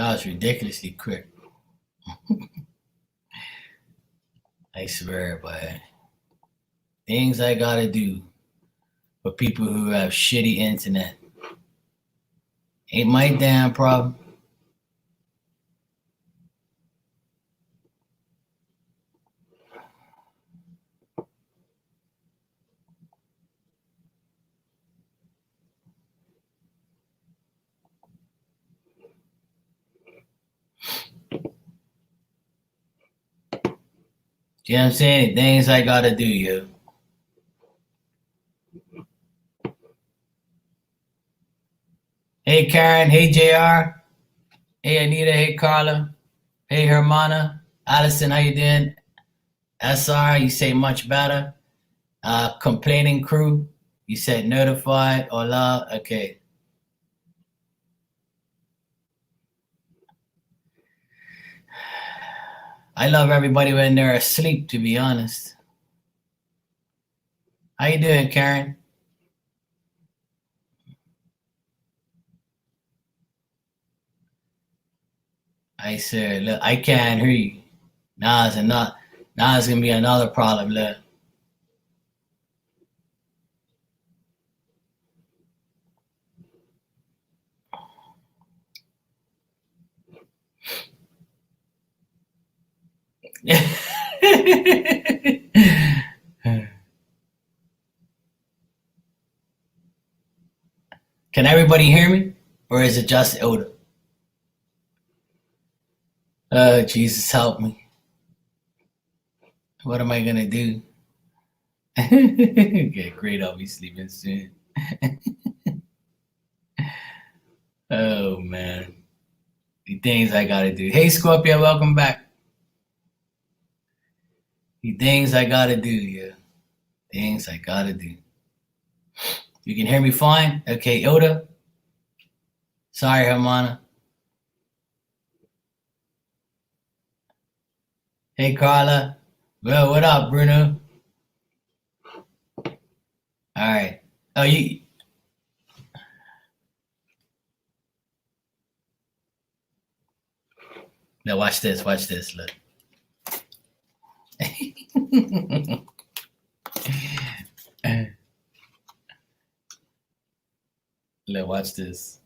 That was ridiculously quick. I swear, but things I gotta do for people who have shitty internet. Ain't my damn problem. You know what I'm saying? Things I gotta do, yo. Hey Karen, hey JR, hey Anita, hey Carla, hey Hermana, Allison, how you doing? SR, you say much better. Complaining crew, you said notified. Hola, okay. I love everybody when they're asleep, to be honest. How you doing, Karen? I said, look, I can't hear you. Now it's gonna be another problem, look. Can everybody hear me? Or is it just Oda? Oh, Jesus, help me. What am I gonna do? Okay, great, I'll be sleeping soon. Oh, man. The things I gotta do. Hey, Scorpio, welcome back. The things I gotta do, yeah. Things I gotta do. You can hear me fine? Okay, Oda. Sorry, Hermana. Hey, Carla. Well, what up, Bruno? All right. Oh, you. Now watch this. Watch this. Look. Look. Watch this.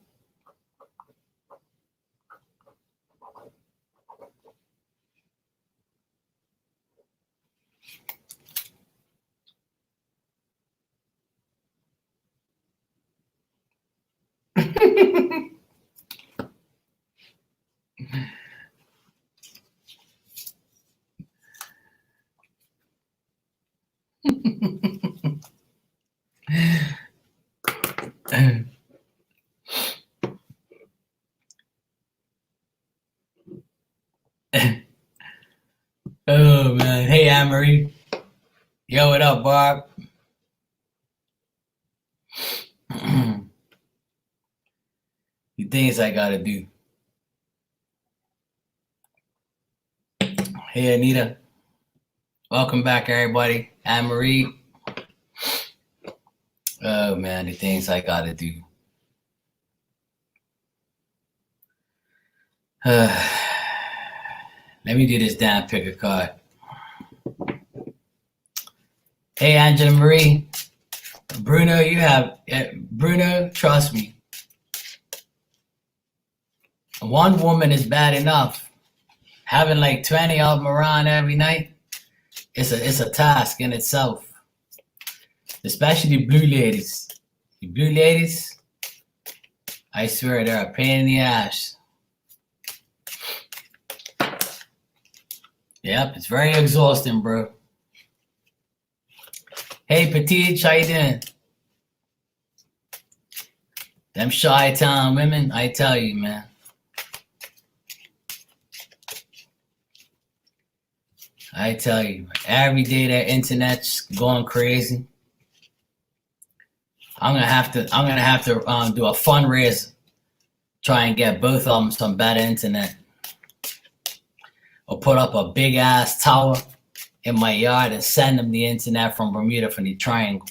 Oh man. Hey, Anne-Marie. Yo, what up, Barb? The things I gotta do. Hey, Anita. Welcome back, everybody. Anne-Marie. Oh man, the things I gotta do. Let me do this damn pick a card. Hey, Angela Marie. Bruno, Bruno, trust me. One woman is bad enough. Having like 20 of them around every night, it's a task in itself. Especially the blue ladies. The blue ladies, I swear they're a pain in the ass. Yep, it's very exhausting, bro. Hey, Petite, how you doing? Them Chi-Town women, I tell you, man. I tell you, every day their internet's going crazy. I'm gonna have to do a fundraiser, try and get both of them some better internet, or put up a big ass tower in my yard and send them the internet from Bermuda from the Triangle.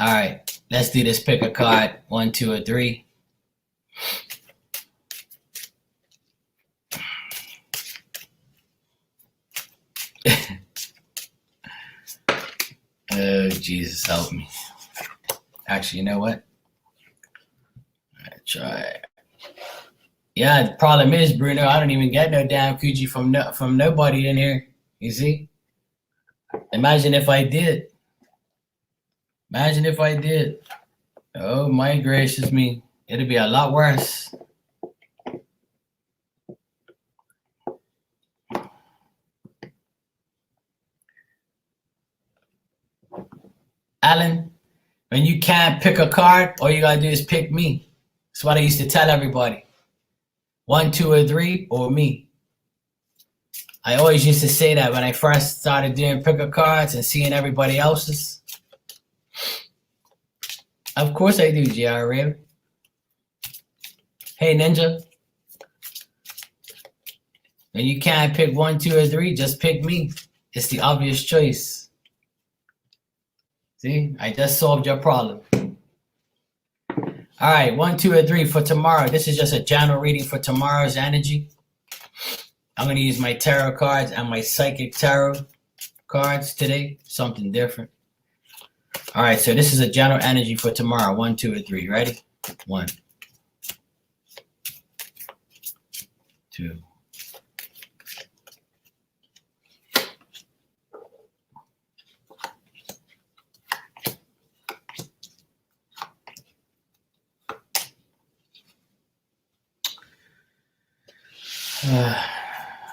All right, let's do this. Pick a card, 1, 2, or 3. Oh, Jesus, help me. Actually, you know what? Try. Yeah, the problem is, Bruno, I don't even get no damn Kuji from nobody in here. You see? Imagine if I did. Imagine if I did. Oh my gracious me. It'd be a lot worse. Alan, when you can't pick a card, all you gotta do is pick me. That's what I used to tell everybody. 1, 2, or 3, or me. I always used to say that when I first started doing picker cards and seeing everybody else's. Of course I do, JR Raven. Hey, Ninja. When you can't pick 1, 2, or 3, just pick me. It's the obvious choice. See, I just solved your problem. All right, 1, 2, or 3 for tomorrow. This is just a general reading for tomorrow's energy. I'm going to use my tarot cards and my psychic tarot cards today. Something different. All right, so this is a general energy for tomorrow. 1, 2, or 3. Ready? 1, 2.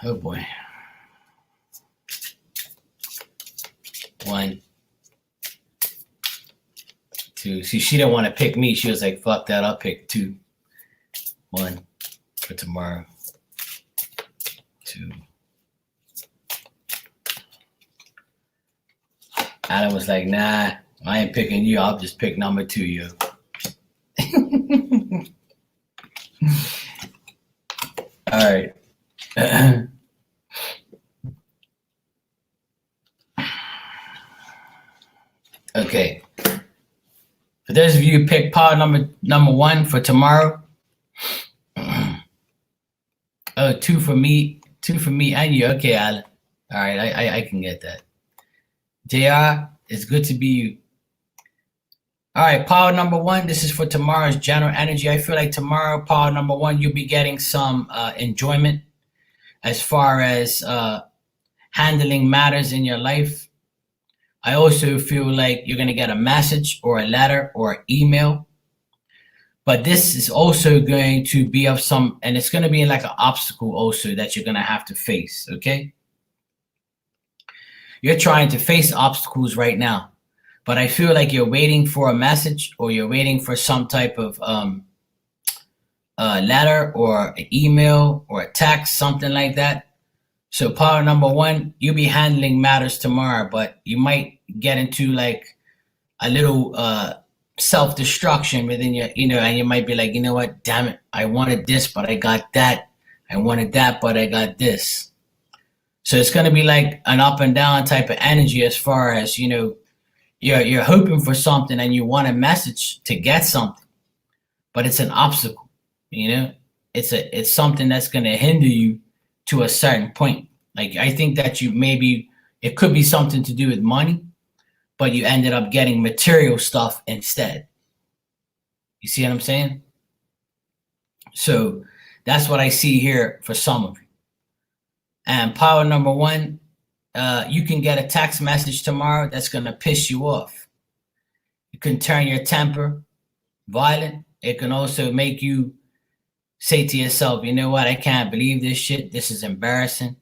Oh boy. 1, 2. See, she didn't want to pick me. She was like, fuck that, I'll pick 2. 1 for tomorrow. 2. Adam was like, nah, I ain't picking you. I'll just pick number 2, yo. All right. Okay. For those of you who pick power number 1 for tomorrow. Oh, 2 for me. 2 for me and you. Okay, Alan. All right, I can get that. JR, it's good to be you. All right, power number 1. This is for tomorrow's general energy. I feel like tomorrow, power number 1, you'll be getting some enjoyment as far as handling matters in your life. I also feel like you're going to get a message or a letter or an email. But this is also going to be of some, and it's going to be like an obstacle also that you're going to have to face, okay? You're trying to face obstacles right now, but I feel like you're waiting for a message or you're waiting for some type of letter or an email or a text, something like that. So power number 1, you'll be handling matters tomorrow, but you might get into like a little self-destruction within your, and you might be like, you know what, damn it, I wanted this, but I got that. I wanted that, but I got this. So it's going to be like an up and down type of energy as far as, you're hoping for something and you want a message to get something, but it's an obstacle, it's something that's going to hinder you to a certain point. Like, I think that it could be something to do with money, but you ended up getting material stuff instead. You see what I'm saying? So that's what I see here for some of you. And power number 1, you can get a text message tomorrow that's going to piss you off. It can turn your temper violent. It can also make you say to yourself, you know what, I can't believe this shit. This is embarrassing.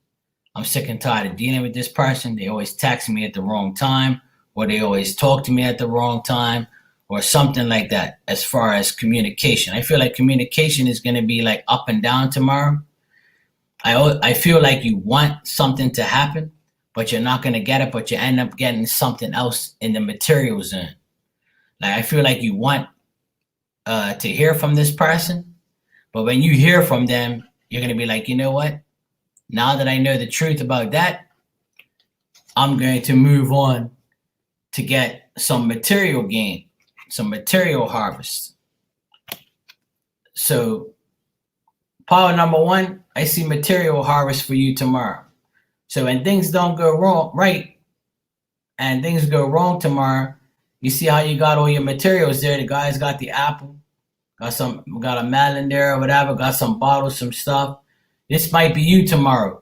I'm sick and tired of dealing with this person. They always text me at the wrong time, or they always talk to me at the wrong time, or something like that as far as communication. I feel like communication is going to be like up and down tomorrow. I feel like you want something to happen, but you're not going to get it, but you end up getting something else in the material zone. Like, I feel like you want to hear from this person, but when you hear from them, you're going to be like, you know what? Now that I know the truth about that, I'm going to move on to get some material gain. some material harvest. So power number one, I see material harvest for you tomorrow. So when things don't go wrong, right, and things go wrong tomorrow, you see how you got all your materials there. The guy's got the apple, got a melon there or whatever, got some bottles, some stuff. This might be you tomorrow.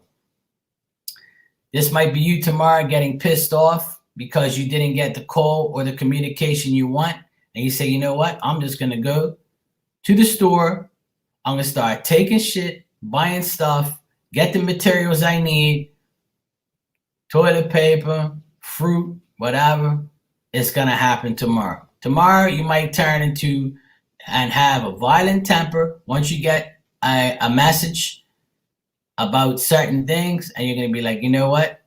This might be you tomorrow getting pissed off because you didn't get the call or the communication you want. And you say, you know what? I'm just going to go to the store. I'm going to start taking shit, buying stuff, get the materials I need, toilet paper, fruit, whatever. It's going to happen tomorrow. Tomorrow, you might turn into and have a violent temper once you get a message about certain things, and you're going to be like, you know what?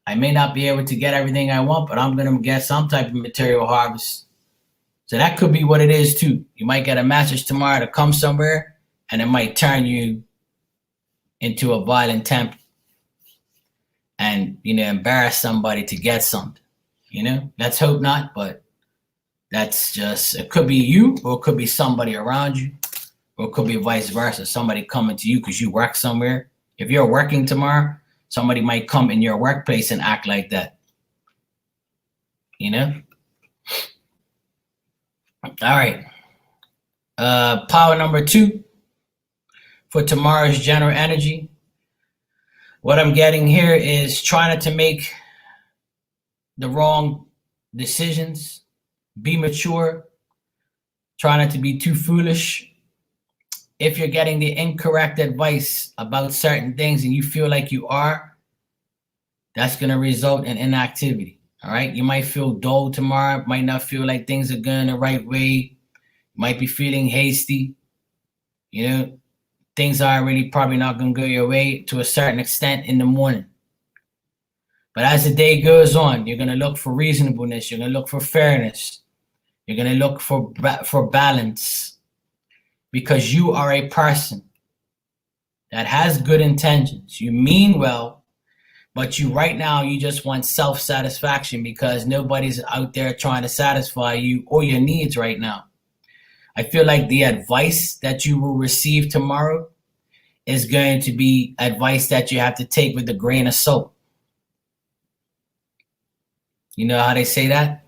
I may not be able to get everything I want, but I'm going to get some type of material harvest. So that could be what it is too. You might get a message tomorrow to come somewhere, and it might turn you into a violent temper and, embarrass somebody to get something. Let's hope not, but that's just, it could be you, or it could be somebody around you, or it could be vice versa. Somebody coming to you because you work somewhere. If you're working tomorrow, somebody might come in your workplace and act like that. All right. Power number two for tomorrow's general energy. What I'm getting here is try not to make the wrong decisions. Be mature. Try not to be too foolish. If you're getting the incorrect advice about certain things and you feel like you are, that's going to result in inactivity. All right. You might feel dull tomorrow. Might not feel like things are going the right way. You might be feeling hasty. Things are really probably not going to go your way to a certain extent in the morning. But as the day goes on, you're going to look for reasonableness. You're going to look for fairness. You're going to look for balance. Because you are a person that has good intentions. You mean well, but right now you just want self-satisfaction because nobody's out there trying to satisfy you or your needs right now. I feel like the advice that you will receive tomorrow is going to be advice that you have to take with a grain of salt. You know how they say that?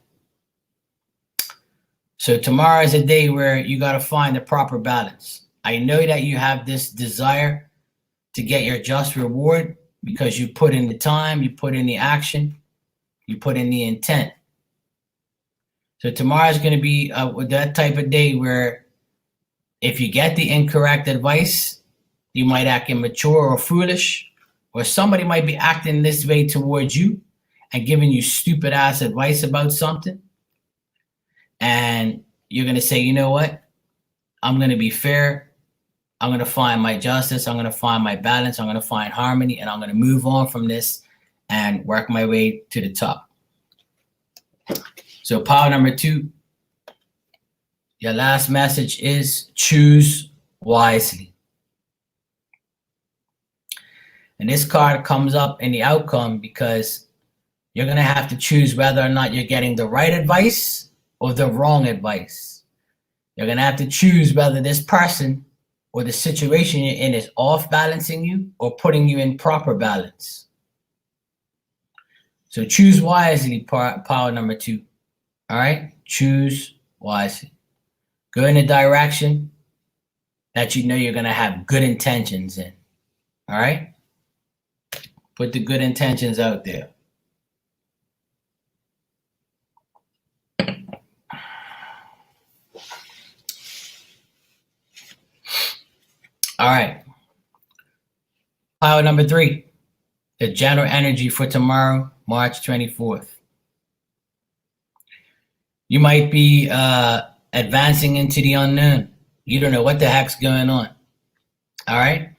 So tomorrow is a day where you got to find the proper balance. I know that you have this desire to get your just reward because you put in the time, you put in the action, you put in the intent. So tomorrow is going to be that type of day where if you get the incorrect advice, you might act immature or foolish, or somebody might be acting this way towards you and giving you stupid ass advice about something. And you're going to say, you know what? I'm going to be fair. I'm going to find my justice. I'm going to find my balance. I'm going to find harmony. And I'm going to move on from this and work my way to the top. So power number two, your last message is choose wisely. And this card comes up in the outcome because you're going to have to choose whether or not you're getting the right advice or the wrong advice. You're going to have to choose whether this person or the situation you're in is off balancing you or putting you in proper balance. So choose wisely, power number two. All right? Choose wisely. Go in a direction that you know you're going to have good intentions in. All right? Put the good intentions out there. All right. Power number three, the general energy for tomorrow, March 24th. You might be advancing into the unknown. You don't know what the heck's going on. All right?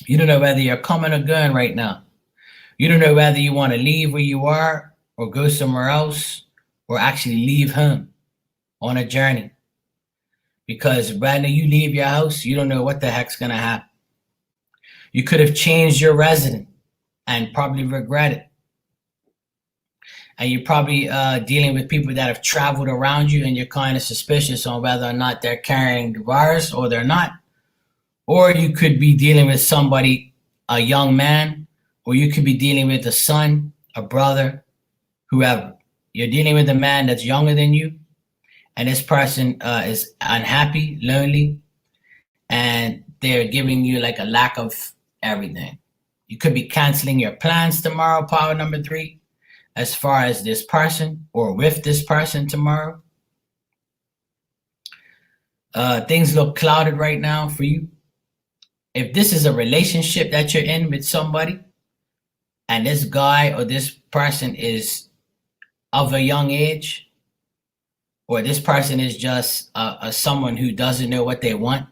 You don't know whether you're coming or going right now. You don't know whether you want to leave where you are or go somewhere else or actually leave home on a journey. Because when you leave your house, you don't know what the heck's going to happen. You could have changed your residence and probably regret it. and you're probably dealing with people that have traveled around you, and you're kind of suspicious on whether or not they're carrying the virus or they're not. Or you could be dealing with somebody, a young man, or you could be dealing with a son, a brother, whoever. You're dealing with a man that's younger than you, and this person is unhappy, lonely, and they're giving you like a lack of everything. You could be canceling your plans tomorrow, power number 3, as far as this person or with this person tomorrow. Things look clouded right now for you. If this is a relationship that you're in with somebody, and this guy or this person is of a young age, or this person is just someone who doesn't know what they want,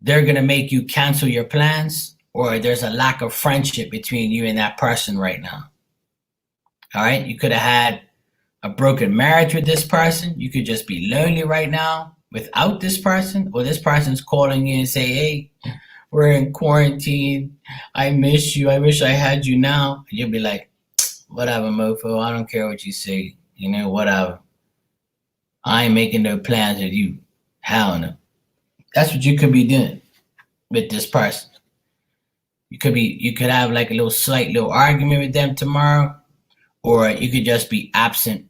they're going to make you cancel your plans, or there's a lack of friendship between you and that person right now. All right? You could have had a broken marriage with this person. You could just be lonely right now without this person, or this person's calling you and say, hey, we're in quarantine. I miss you. I wish I had you now. And you'll be like, whatever, mofo. I don't care what you say. You know, whatever. I ain't making no plans with you. Hell no. That's what you could be doing with this person. You could have like a slight little argument with them tomorrow, or you could just be absent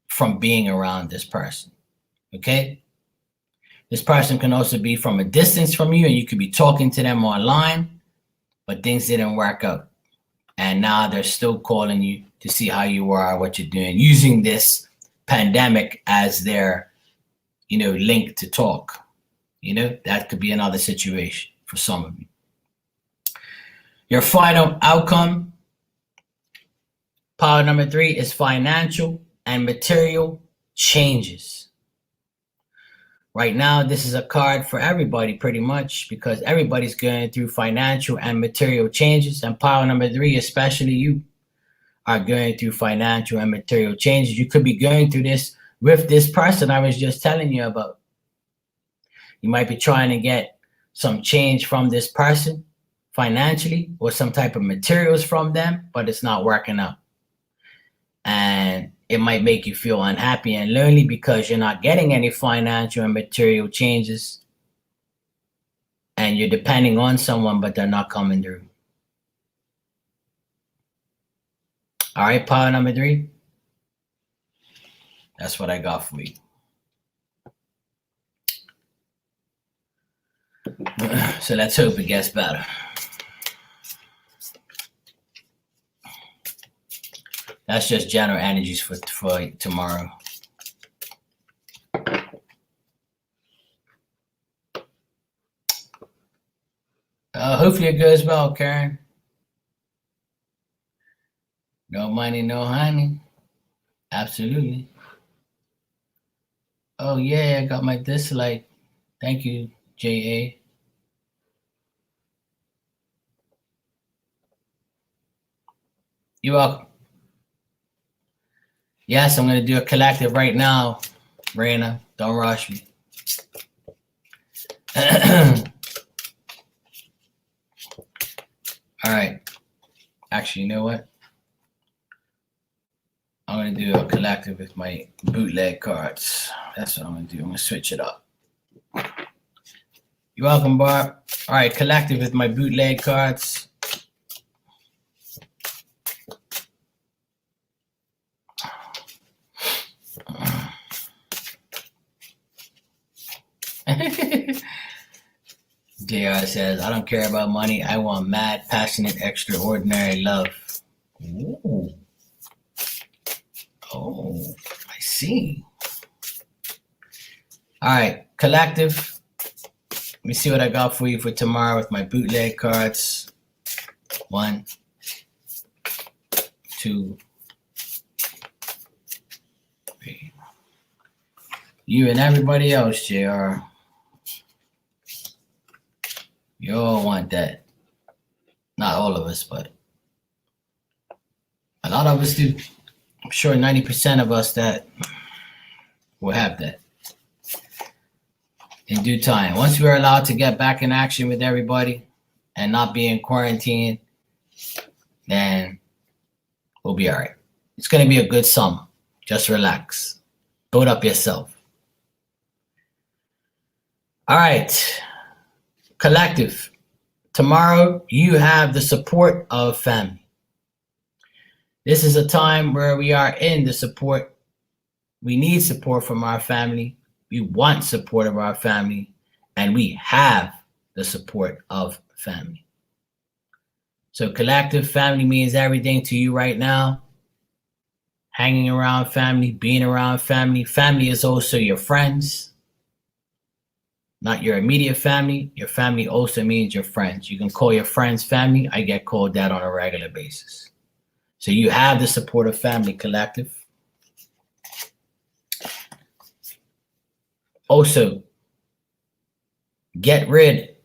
from being around this person. Okay? This person can also be from a distance from you, and you could be talking to them online, but things didn't work out. And now they're still calling you to see how you are, what you're doing, using this pandemic as their, link to talk. That could be another situation for some of you. Your final outcome, power number 3, is financial and material changes. Right now, this is a card for everybody pretty much, because everybody's going through financial and material changes. And power number 3, especially you, are going through financial and material changes. You could be going through this with this person I was just telling you about. You might be trying to get some change from this person financially, or some type of materials from them, but it's not working out. And it might make you feel unhappy and lonely because you're not getting any financial and material changes, and you're depending on someone, but they're not coming through. All right, power number 3. That's what I got for you. So let's hope it gets better. That's just general energies for tomorrow. Hopefully it goes well, Karen. No money, no honey. Absolutely. Oh yeah, I got my dislike. Thank you, J.A. You're welcome. Yes, I'm going to do a collective right now, Raina. Don't rush me. All right. Actually, you know what? I'm going to do a collective with my bootleg cards. That's what I'm going to do. I'm going to switch it up. You're welcome, Barb. All right, collective with my bootleg cards. JR says, I don't care about money. I want mad, passionate, extraordinary love. Ooh. Oh, I see. All right, collective. Let me see what I got for you for tomorrow with my bootleg cards. 1, 2, 3. You and everybody else, JR. You all want that. Not all of us, but a lot of us do. I'm sure 90% of us that will have that in due time. Once we're allowed to get back in action with everybody and not be in quarantine, then we'll be all right. It's going to be a good summer. Just relax. Build up yourself. All right. Collective. Tomorrow, you have the support of family. This is a time where we are in the support. We need support from our family. We want support of our family. And we have the support of family. So collective family means everything to you right now. Hanging around family, being around family. Family is also your friends. Not your immediate family. Your family also means your friends. You can call your friends family. I get called that on a regular basis. So you have the support of family, collective. Also, get rid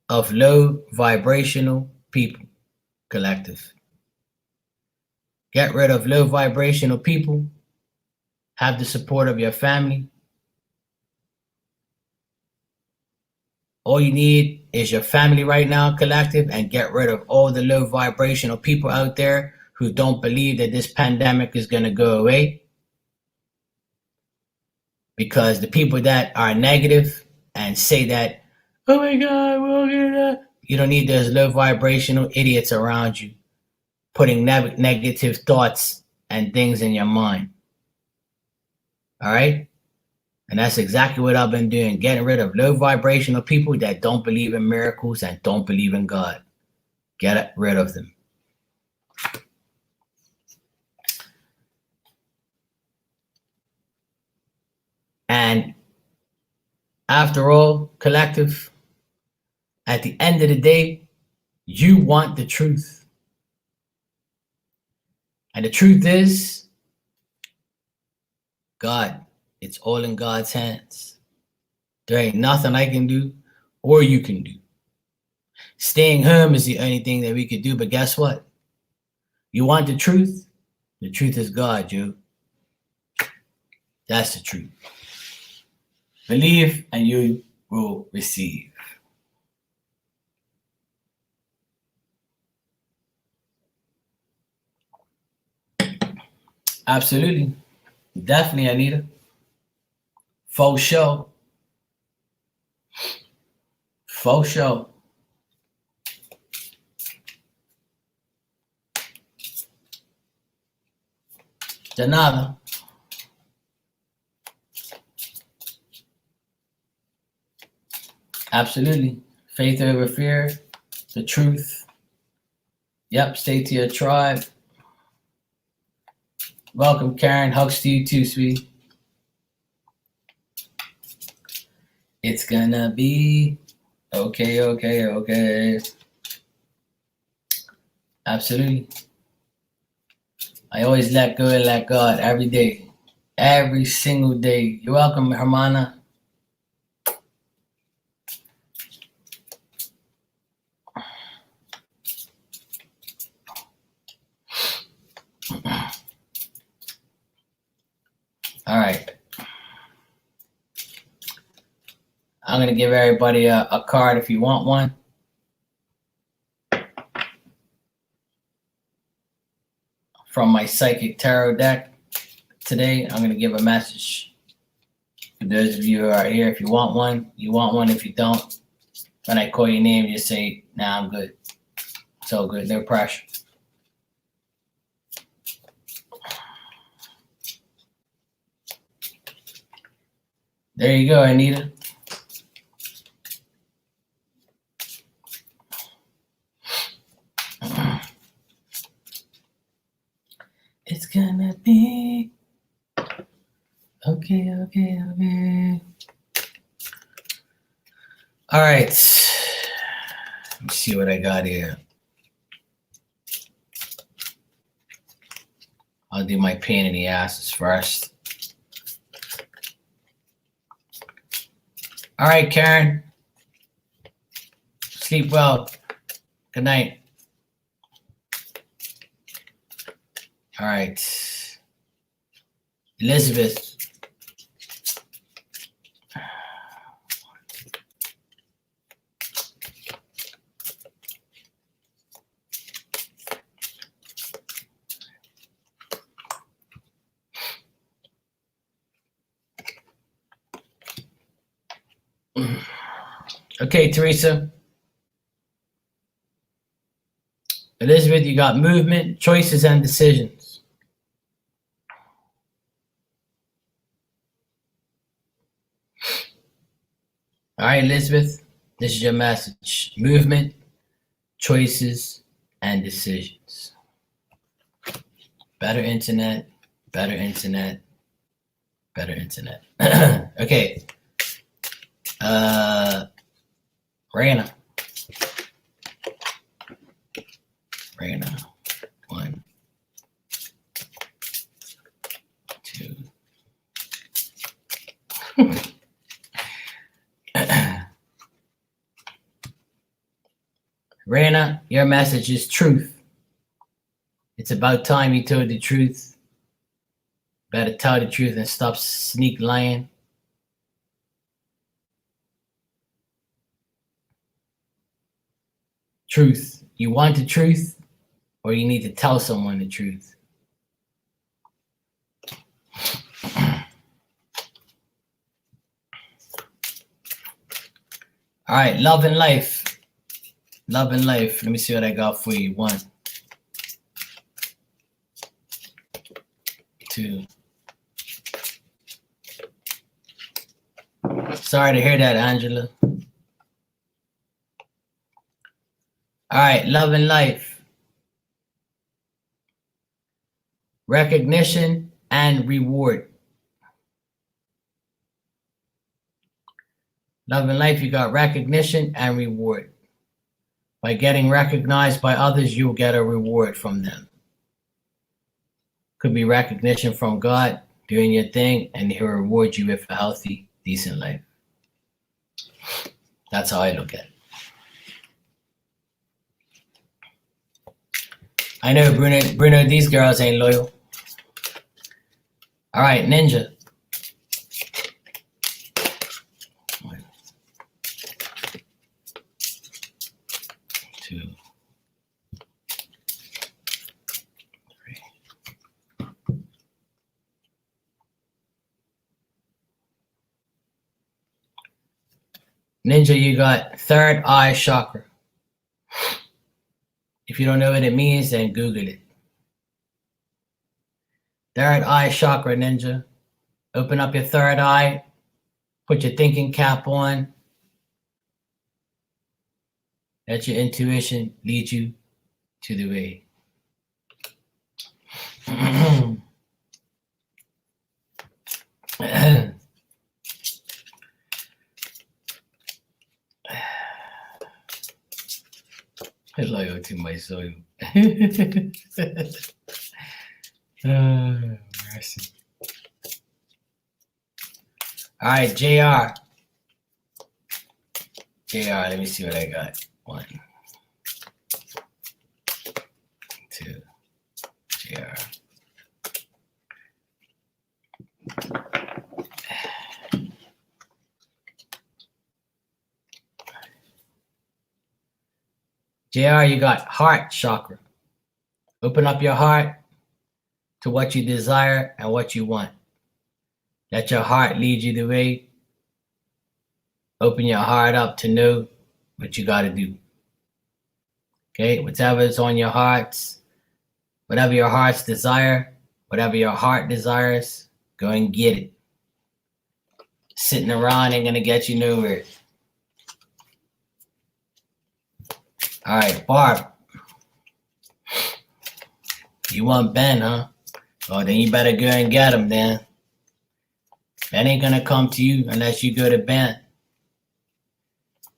of low vibrational people, collective. Get rid of low vibrational people. Have the support of your family. All you need is your family right now, collective, and get rid of all the low vibrational people out there who don't believe that this pandemic is going to go away. Because the people that are negative and say that, oh my God, we're gonna, you don't need those low vibrational idiots around you putting negative thoughts and things in your mind. All right? And that's exactly what I've been doing, getting rid of low vibrational people that don't believe in miracles and don't believe in God. Get rid of them. And after all, collective, at the end of the day, you want the truth. And the truth is, God, it's all in God's hands. There ain't nothing I can do or you can do. Staying home is the only thing that we could do, but guess what? You want the truth? The truth is God, Joe. That's the truth. Believe and you will receive. Absolutely. Definitely, Anita. Faux show. Faux show. Janada. Absolutely. Faith over fear. The truth. Yep, stay to your tribe. Welcome, Karen. Hugs to you too, sweetie. It's gonna be okay, okay, okay. Absolutely. I always let go and let God every day. Every single day. You're welcome, Hermana. All right. I'm going to give everybody a card if you want one. From my Psychic Tarot deck. Today, I'm going to give a message. For those of you who are here, if you want one, you want one. If you don't, when I call your name, just say, nah, I'm good. It's all good. No pressure. There you go, Anita. It's gonna be okay, okay, okay. All right. Let me see what I got here. I'll do my pain in the asses first. All right, Karen. Sleep well. Good night. All right. Elizabeth. Okay, Teresa. Elizabeth, you got movement, choices, and decisions. All right, Elizabeth, this is your message. Movement, choices, and decisions. Better internet, better internet, better internet. Okay. Raina. Raina. 1, 2. Raina, your message is truth. It's about time you told the truth. Better tell the truth and stop sneak lying. Truth. You want the truth, or you need to tell someone the truth. All right, love and life. Love and life. Let me see what I got for you. 1, 2. Sorry to hear that, Angela. All right, love and life. Recognition and reward. Love and life, you got recognition and reward. By getting recognized by others, you'll get a reward from them. Could be recognition from God, doing your thing, and He'll reward you with a healthy, decent life. That's how I look at it. I know, Bruno, these girls ain't loyal. All right, Ninja. 1, 2, 3. Ninja, you got third eye chakra. If you don't know what it means, then Google it. Third eye chakra, Ninja. Open up your third eye. Put your thinking cap on. Let your intuition lead you to the way. Loyal to my soul. Mercy. All right, JR. Let me see what I got. 1, 2, JR. JR, you got heart chakra. Open up your heart to what you desire and what you want. Let your heart lead you the way. Open your heart up to know what you got to do. Okay, whatever is on your hearts, whatever your heart's desire, whatever your heart desires, go and get it. Sitting around ain't going to get you nowhere. All right, Barb. You want Ben, huh? Oh, then you better go and get him, then. Ben ain't going to come to you unless you go to Ben.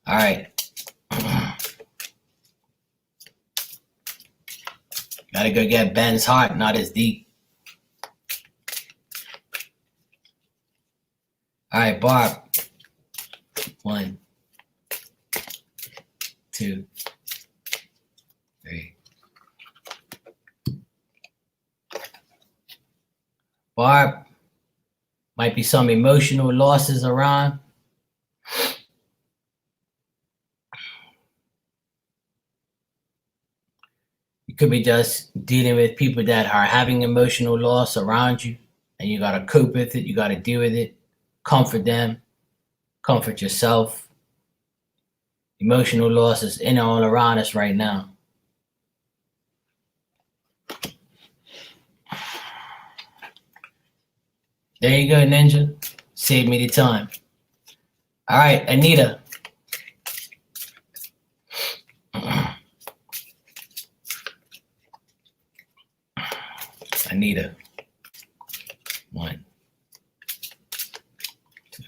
All right. Gotta go get Ben's heart, not his deep. All right, Barb. 1, 2, 3. Barb, might be some emotional losses around. You could be just dealing with people that are having emotional loss around you, and you got to cope with it. You got to deal with it, comfort them, Comfort yourself. Emotional loss is in and all around us right now. There you go, Ninja. Save me the time. All right, Anita. Anita. 1, 2.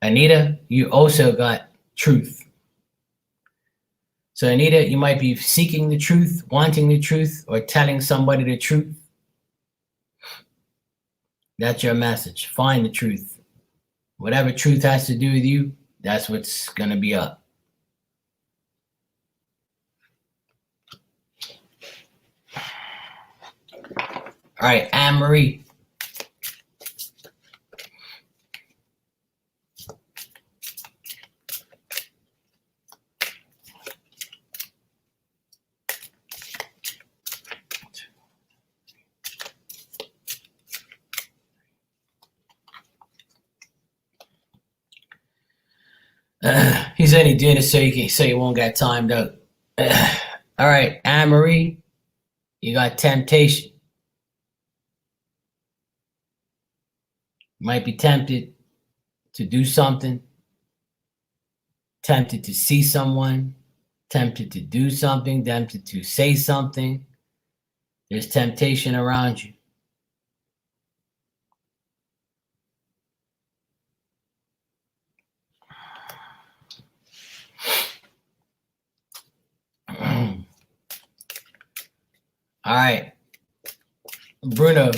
Anita, you also got truth. So Anita, you might be seeking the truth, wanting the truth, or telling somebody the truth. That's your message. Find the truth. Whatever truth has to do with you, that's what's going to be up. All right, Anne-Marie. He's only doing it so you won't get timed out. All right, Anne-Marie, you got temptation. You might be tempted to do something, tempted to see someone, tempted to do something, tempted to say something. There's temptation around you. All right, Bruno.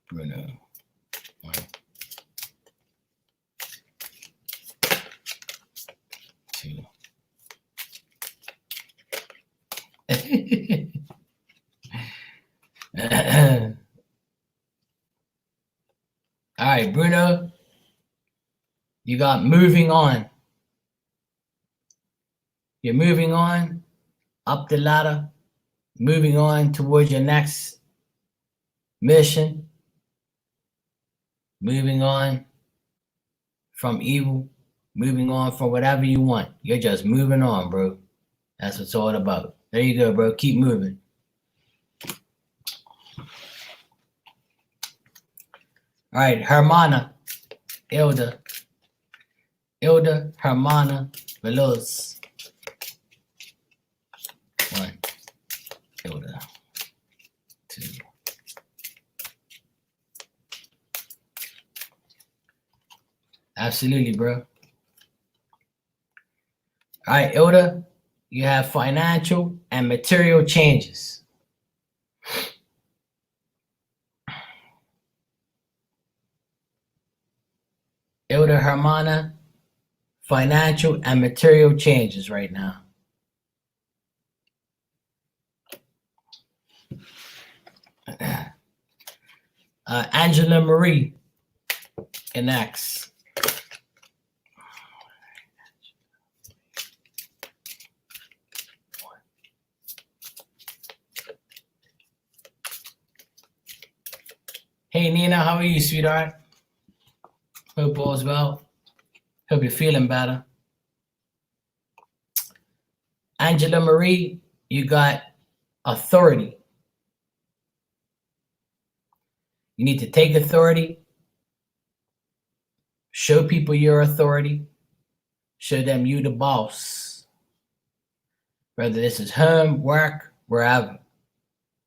Bruno. 1, 2. All right, Bruno, you got moving on. You're moving on up the ladder, moving on towards your next mission, moving on from evil, moving on from whatever you want. You're just moving on, bro. That's what it's all about. There you go, bro. Keep moving. All right, Hermana, Ilda, Hermana, Veloz. 1, Ilda, 2. Absolutely, bro. All right, Ilda, you have financial and material changes. Ilda, Hermana, financial and material changes right now. Angela Marie in X. Hey Nina, how are you, sweetheart? Hope all's well. Hope you're feeling better. Angela Marie, you got authority. You need to take authority, show people your authority, show them you the boss. Whether this is home, work, wherever.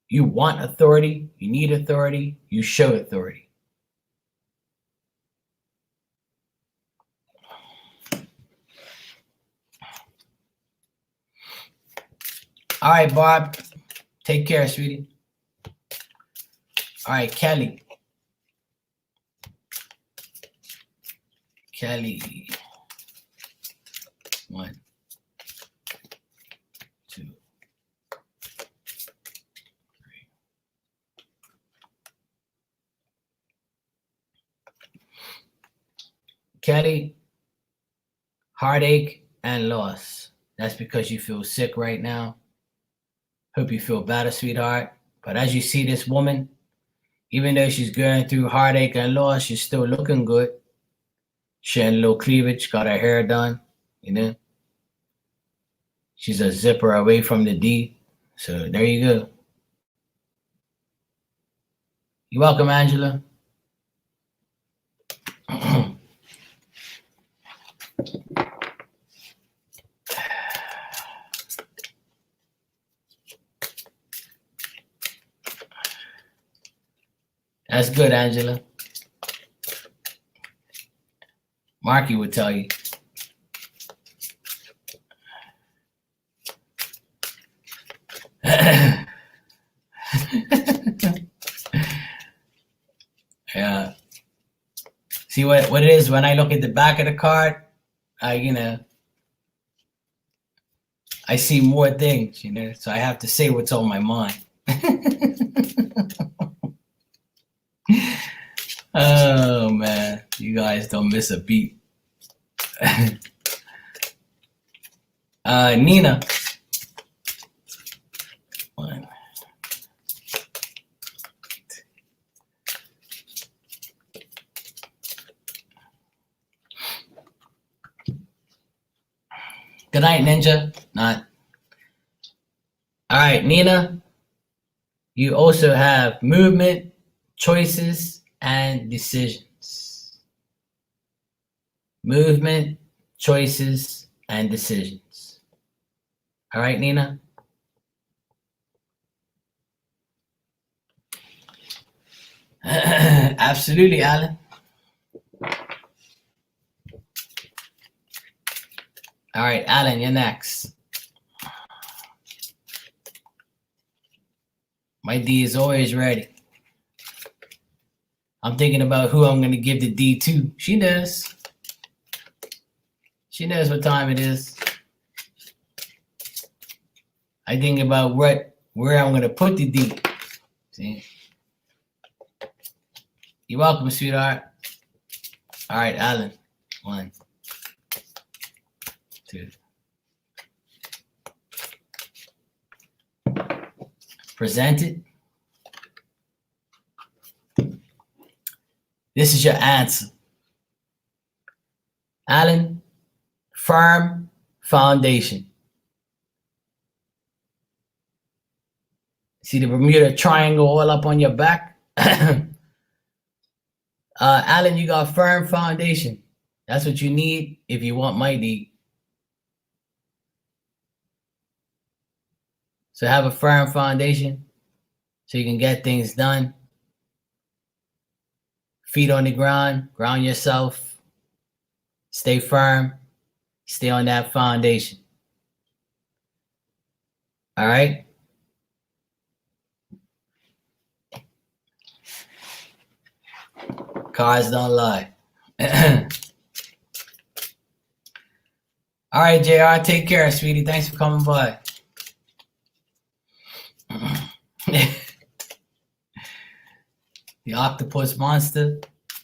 You want authority, you need authority, you show authority. All right, Barb. Take care, sweetie. All right, Kelly. Kelly. 1, 2, 3. Kelly, heartache and loss. That's because you feel sick right now. Hope you feel better, sweetheart. But as you see this woman, even though she's going through heartache and loss, she's still looking good. She had a little cleavage, got her hair done, you know. She's a zipper away from the D. So there you go. You're welcome, Angela. That's good, Angela. Marky would tell you. Yeah. See what it is when I look at the back of the card, I see more things, so I have to say what's on my mind. Oh man, you guys don't miss a beat. Nina. One. Good night, Ninja. Not. All right, Nina. You also have movement, choices, and decisions. Movement, choices, and decisions. All right, Nina? Absolutely, Alan. All right, Alan, you're next. My D is always ready. I'm thinking about who I'm going to give the D to. She knows. She knows what time it is. I think about where I'm going to put the D. See? You're welcome, sweetheart. All right, Alan. 1, 2. Presented. This is your answer. Alan, firm foundation. See the Bermuda Triangle all up on your back? Alan, you got firm foundation. That's what you need if you want my D. So have a firm foundation so you can get things done. Feet on the ground, ground yourself. Stay firm. Stay on that foundation. All right? Cards don't lie. All right, JR, take care, sweetie. Thanks for coming by. The octopus monster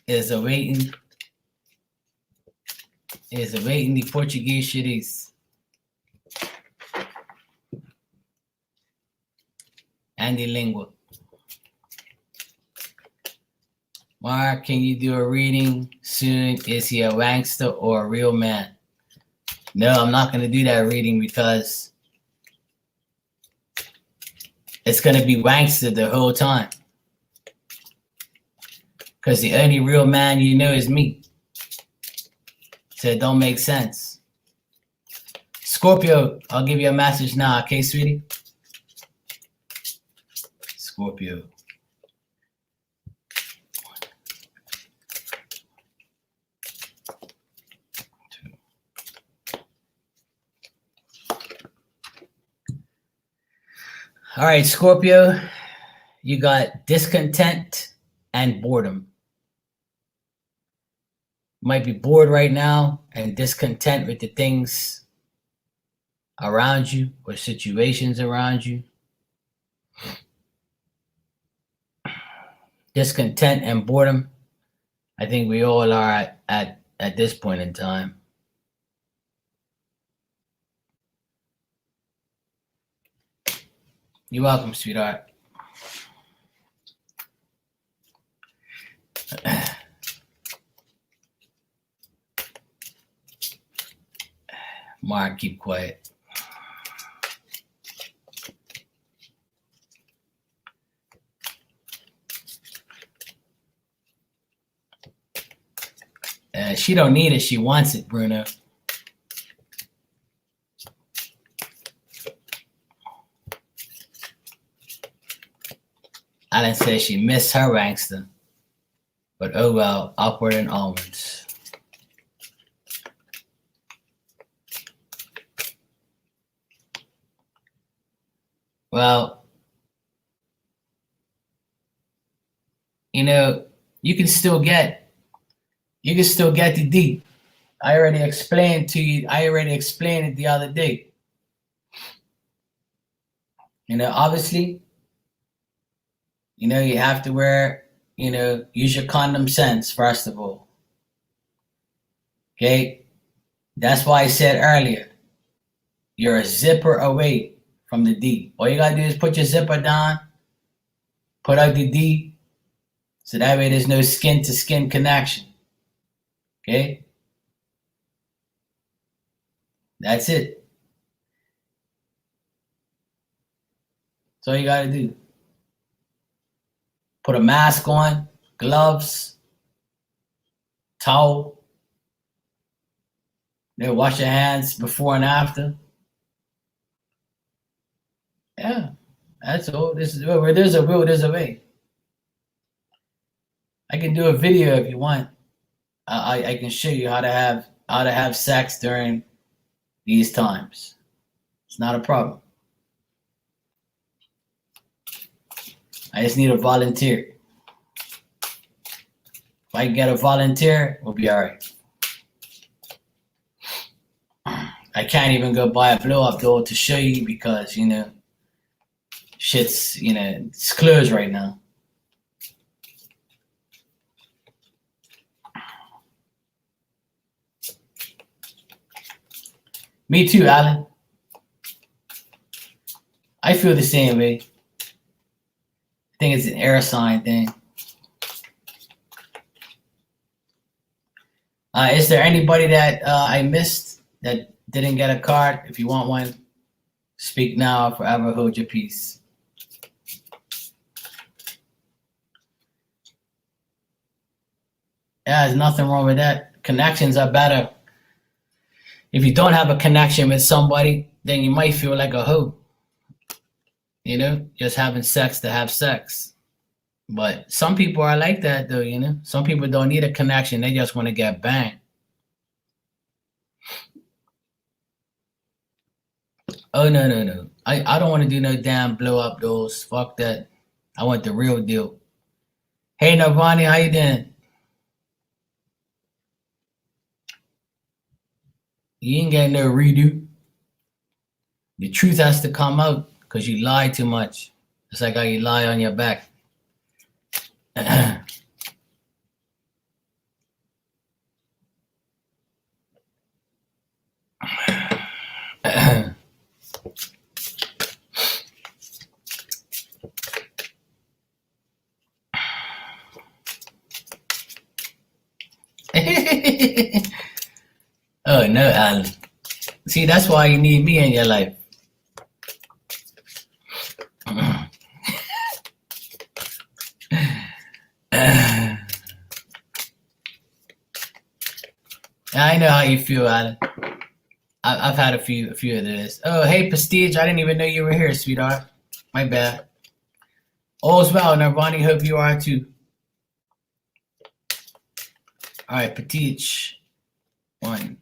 is awaiting the Portuguese cities and the lingua. Mark, can you do a reading soon? Is he a wankster or a real man? No, I'm not going to do that reading because it's going to be wankster the whole time. Because the only real man you know is me. So it don't make sense. Scorpio, I'll give you a message now, okay, sweetie? Scorpio. All right, Scorpio, you got discontent and boredom. Might be bored right now and discontent with the things around you or situations around you. Discontent and boredom. I think we all are at this point in time. You're welcome, sweetheart. Mark, keep quiet. She don't need it. She wants it, Bruno. Alan says she missed her Rankster. But oh well, upward and onwards. Well, you know, you can still get the D. I already explained it the other day. You know, obviously, you know, you have to wear, you know, use your condom sense, first of all. Okay? That's why I said earlier, you're a zipper away from the D. All you gotta do is put your zipper down, put out the D, so that way there's no skin to skin connection. Okay? That's it. That's all you gotta do. Put a mask on, gloves, towel. Then wash your hands before and after. Yeah, that's all. This is where there's a will, there's a way. I can do a video if you want. I can show you how to have sex during these times. It's not a problem. I just need a volunteer. If I can get a volunteer, we'll be all right. I can't even go buy a blow-up doll to show you because, you know, shit's, you know, it's closed right now. Me too, Alan. I feel the same way. I think it's an air sign thing. Is there anybody that I missed that didn't get a card? If you want one, speak now or forever hold your peace. Yeah, there's nothing wrong with that. Connections are better. If you don't have a connection with somebody, then you might feel like a hoe. You know, just having sex to have sex. But some people are like that, though, you know. Some people don't need a connection. They just want to get banged. Oh, no. I don't want to do no damn blow-up dolls. Fuck that. I want the real deal. Hey, Navani, how you doing? You ain't getting no redo. The truth has to come out because you lie too much. It's like how you lie on your back. Oh, no, Alan. See, that's why you need me in your life. I know how you feel, Alan. I've had a few of this. Oh, hey, Prestige. I didn't even know you were here, sweetheart. My bad. All's well, Nirvani. Hope you are too. All right, Prestige. One.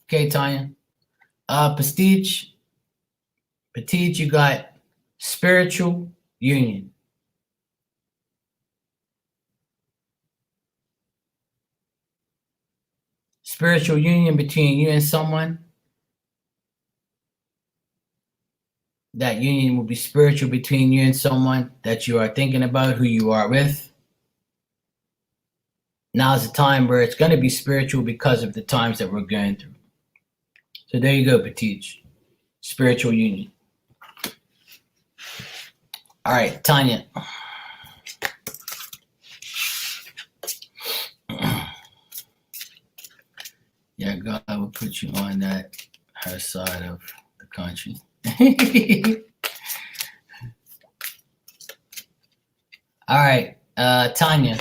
Okay, Tanya. Prestige, you got spiritual union. Spiritual union between you and someone. That union will be spiritual between you and someone that you are thinking about, who you are with. now's the time where it's going to be spiritual because of the times that we're going through. So there you go, Petite. Spiritual union. All right, Tanya. Yeah, God will put you on that her side of the country. All right, Tanya.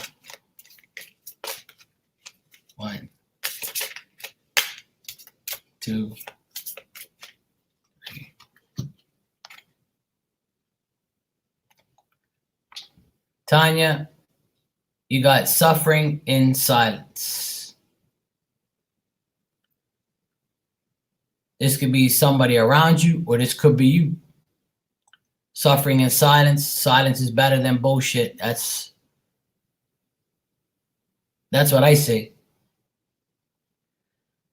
1, 2, 3. Tanya, you got suffering in silence. This could be somebody around you, or this could be you. Suffering in silence. Silence is better than bullshit. That's what I say.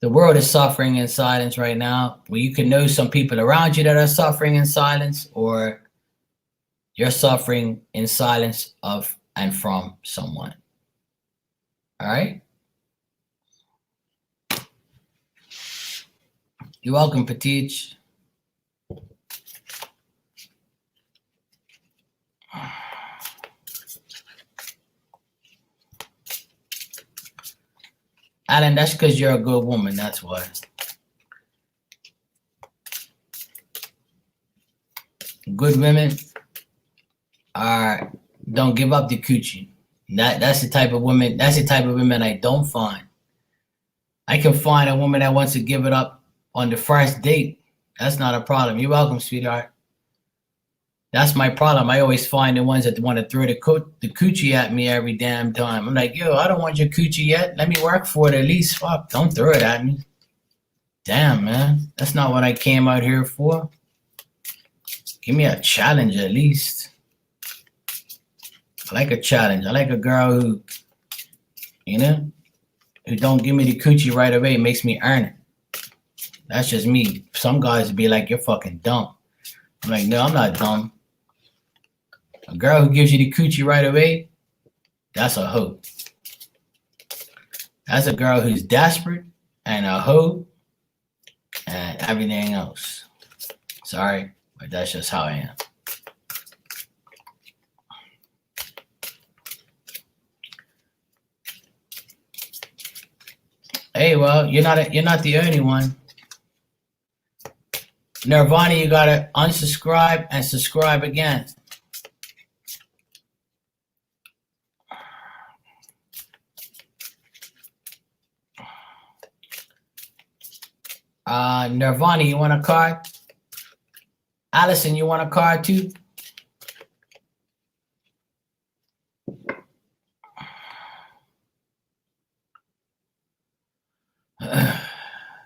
The world is suffering in silence right now. Well, you can know some people around you that are suffering in silence, or you're suffering in silence of and from someone. All right? You're welcome, Petite. Alan, that's because you're a good woman. That's why. Good women don't give up the coochie. That's the type of woman. That's the type of women I don't find. I can find a woman that wants to give it up on the first date. That's not a problem. You're welcome, sweetheart. That's my problem. I always find the ones that want to throw the coochie at me every damn time. I'm like, yo, I don't want your coochie yet. Let me work for it at least. Fuck, don't throw it at me. Damn, man. That's not what I came out here for. Give me a challenge at least. I like a challenge. I like a girl who, who don't give me the coochie right away, makes me earn it. That's just me. Some guys would be like, you're fucking dumb. I'm like, no, I'm not dumb. A girl who gives you the coochie right away, that's a hoe. That's a girl who's desperate and a hoe and everything else. Sorry, but that's just how I am. Hey, well, you're not the only one. Nirvana, you gotta unsubscribe and subscribe again. Nirvana, you want a card? Allison, you want a card too?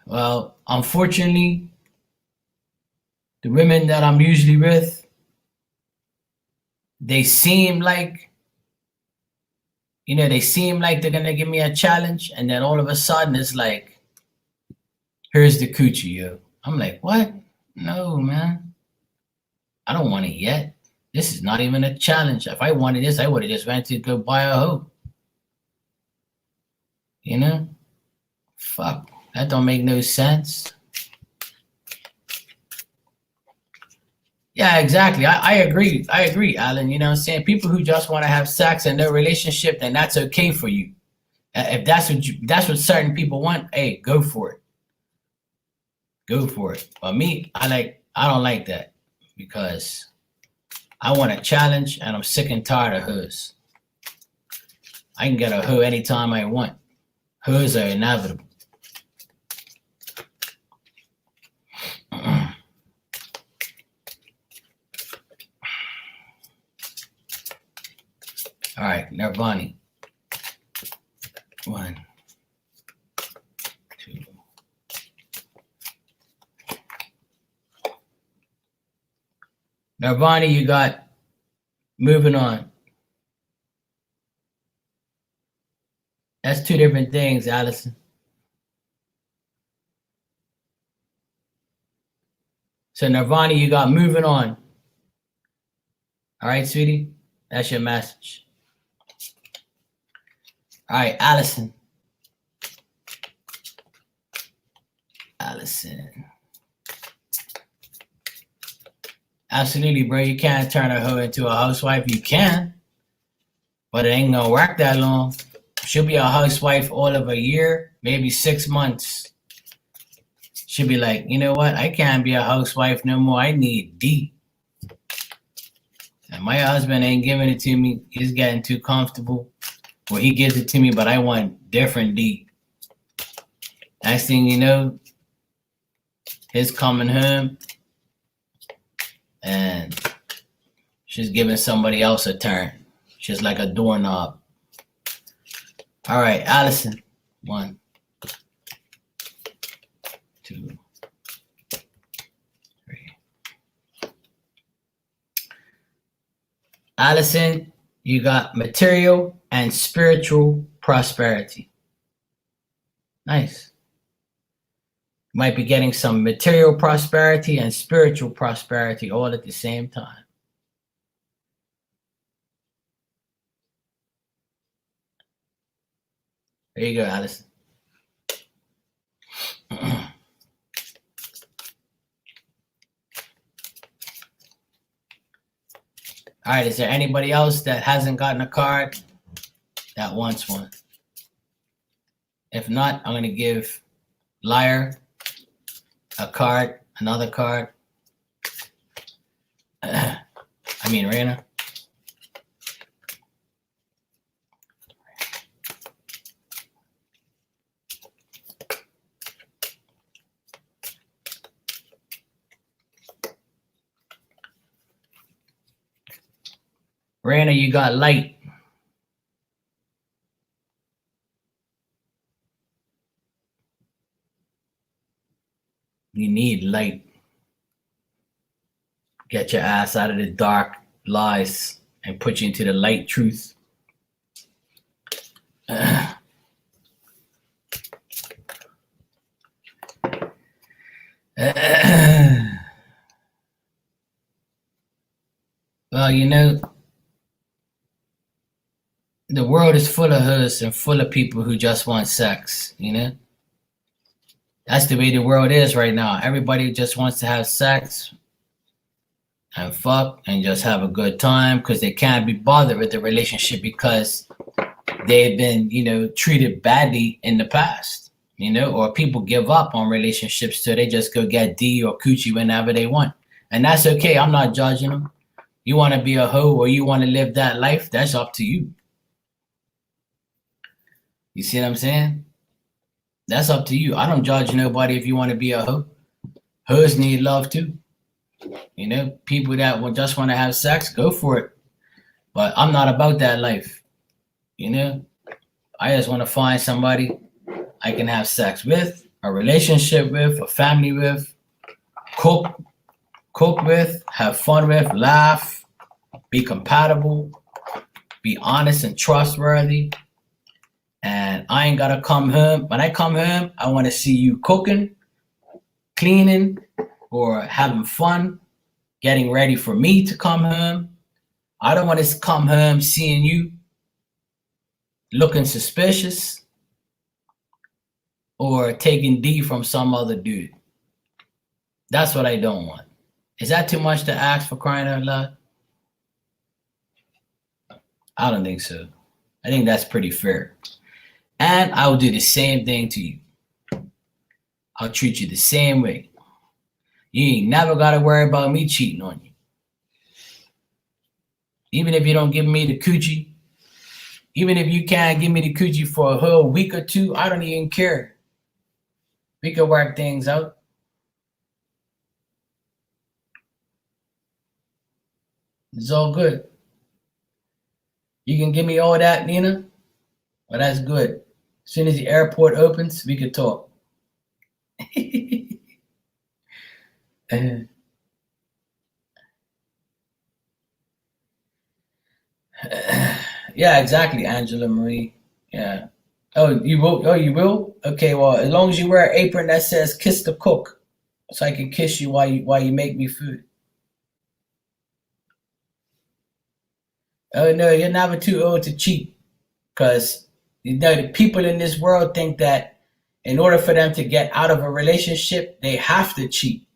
Well, unfortunately, the women that I'm usually with, they seem like they're gonna give me a challenge, and then all of a sudden it's like, here's the coochie, yo. I'm like, what? No, man. I don't want it yet. This is not even a challenge. If I wanted this, I would have just went to go buy a hoe. Fuck. That don't make no sense. Yeah, exactly. I agree. I agree, Alan. You know what I'm saying? People who just want to have sex and no relationship, then that's okay for you. If that's what certain people want, hey, go for it. Go for it. But me, I don't like that, because I want a challenge, and I'm sick and tired of hoes. I can get a hoe anytime I want. Hoes are inevitable. All right, Nirvana. 1, 2. Nirvana, you got moving on. That's two different things, Allison. So Nirvana, you got moving on. All right, sweetie? That's your message. All right, Allison. Allison. Absolutely, bro. You can't turn a hoe into a housewife. You can, but it ain't gonna work that long. She'll be a housewife all of a year, maybe 6 months. She'll be like, you know what? I can't be a housewife no more. I need D. And my husband ain't giving it to me. He's getting too comfortable. Well, he gives it to me, but I want different D. Next thing you know, he's coming home and she's giving somebody else a turn. She's like a doorknob. All right, Allison. 1, 2, 3. Allison, you got material and spiritual prosperity. Nice. You might be getting some material prosperity and spiritual prosperity all at the same time. There you go, Allison. All right, is there anybody else that hasn't gotten a card that wants one? If not, I'm going to give Liar a card, another card. Raina. Raina, you got light. You need light. Get your ass out of the dark lies and put you into the light truth. Well, you know, the world is full of hoes and full of people who just want sex, you know? That's the way the world is right now. Everybody just wants to have sex and fuck and just have a good time because they can't be bothered with the relationship because they've been, treated badly in the past, or people give up on relationships so they just go get D or coochie whenever they want. And that's okay. I'm not judging them. You want to be a hoe or you want to live that life, that's up to you. You see what I'm saying? That's up to you. I don't judge nobody if you want to be a hoe. Hoes need love too. People that will just want to have sex, go for it. But I'm not about that life. I just want to find somebody I can have sex with, a relationship with, a family with, cook with, have fun with, laugh, be compatible, be honest and trustworthy. And I ain't gotta come home. When I come home, I want to see you cooking, cleaning, or having fun, getting ready for me to come home. I don't want to come home seeing you looking suspicious or taking D from some other dude. That's what I don't want. Is that too much to ask, for crying out loud? I don't think so. I think that's pretty fair. And I will do the same thing to you. I'll treat you the same way. You ain't never got to worry about me cheating on you. Even if you don't give me the coochie, even if you can't give me the coochie for a whole week or two, I don't even care. We can work things out. It's all good. You can give me all that, Nina? Well, that's good. As soon as the airport opens, we can talk. Yeah, exactly, Angela Marie. Yeah. Oh, you will? Oh, you will? Okay, well, as long as you wear an apron that says "kiss the cook," so I can kiss you while you make me food. Oh no, you're never too old to cheat, cause You know, the people in this world think that in order for them to get out of a relationship, they have to cheat.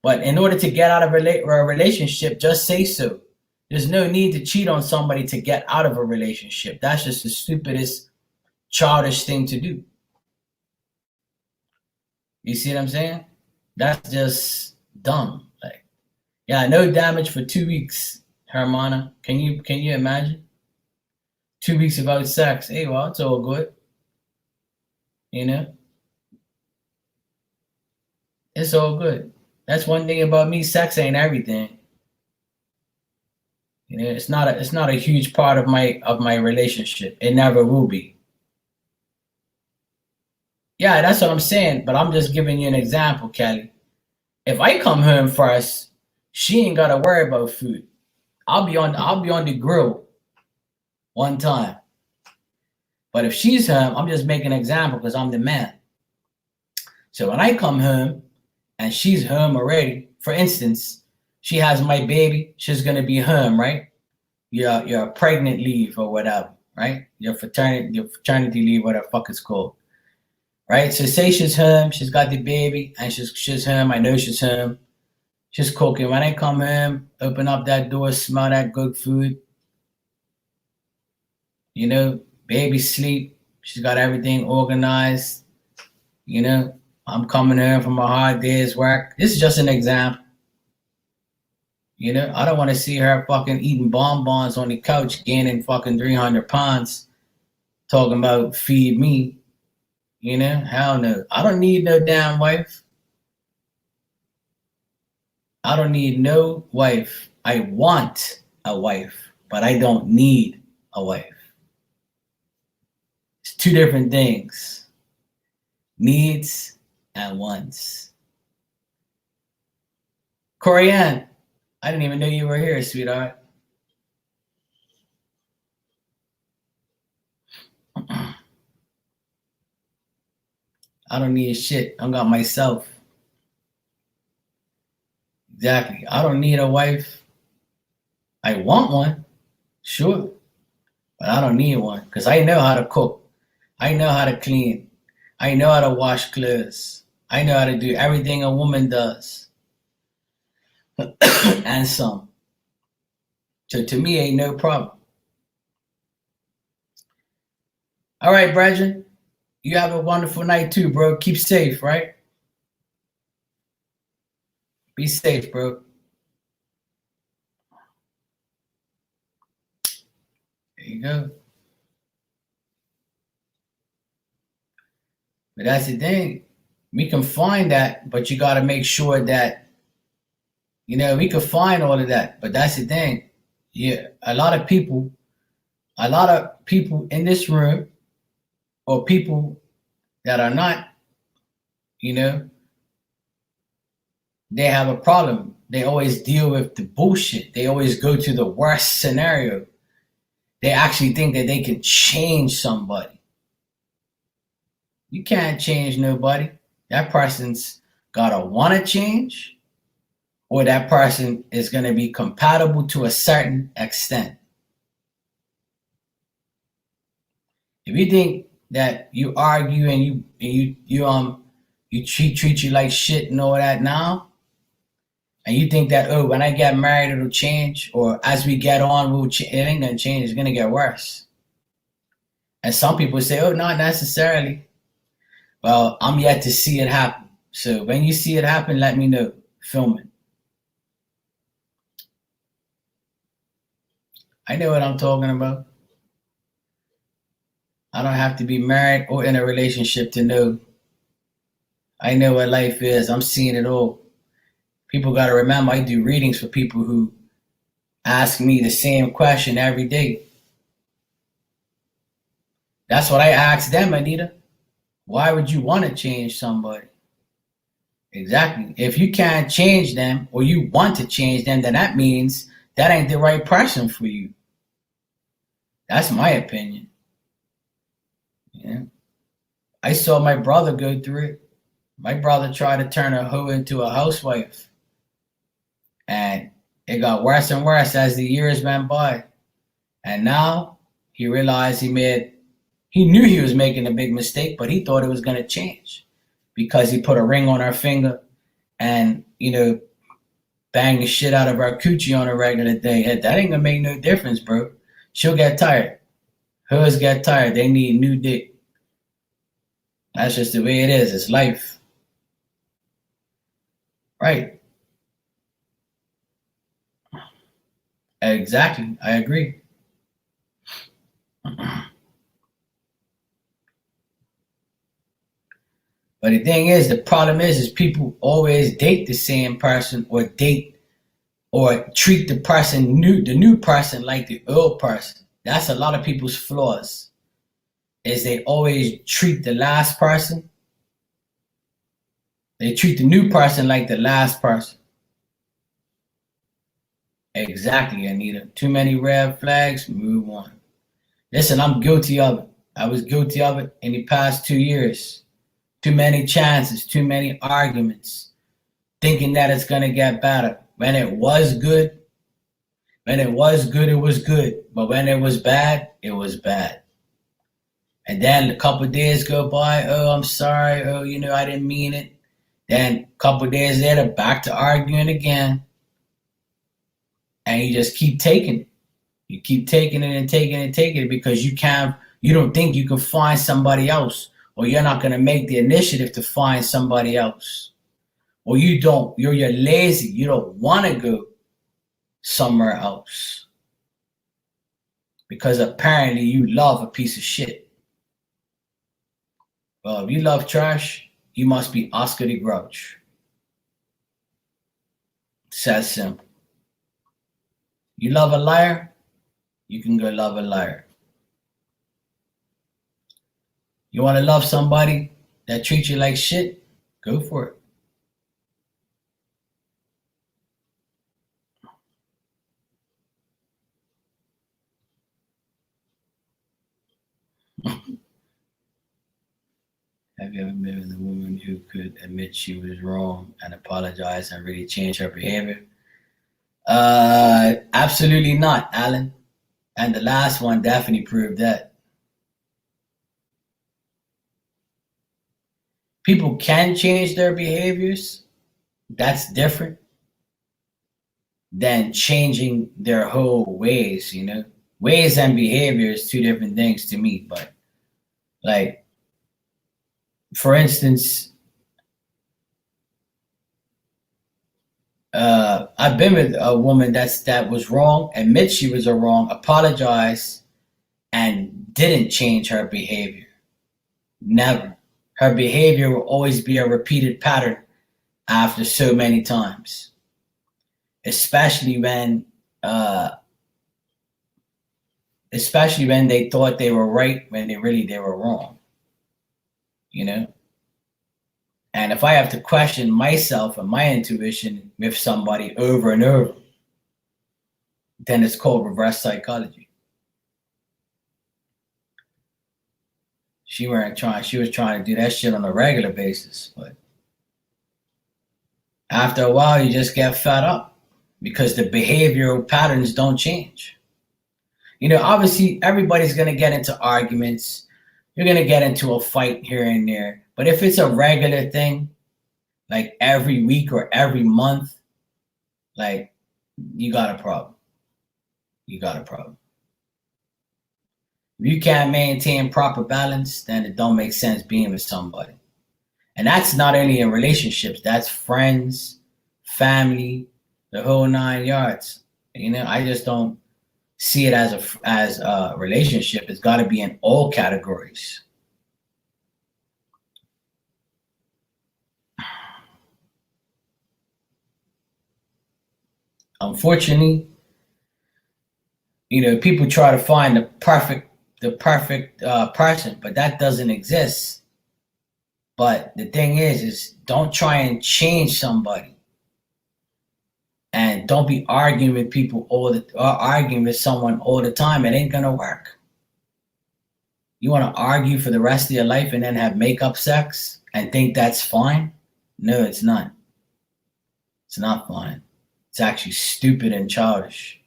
But in order to get out of a relationship, just say so. There's no need to cheat on somebody to get out of a relationship. That's just the stupidest, childish thing to do. You see what I'm saying? That's just dumb. Like, yeah, no damage for 2 weeks, Hermana. Can you imagine? 2 weeks without sex. Hey, well, it's all good. You know? It's all good. That's one thing about me, sex ain't everything. You know, it's not a huge part of my relationship. It never will be. Yeah, that's what I'm saying, but I'm just giving you an example, Kelly. If I come home first, she ain't gotta worry about food. I'll be on the grill one time. But if she's home, I'm just making an example because I'm the man. So when I come home and she's home already, for instance, she has my baby, she's gonna be home, right? Your pregnant leave or whatever, right? Your fraternity leave, whatever the fuck it's called. Right? So say she's home, she's got the baby, and she's home, I know she's home. She's cooking. When I come home, open up that door, smell that good food. You know, baby sleep. She's got everything organized. You know, I'm coming home from a hard day's work. This is just an example. You know, I don't want to see her fucking eating bonbons on the couch, gaining fucking 300 pounds, talking about feed me. You know, hell no. I don't need no damn wife. I don't need no wife. I want a wife, but I don't need a wife. It's two different things. Needs and wants. Corianne, I didn't even know you were here, sweetheart. I don't need shit. I got myself. Exactly. I don't need a wife. I want one, sure, but I don't need one because I know how to cook. I know how to clean. I know how to wash clothes. I know how to do everything a woman does. And some. So to me, ain't no problem. All right, brethren. You have a wonderful night too, bro. Keep safe, right? Be safe, bro. There you go. But that's the thing. We can find that, but you got to make sure that, you know, we can find all of that. But that's the thing. Yeah, a lot of people in this room, or people that are not, you know, they have a problem. They always deal with the bullshit. They always go to the worst scenario. They actually think that they can change somebody. You can't change nobody. That person's gotta want to change, or that person is going to be compatible to a certain extent. If you think that you argue and you treat you like shit and all that now, and you think that, oh, when I get married it'll change, or as we get on it ain't gonna change, it's gonna get worse. And some people say, oh, not necessarily. Well, I'm yet to see it happen. So when you see it happen, let me know. Film it. I know what I'm talking about. I don't have to be married or in a relationship to know. I know what life is. I'm seeing it all. People got to remember, I do readings for people who ask me the same question every day. That's what I ask them, Anita. Why would you want to change somebody? Exactly. If you can't change them, or you want to change them, then that means that ain't the right person for you. That's my opinion. Yeah. I saw my brother go through it. My brother tried to turn a hoe into a housewife. And it got worse and worse as the years went by. And now He realized he knew he was making a big mistake, but he thought it was going to change because he put a ring on her finger and, bang the shit out of her coochie on a regular day. That ain't going to make no difference, bro. She'll get tired. Hers get tired. They need new dick. That's just the way it is. It's life. Right. Exactly. I agree. But the thing is, the problem is people always date the same person or treat the new person like the old person. That's a lot of people's flaws. Is they always treat the last person. They treat the new person like the last person. Exactly, Anita. Too many red flags, move on. Listen, I'm guilty of it. I was guilty of it in the past 2 years. Too many chances, too many arguments, thinking that it's going to get better. When it was good, it was good. But when it was bad, it was bad. And then a couple of days go by, oh, I'm sorry, oh, I didn't mean it. Then a couple of days later, back to arguing again. And you just keep taking it. You keep taking it and taking it and taking it because you don't think you can find somebody else, or you're not going to make the initiative to find somebody else. Or you're lazy. You don't want to go somewhere else. Because apparently you love a piece of shit. Well, if you love trash, you must be Oscar the Grouch. It's that simple. You love a liar, you can go love a liar. You want to love somebody that treats you like shit? Go for it. Have you ever been with a woman who could admit she was wrong and apologize and really change her behavior? Absolutely not, Alan. And the last one definitely proved that. People can change their behaviors. That's different than changing their whole ways, Ways and behaviors, two different things to me. But like, for instance, I've been with a woman that was wrong, admit she was wrong, apologize, and didn't change her behavior. Never. Her behavior will always be a repeated pattern after so many times. Especially when they thought they were right when they were wrong. And if I have to question myself and my intuition with somebody over and over, then it's called reverse psychology. She was trying to do that shit on a regular basis, but after a while you just get fed up because the behavioral patterns don't change. Obviously everybody's going to get into arguments. You're going to get into a fight here and there. But if it's a regular thing, like every week or every month, like, you got a problem. You got a problem. If you can't maintain proper balance, then it don't make sense being with somebody. And that's not only in relationships, that's friends, family, the whole 9 yards. I just don't see it as a relationship. It's got to be in all categories. Unfortunately, people try to find the perfect person, but that doesn't exist. But the thing is don't try and change somebody, and don't be arguing with people arguing with someone all the time. It ain't gonna work. You want to argue for the rest of your life and then have make-up sex and think that's fine? No, it's not. It's not fine. It's actually stupid and childish.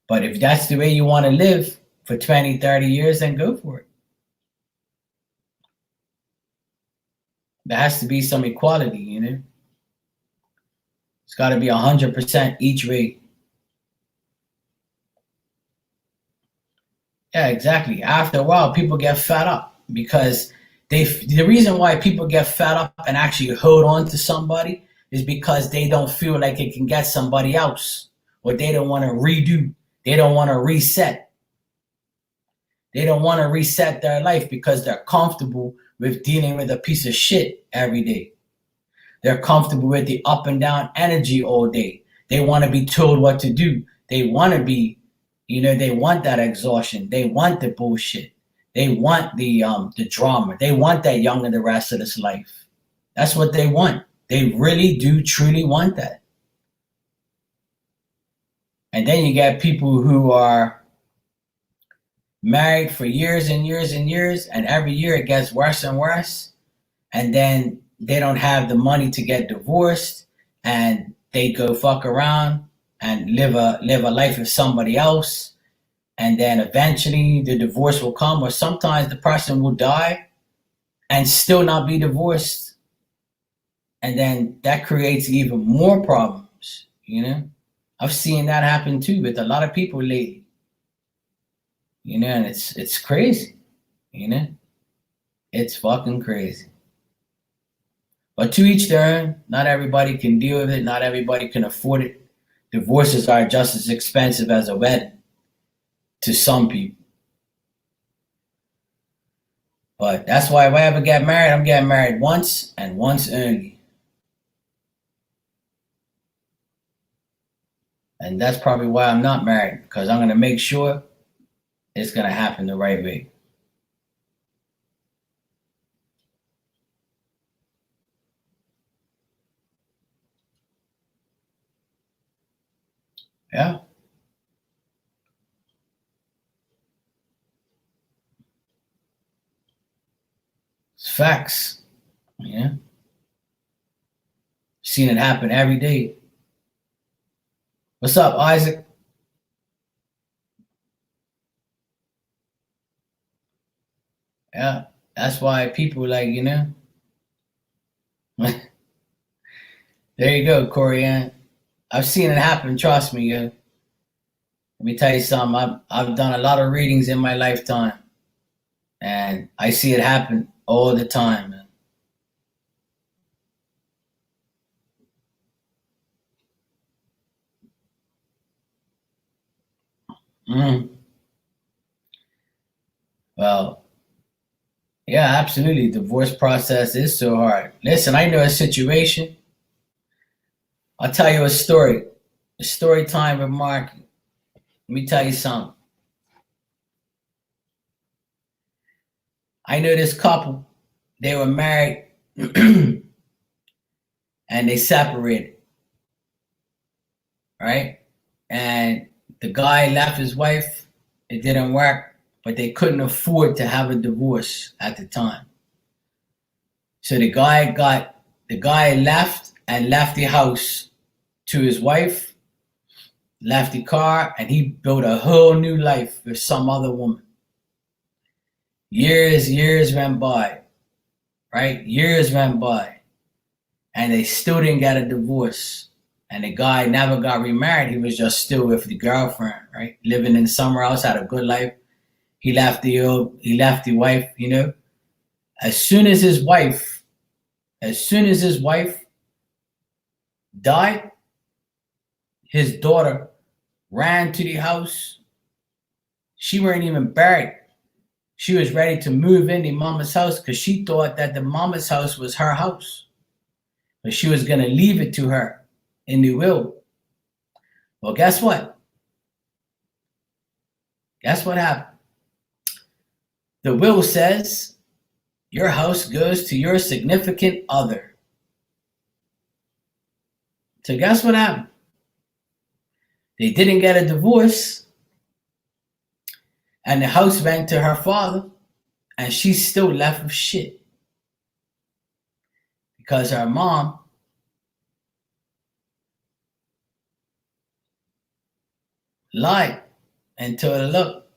But if that's the way you want to live, for 20, 30 years, then go for it. There has to be some equality, you know? It's got to be 100% each way. Yeah, exactly. After a while, people get fed up because the reason why people get fed up and actually hold on to somebody is because they don't feel like it can get somebody else, or they don't want to redo. They don't want to reset. They don't want to reset their life because they're comfortable with dealing with a piece of shit every day. They're comfortable with the up and down energy all day. They want to be told what to do. They want to be, they want that exhaustion. They want the bullshit. They want the drama. They want that young and the rest of this life. That's what they want. They really do truly want that. And then you get people who are married for years and years and years, and every year it gets worse and worse. And then they don't have the money to get divorced, and they go fuck around and live a life with somebody else. And then eventually the divorce will come, or sometimes the person will die and still not be divorced. And then that creates even more problems, I've seen that happen too with a lot of people lately. And it's crazy, It's fucking crazy. But to each their own. Not everybody can deal with it. Not everybody can afford it. Divorces are just as expensive as a wedding to some people. But that's why if I ever get married, I'm getting married once and once only. And that's probably why I'm not married, because I'm going to make sure it's going to happen the right way. Yeah. It's facts. Yeah. Seen it happen every day. What's up, Isaac? Yeah. That's why people there you go, Corianne. I've seen it happen, trust me, yo. Let me tell you something. I've done a lot of readings in my lifetime, and I see it happen all the time, man. Mm. Well, yeah, absolutely. Divorce process is so hard. Listen, I know a situation. I'll tell you a story. A story time with Mark. Let me tell you something. I know this couple. They were married and they separated, right? And the guy left his wife. It didn't work, but they couldn't afford to have a divorce at the time. So the guy left and left the house to his wife, left the car, and he built a whole new life with some other woman. Years went by, right? Years went by, and they still didn't get a divorce. And the guy never got remarried. He was just still with the girlfriend, right? Living in somewhere else, had a good life. He left the wife, As soon as his wife died, his daughter ran to the house. She weren't even buried. She was ready to move in the mama's house because she thought that the mama's house was her house. But she was going to leave it to her in the will. Well, guess what? Guess what happened? The will says your house goes to your significant other. So guess what happened? They didn't get a divorce, and the house went to her father, and she's still left with shit. Because her mom lied and told her, look,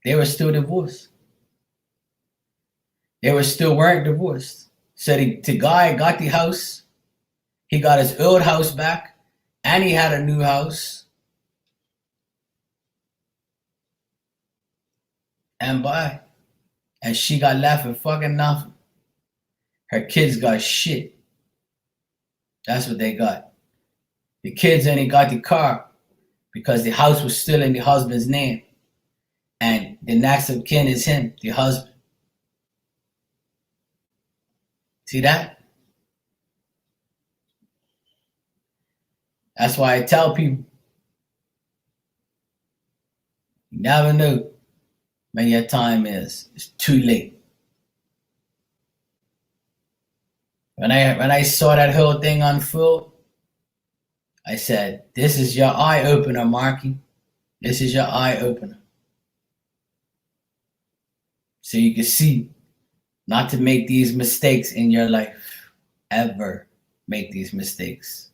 They were still divorced. They were still weren't divorced. So the guy got the house. He got his old house back, and he had a new house. And bye. And she got left with fucking nothing. Her kids got shit. That's what they got. The kids only got the car because the house was still in the husband's name. And the next of kin is him, the husband. See that? That's why I tell people, you never know when your time is. It's too late. When I saw that whole thing unfold, I said, this is your eye opener, Marky. This is your eye opener. So you can see not to make these mistakes in your life. Ever make these mistakes.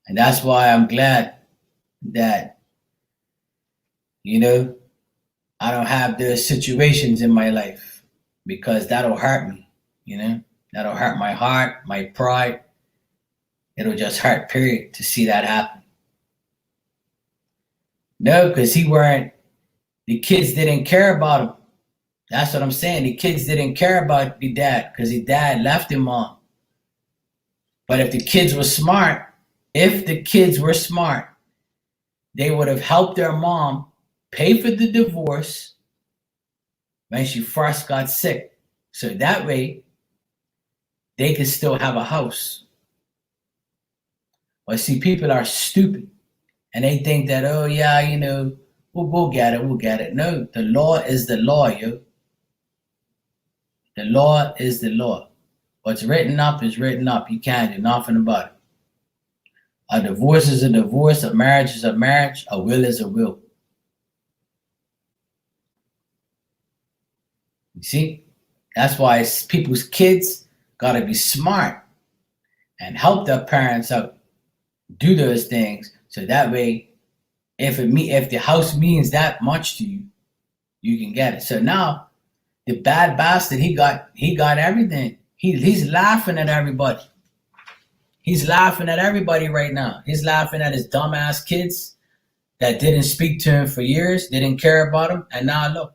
And that's why I'm glad that, I don't have those situations in my life, because that'll hurt me, That'll hurt my heart, my pride. It'll just hurt, period, to see that happen. No, because the kids didn't care about him. That's what I'm saying. The kids didn't care about the dad because the dad left him on. But if the kids were smart, they would have helped their mom pay for the divorce when she first got sick. So that way, they could still have a house. But see, people are stupid. And they think that, oh yeah, we'll get it. No, the law is the law, yo. The law is the law. What's written up is written up. You can't do nothing about it. A divorce is a divorce. A marriage is a marriage. A will is a will. You see? That's why people's kids got to be smart and help their parents out. Do those things so that way, if the house means that much to you, you can get it. So now, the bad bastard, he got everything. He's laughing at everybody. He's laughing at everybody right now. He's laughing at his dumbass kids that didn't speak to him for years, didn't care about him, and now look.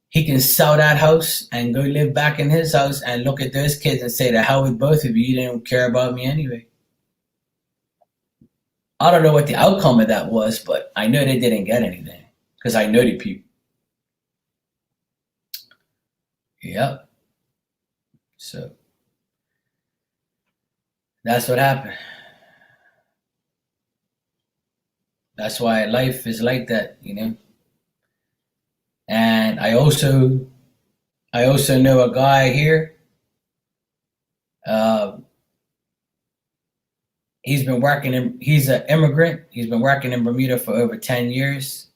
He can sell that house and go live back in his house and look at those kids and say, the hell with both of you, you didn't care about me anyway. I don't know what the outcome of that was, but I know they didn't get anything because I know the people. Yep. So that's what happened. That's why life is like that, And I also know a guy here. He's an immigrant. He's been working in Bermuda for over 10 years.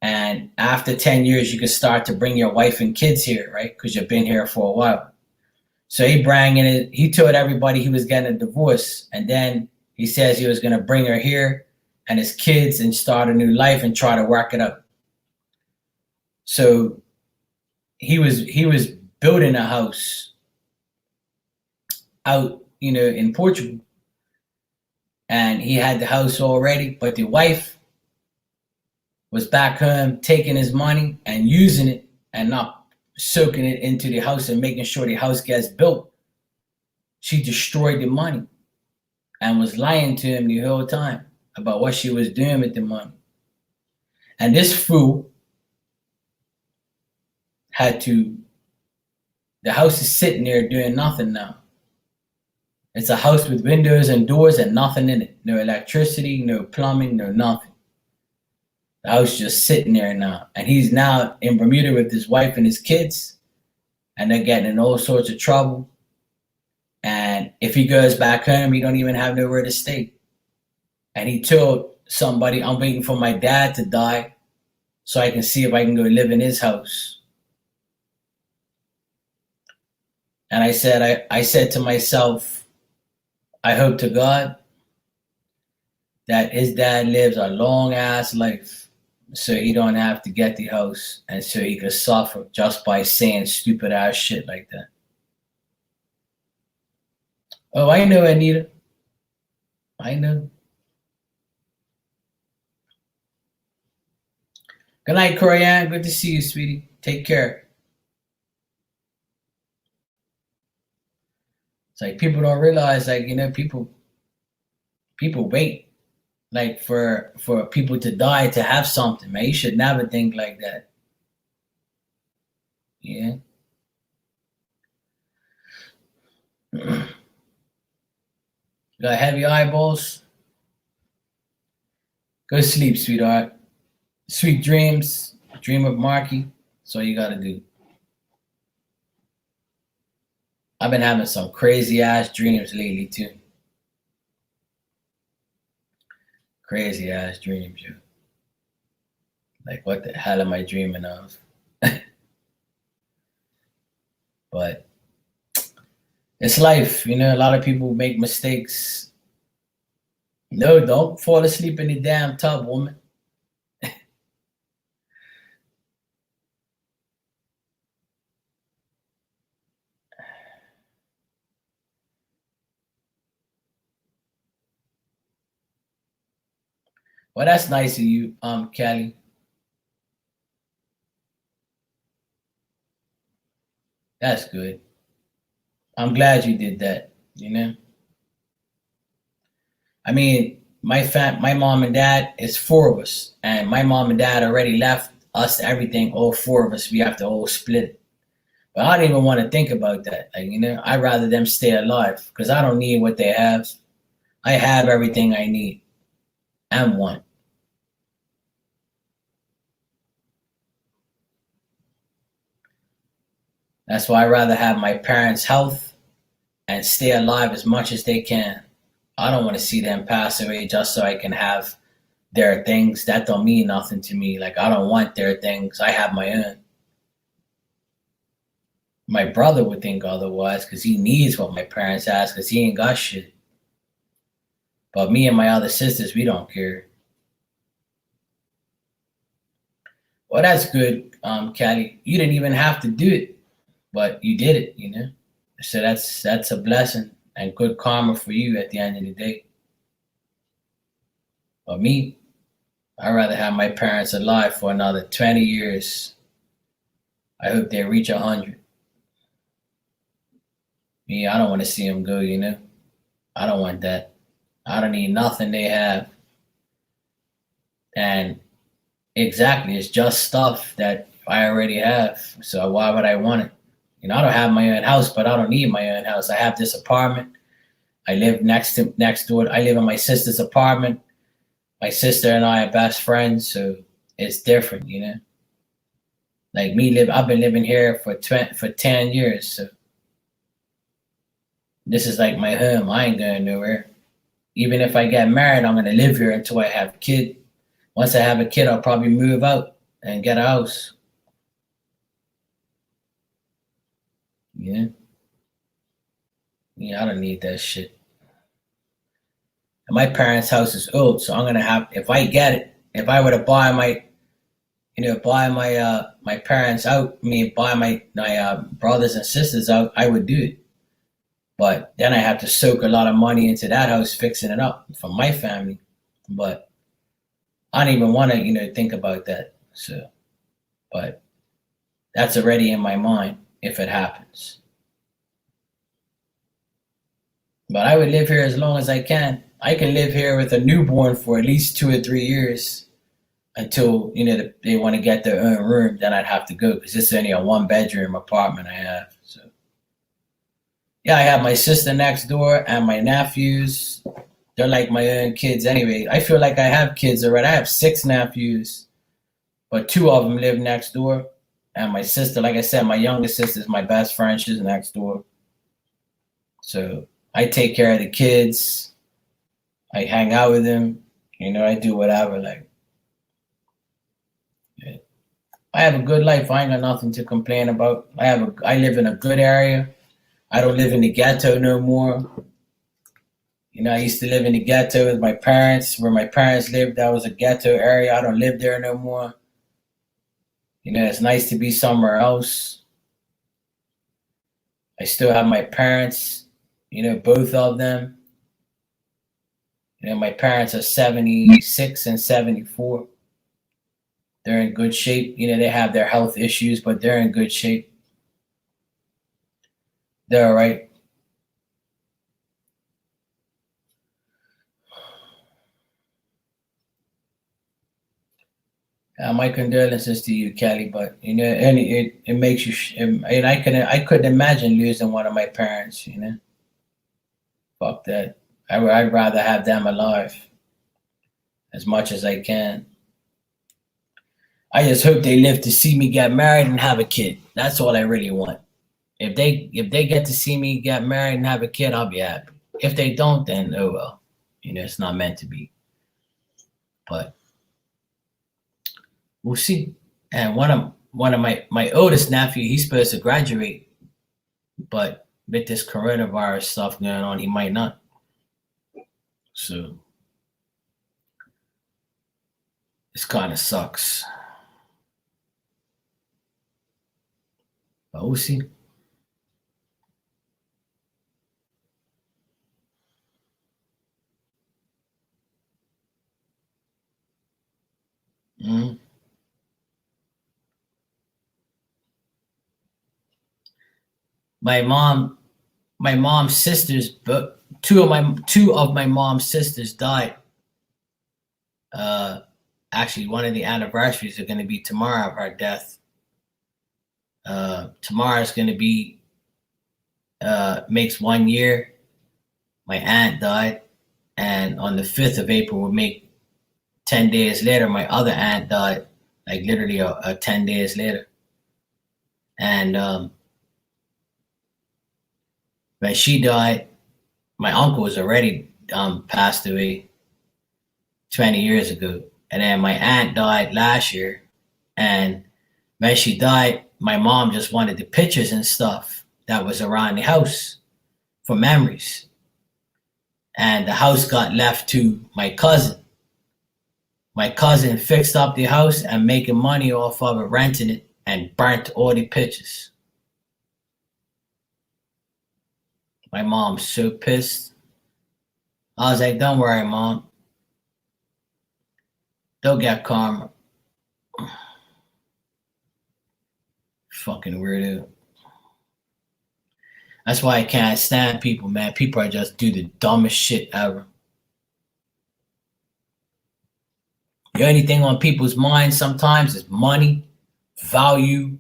And after 10 years, you can start to bring your wife and kids here, right? Because you've been here for a while. So he told everybody he was getting a divorce. And then he says he was going to bring her here and his kids and start a new life and try to work it out. So he was building a house out, in Portugal. And he had the house already, but the wife was back home taking his money and using it and not soaking it into the house and making sure the house gets built. She destroyed the money and was lying to him the whole time about what she was doing with the money. And this fool the house is sitting there doing nothing now. It's a house with windows and doors and nothing in it. No electricity, no plumbing, no nothing. The house just sitting there now. And he's now in Bermuda with his wife and his kids. And they're getting in all sorts of trouble. And if he goes back home, he don't even have nowhere to stay. And he told somebody, I'm waiting for my dad to die so I can see if I can go live in his house. And I said to myself, I hope to God that his dad lives a long ass life so he don't have to get the house, and so he could suffer just by saying stupid ass shit like that. Oh, I know, Anita. I know. Good night, Corianne. Good to see you, sweetie. Take care. It's like people don't realize, like, people wait, like, for people to die to have something, man. You should never think like that. Yeah. Got heavy eyeballs? Go sleep, sweetheart. Sweet dreams. Dream of Marky. That's all you gotta do. I've been having some crazy ass dreams lately too. Crazy ass dreams, yo. Like, what the hell am I dreaming of? But it's life, a lot of people make mistakes. No, don't fall asleep in the damn tub, woman. Well, that's nice of you, Kelly. That's good. I'm glad you did that. I mean, my mom and dad, it's four of us, and my mom and dad already left us everything. All four of us, we have to all split it. But I don't even want to think about that. Like, I'd rather them stay alive because I don't need what they have. I have everything I need and want. That's why I'd rather have my parents' health and stay alive as much as they can. I don't want to see them pass away just so I can have their things. That don't mean nothing to me. Like, I don't want their things. I have my own. My brother would think otherwise because he needs what my parents ask because he ain't got shit. But me and my other sisters, we don't care. Well, that's good, Callie. You didn't even have to do it, but you did it. So that's a blessing and good karma for you at the end of the day. But me, I'd rather have my parents alive for another 20 years. I hope they reach 100. Me, I don't want to see them go. I don't want that. I don't need nothing they have. And exactly, it's just stuff that I already have. So why would I want it? I don't have my own house, but I don't need my own house. I have this apartment. I live next door. I live in my sister's apartment. My sister and I are best friends, so it's different. Like I've been living here for 10 years, so this is like my home. I ain't going nowhere. Even if I get married, I'm gonna live here until I have a kid. Once I have a kid, I'll probably move out and get a house. Yeah. Yeah, I don't need that shit. And my parents' house is old, so I'm gonna have if I get it, if I were to buy my parents out, buy my brothers and sisters out, I would do it. But then I have to soak a lot of money into that house fixing it up for my family. But I don't even want to, think about that. So, but that's already in my mind if it happens. But I would live here as long as I can. I can live here with a newborn for at least 2 or 3 years until they want to get their own room. Then I'd have to go because it's only a 1 bedroom apartment I have. So yeah, I have my sister next door and my nephews. They're like my own kids anyway. I feel like I have kids already. I have 6 nephews, but 2 of them live next door. And my sister, like I said, my youngest sister is my best friend. She's next door. So I take care of the kids. I hang out with them. I do whatever. Like, yeah. I have a good life. I ain't got nothing to complain about. I live in a good area. I don't live in the ghetto no more. I used to live in the ghetto with my parents. Where my parents lived, that was a ghetto area. I don't live there no more. It's nice to be somewhere else. I still have my parents, both of them. My parents are 76 and 74. They're in good shape. They have their health issues, but they're in good shape. They're all right. My condolences to you, Kelly. But and it makes you. And I couldn't imagine losing one of my parents. Fuck that. I'd rather have them alive as much as I can. I just hope they live to see me get married and have a kid. That's all I really want. If they get to see me get married and have a kid, I'll be happy. If they don't, then oh well. It's not meant to be. But we'll see. And one of my oldest nephew, he's supposed to graduate, but with this coronavirus stuff going on, he might not. So this kind of sucks. But we'll see. Mm. My mom, my mom's sisters, but two of my mom's sisters died. Uh, Actually, one of the anniversaries are going to be tomorrow of her death. Tomorrow is going to be makes 1 year. My aunt died, and on the 5th of April will make 10 days later. My other aunt died, like literally 10 days later. And when she died, my uncle was already passed away 20 years ago, and then my aunt died last year. And when she died, my mom just wanted the pictures and stuff that was around the house for memories. And the house got left to my cousin. My cousin fixed up the house and making money off of it, renting it, and burnt all the pictures. My mom's so pissed. I was like, don't worry, mom. They'll get karma. Fucking weirdo. That's why I can't stand people, man. People are just do the dumbest shit ever. The only thing on people's minds sometimes is money, value,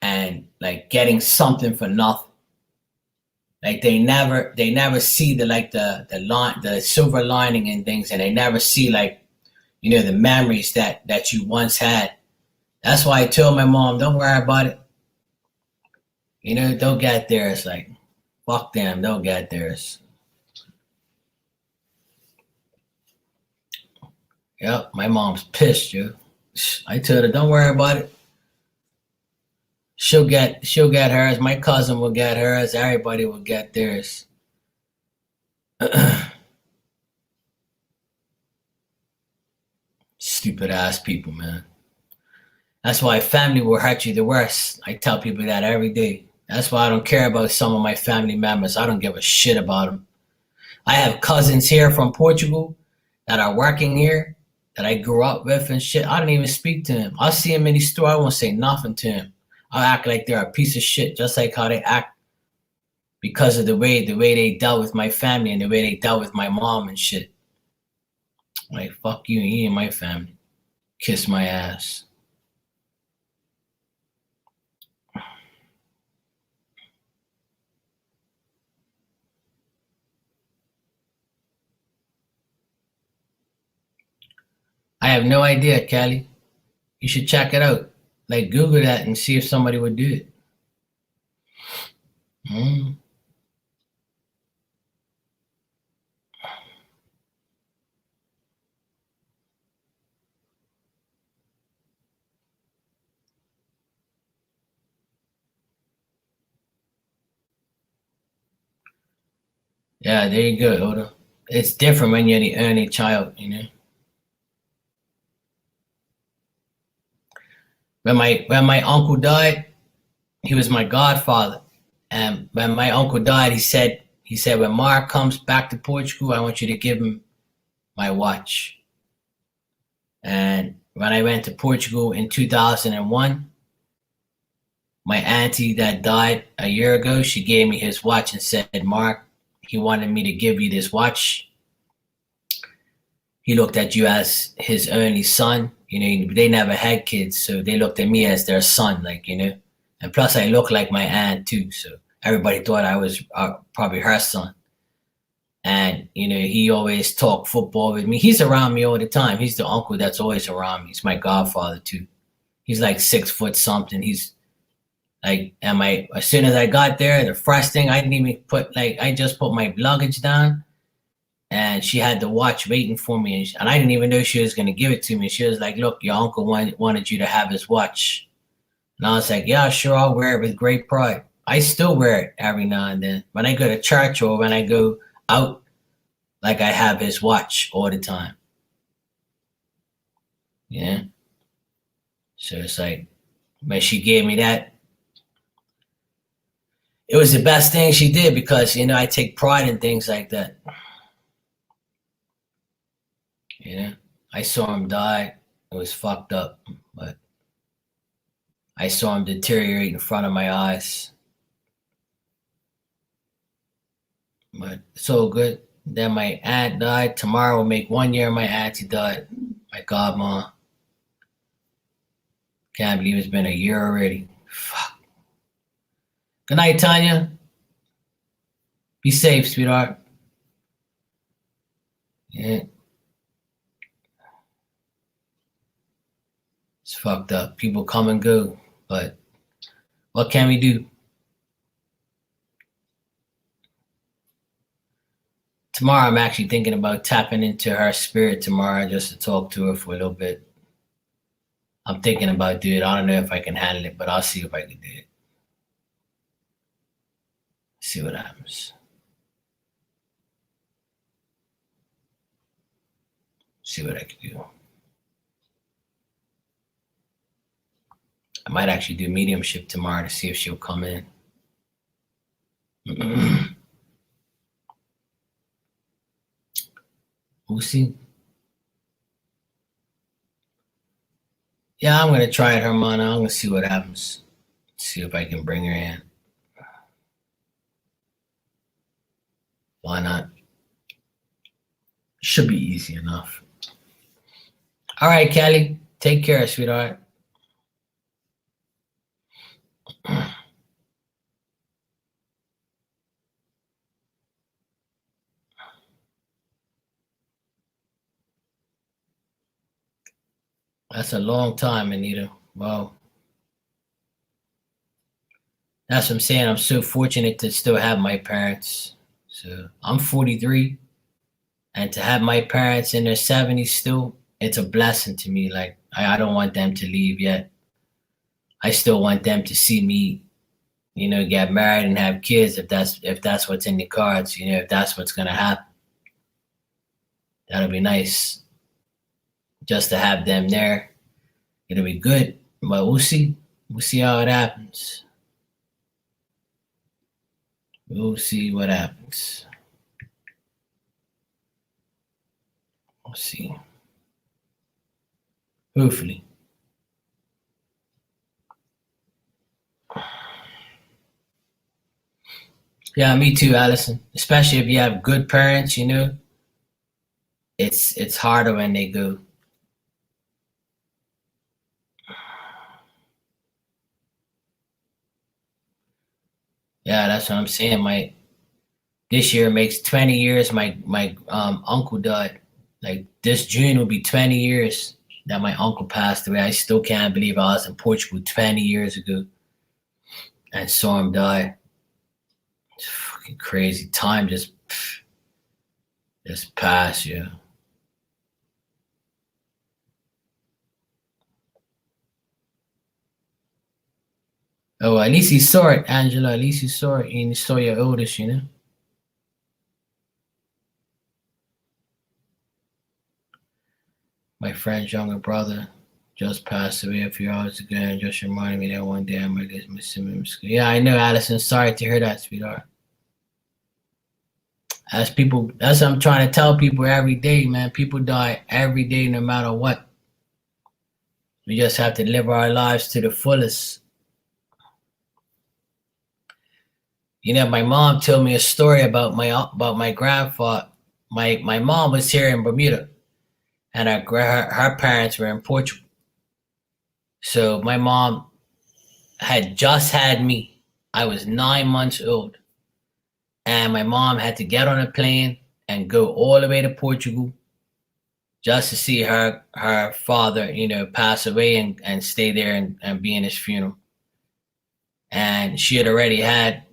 and like getting something for nothing. Like they never see the silver lining in things, and they never see like the memories that you once had. That's why I told my mom, don't worry about it. They'll get theirs. Like, fuck them, they'll get theirs. Yep, my mom's pissed, yo. I told her, don't worry about it. She'll get hers. My cousin will get hers. Everybody will get theirs. Stupid ass people, man. That's why family will hurt you the worst. I tell people that every day. That's why I don't care about some of my family members. I don't give a shit about them. I have cousins here from Portugal that are working here that I grew up with and shit. I don't even speak to him. I'll see him in the store. I won't say nothing to him. I'll act like they're a piece of shit, just like how they act because of the way they dealt with my family and the way they dealt with my mom and shit. Like, fuck you, he ain't my family. Kiss my ass. I have no idea, Callie. You should check it out. Like, Google that and see if somebody would do it. Mm. Yeah, there you go, Oda. it's different when you're the only child, you know. When my uncle died, he was my godfather. And when my uncle died, he said when Mark comes back to Portugal, I want you to give him my watch. And when I went to Portugal in 2001, my auntie that died a year ago, she gave me his watch and said, Mark, he wanted me to give you this watch. He looked at you as his only son. You know, they never had kids, so they looked at me as their son, like, you know. And plus, I look like my aunt too, so everybody thought I was probably her son. And you know, he always talked football with me. He's around me all the time. He's the uncle that's always around me. He's my godfather too. He's like 6 foot something. He's like, as soon as I got there, the first thing, I didn't even I just put my luggage down, and she had the watch waiting for me, and I didn't even know she was gonna give it to me. She was like, "Look, your uncle wanted you to have his watch," and I was like, "Yeah, sure, I'll wear it with great pride." I still wear it every now and then when I go to church or when I go out. Like, I have his watch all the time. Yeah. So it's like, when she gave me that, it was the best thing she did, because you know, I take pride in things like that. You know, I saw him die. It was fucked up, but I saw him deteriorate in front of my eyes. But it's all good. Then my aunt died. Tomorrow will make 1 year my auntie died. My godma. Can't believe it's been a year already. Fuck. Good night, Tanya. Be safe, sweetheart. Yeah. It's fucked up. People come and go, but what can we do? Tomorrow, I'm actually thinking about tapping into her spirit tomorrow just to talk to her for a little bit. I'm thinking about doing it. I don't know if I can handle it, but I'll see if I can do it. See what happens. See what I can do. I might actually do mediumship tomorrow to see if she'll come in. We'll see. Yeah, I'm gonna try it, Hermana. I'm gonna see what happens. See if I can bring her in. Why not? Should be easy enough. All right, Kelly. Take care, sweetheart. That's a long time, Anita. Wow. That's what I'm saying. I'm so fortunate to still have my parents. So I'm 43, and to have my parents in their 70s still, it's a blessing to me. Like, I don't want them to leave yet. I still want them to see me, you know, get married and have kids, if that's what's in the cards, you know, if that's what's gonna happen. That'll be nice. Just to have them there. It'll be good. But we'll see. We'll see how it happens. We'll see what happens. We'll see. Hopefully. Yeah, me too, Allison. Especially if you have good parents, you know, it's harder when they go. Yeah, that's what I'm saying. This year makes 20 years. My uncle died. Like, this June will be 20 years that my uncle passed away. I still can't believe I was in Portugal 20 years ago and saw him die. It's fucking crazy. Time just passed, yeah. Oh, at least he saw it, Angela. At least you saw it, and you saw your oldest, you know. My friend's younger brother just passed away a few hours ago and just reminded me that one day I might get missing him in school. Yeah, I know, Allison. Sorry to hear that, sweetheart. That's what I'm trying to tell people every day, man. People die every day no matter what. We just have to live our lives to the fullest. You know, my mom told me a story about my grandfather. My mom was here in Bermuda, and her parents were in Portugal. So my mom had just had me. I was 9 months old, and my mom had to get on a plane and go all the way to Portugal just to see her father, pass away and stay there and be in his funeral. And she had already had,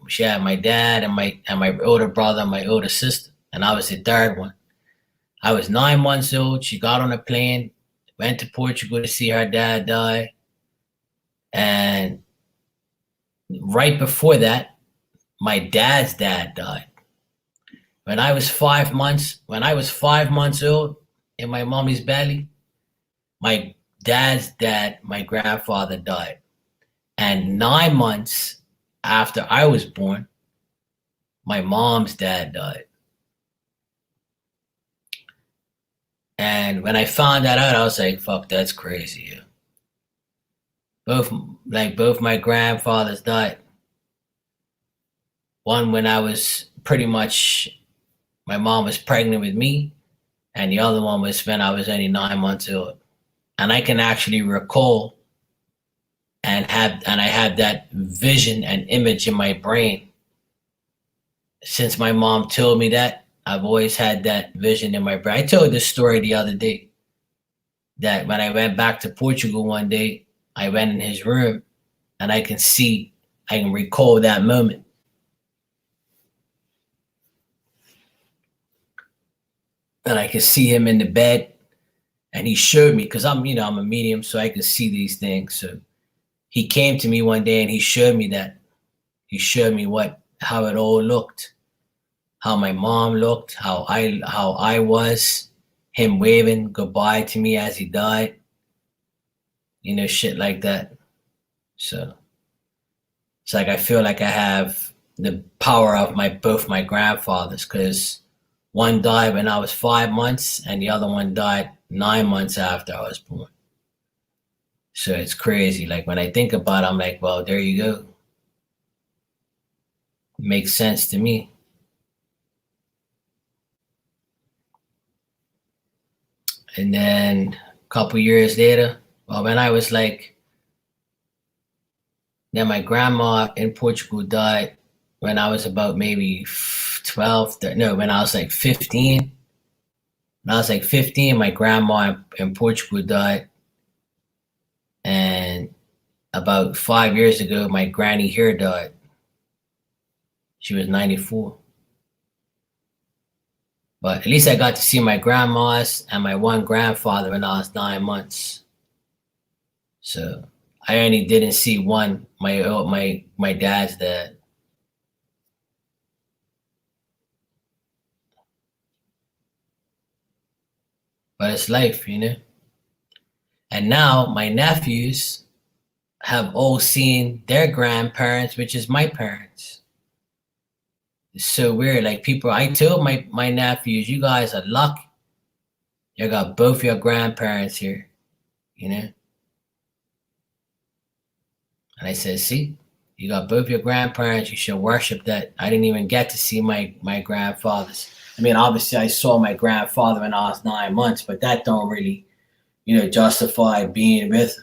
she had my dad and my older brother and my older sister, and I was the third one. I was 9 months old. She got on a plane, went to Portugal to see her dad die, and right before that, my dad's dad died. When I was 5 months old in my mommy's belly, my dad's dad, my grandfather, died. And 9 months after I was born, my mom's dad died. And when I found that out, I was like, fuck, that's crazy. Yeah. Both my grandfathers died. One when I was pretty much, my mom was pregnant with me, and the other one was when I was only 9 months old. And I can actually recall and I have that vision and image in my brain. Since my mom told me that, I've always had that vision in my brain. I told this story the other day that when I went back to Portugal one day, I went in his room and I can recall that moment. And I could see him in the bed, and he showed me, because I'm a medium, so I can see these things. So he came to me one day and he showed me that. He showed me how it all looked, how my mom looked, how I was, him waving goodbye to me as he died, shit like that. So it's like I feel like I have the power of both my grandfathers, because one died when I was 5 months and the other one died 9 months after I was born. So it's crazy. Like when I think about it, I'm like, well, there you go. It makes sense to me. And then a couple years later, well, when I was like, then my grandma in Portugal died when I was about maybe 12, when I was like 15. When I was like 15, my grandma in Portugal died. And about 5 years ago, my granny here died. She was 94. But at least I got to see my grandmas and my one grandfather when I was 9 months. So I only didn't see one, my dad's dad. But it's life, And now my nephews have all seen their grandparents, which is my parents. It's so weird. Like I told my nephews, you guys are lucky. You got both your grandparents here, And I said, see, you got both your grandparents. You should worship that. I didn't even get to see my grandfathers. I mean, obviously, I saw my grandfather when I was 9 months, but that don't really, justify being with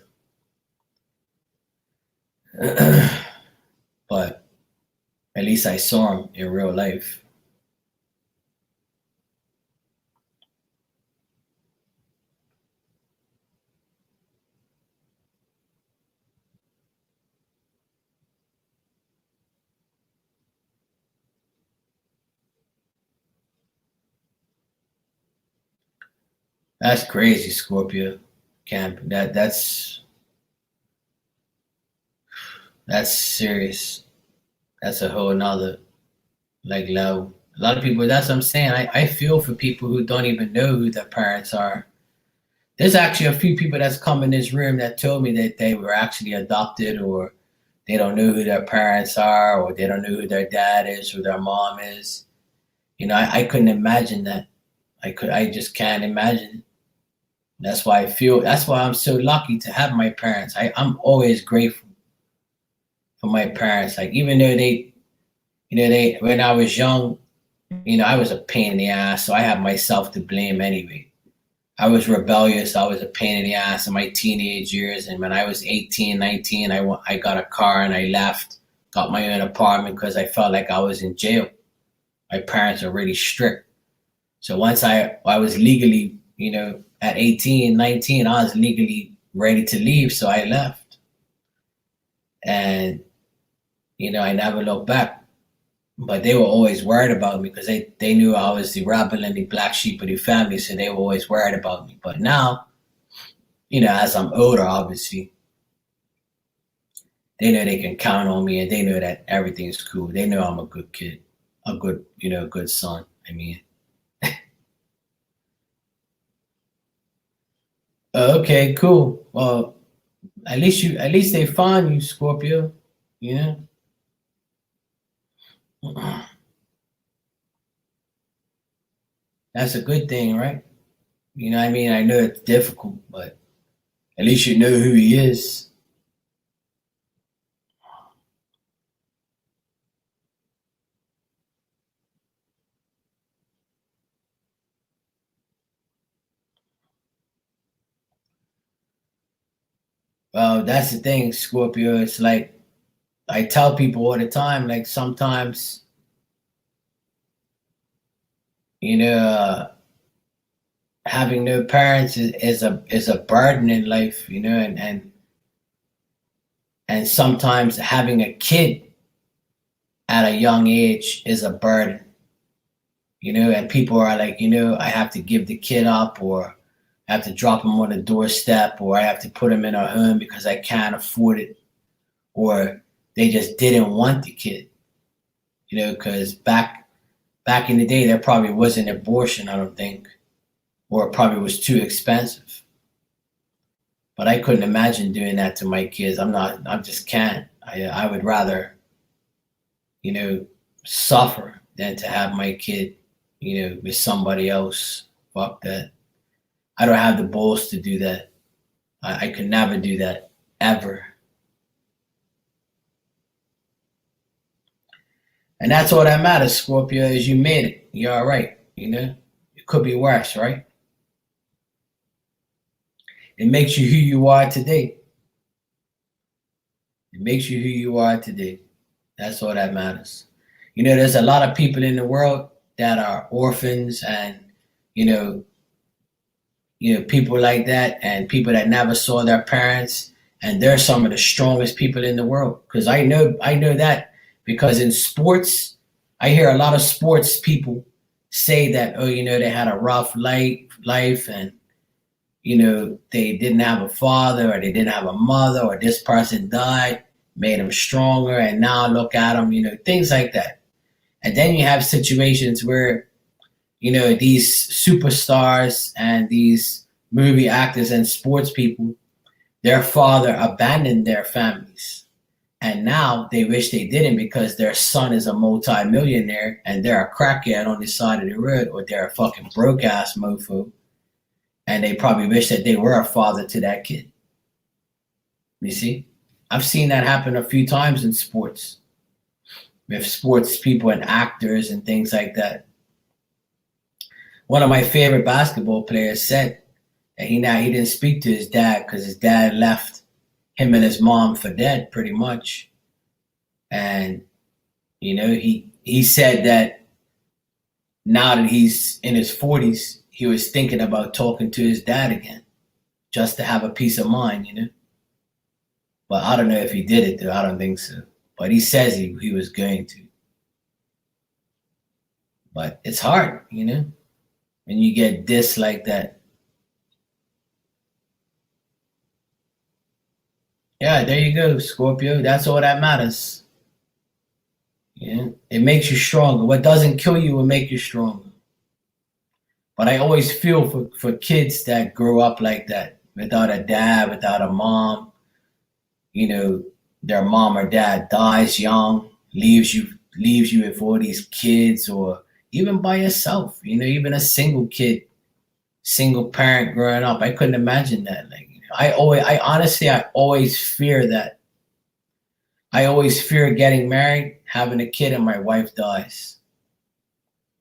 him. But at least I saw him in real life. That's crazy, Scorpio. Camp. That's serious. That's a whole nother level. A lot of people. That's what I'm saying. I feel for people who don't even know who their parents are. There's actually a few people that's come in this room that told me that they were actually adopted, or they don't know who their parents are, or they don't know who their dad is, who their mom is. I couldn't imagine that. I just can't imagine. That's why I'm so lucky to have my parents. I'm always grateful for my parents. Like, even though when I was young, I was a pain in the ass, so I have myself to blame anyway. I was rebellious. I was a pain in the ass in my teenage years. And when I was 18, 19, I got a car and I left, got my own apartment because I felt like I was in jail. My parents are really strict. So once I was legally, at 18, 19, I was legally ready to leave. So I left. And, I never looked back. But they were always worried about me because they knew I was the rebel and the black sheep of the family. So they were always worried about me. But now, as I'm older, obviously, they know they can count on me, and they know that everything's cool. They know I'm a good kid, a good son. I mean, okay, cool. Well, at least they find you, Scorpio. You know, that's a good thing, right? I mean, I know it's difficult, but at least you know who he is. Well, that's the thing, Scorpio. It's like I tell people all the time, like sometimes, you know, having no parents is a burden in life, and sometimes having a kid at a young age is a burden, and people are like, I have to give the kid up, or I have to drop him on the doorstep, or I have to put him in a home because I can't afford it, or they just didn't want the kid, because back in the day there probably wasn't abortion, I don't think, or it probably was too expensive. But I couldn't imagine doing that to my kids. I just can't. I would rather, you know, suffer than to have my kid, with somebody else. Fuck that. I don't have the balls to do that. I could never do that, ever. And that's all that matters, Scorpio, is you made it. You're all right, It could be worse, right? It makes you who you are today. It makes you who you are today. That's all that matters. There's a lot of people in the world that are orphans, and you know, people like that, and people that never saw their parents, and they're some of the strongest people in the world. Because I know that because in sports, I hear a lot of sports people say that, oh, they had a rough life, and they didn't have a father, or they didn't have a mother, or this person died, made them stronger, and now look at them, things like that. And then you have situations where, these superstars and these movie actors and sports people, their father abandoned their families. And now they wish they didn't because their son is a multi-millionaire and they're a crackhead on the side of the road, or they're a fucking broke ass mofo. And they probably wish that they were a father to that kid. You see? I've seen that happen a few times in sports, with sports people and actors and things like that. One of my favorite basketball players said that he didn't speak to his dad because his dad left him and his mom for dead, pretty much. And he said that now that he's in his 40s, he was thinking about talking to his dad again, just to have a peace of mind. But I don't know if he did it, though. I don't think so. But he says he was going to. But it's hard, when you get dissed like that. Yeah, there you go, Scorpio. That's all that matters. It makes you stronger. What doesn't kill you will make you stronger. But I always feel for kids that grow up like that, without a dad, without a mom. You know, their mom or dad dies young, leaves you with all these kids, or even by yourself. You know, even a single kid, single parent growing up. I couldn't imagine that. Like, I honestly, I always fear that. I always fear getting married, having a kid, and my wife dies.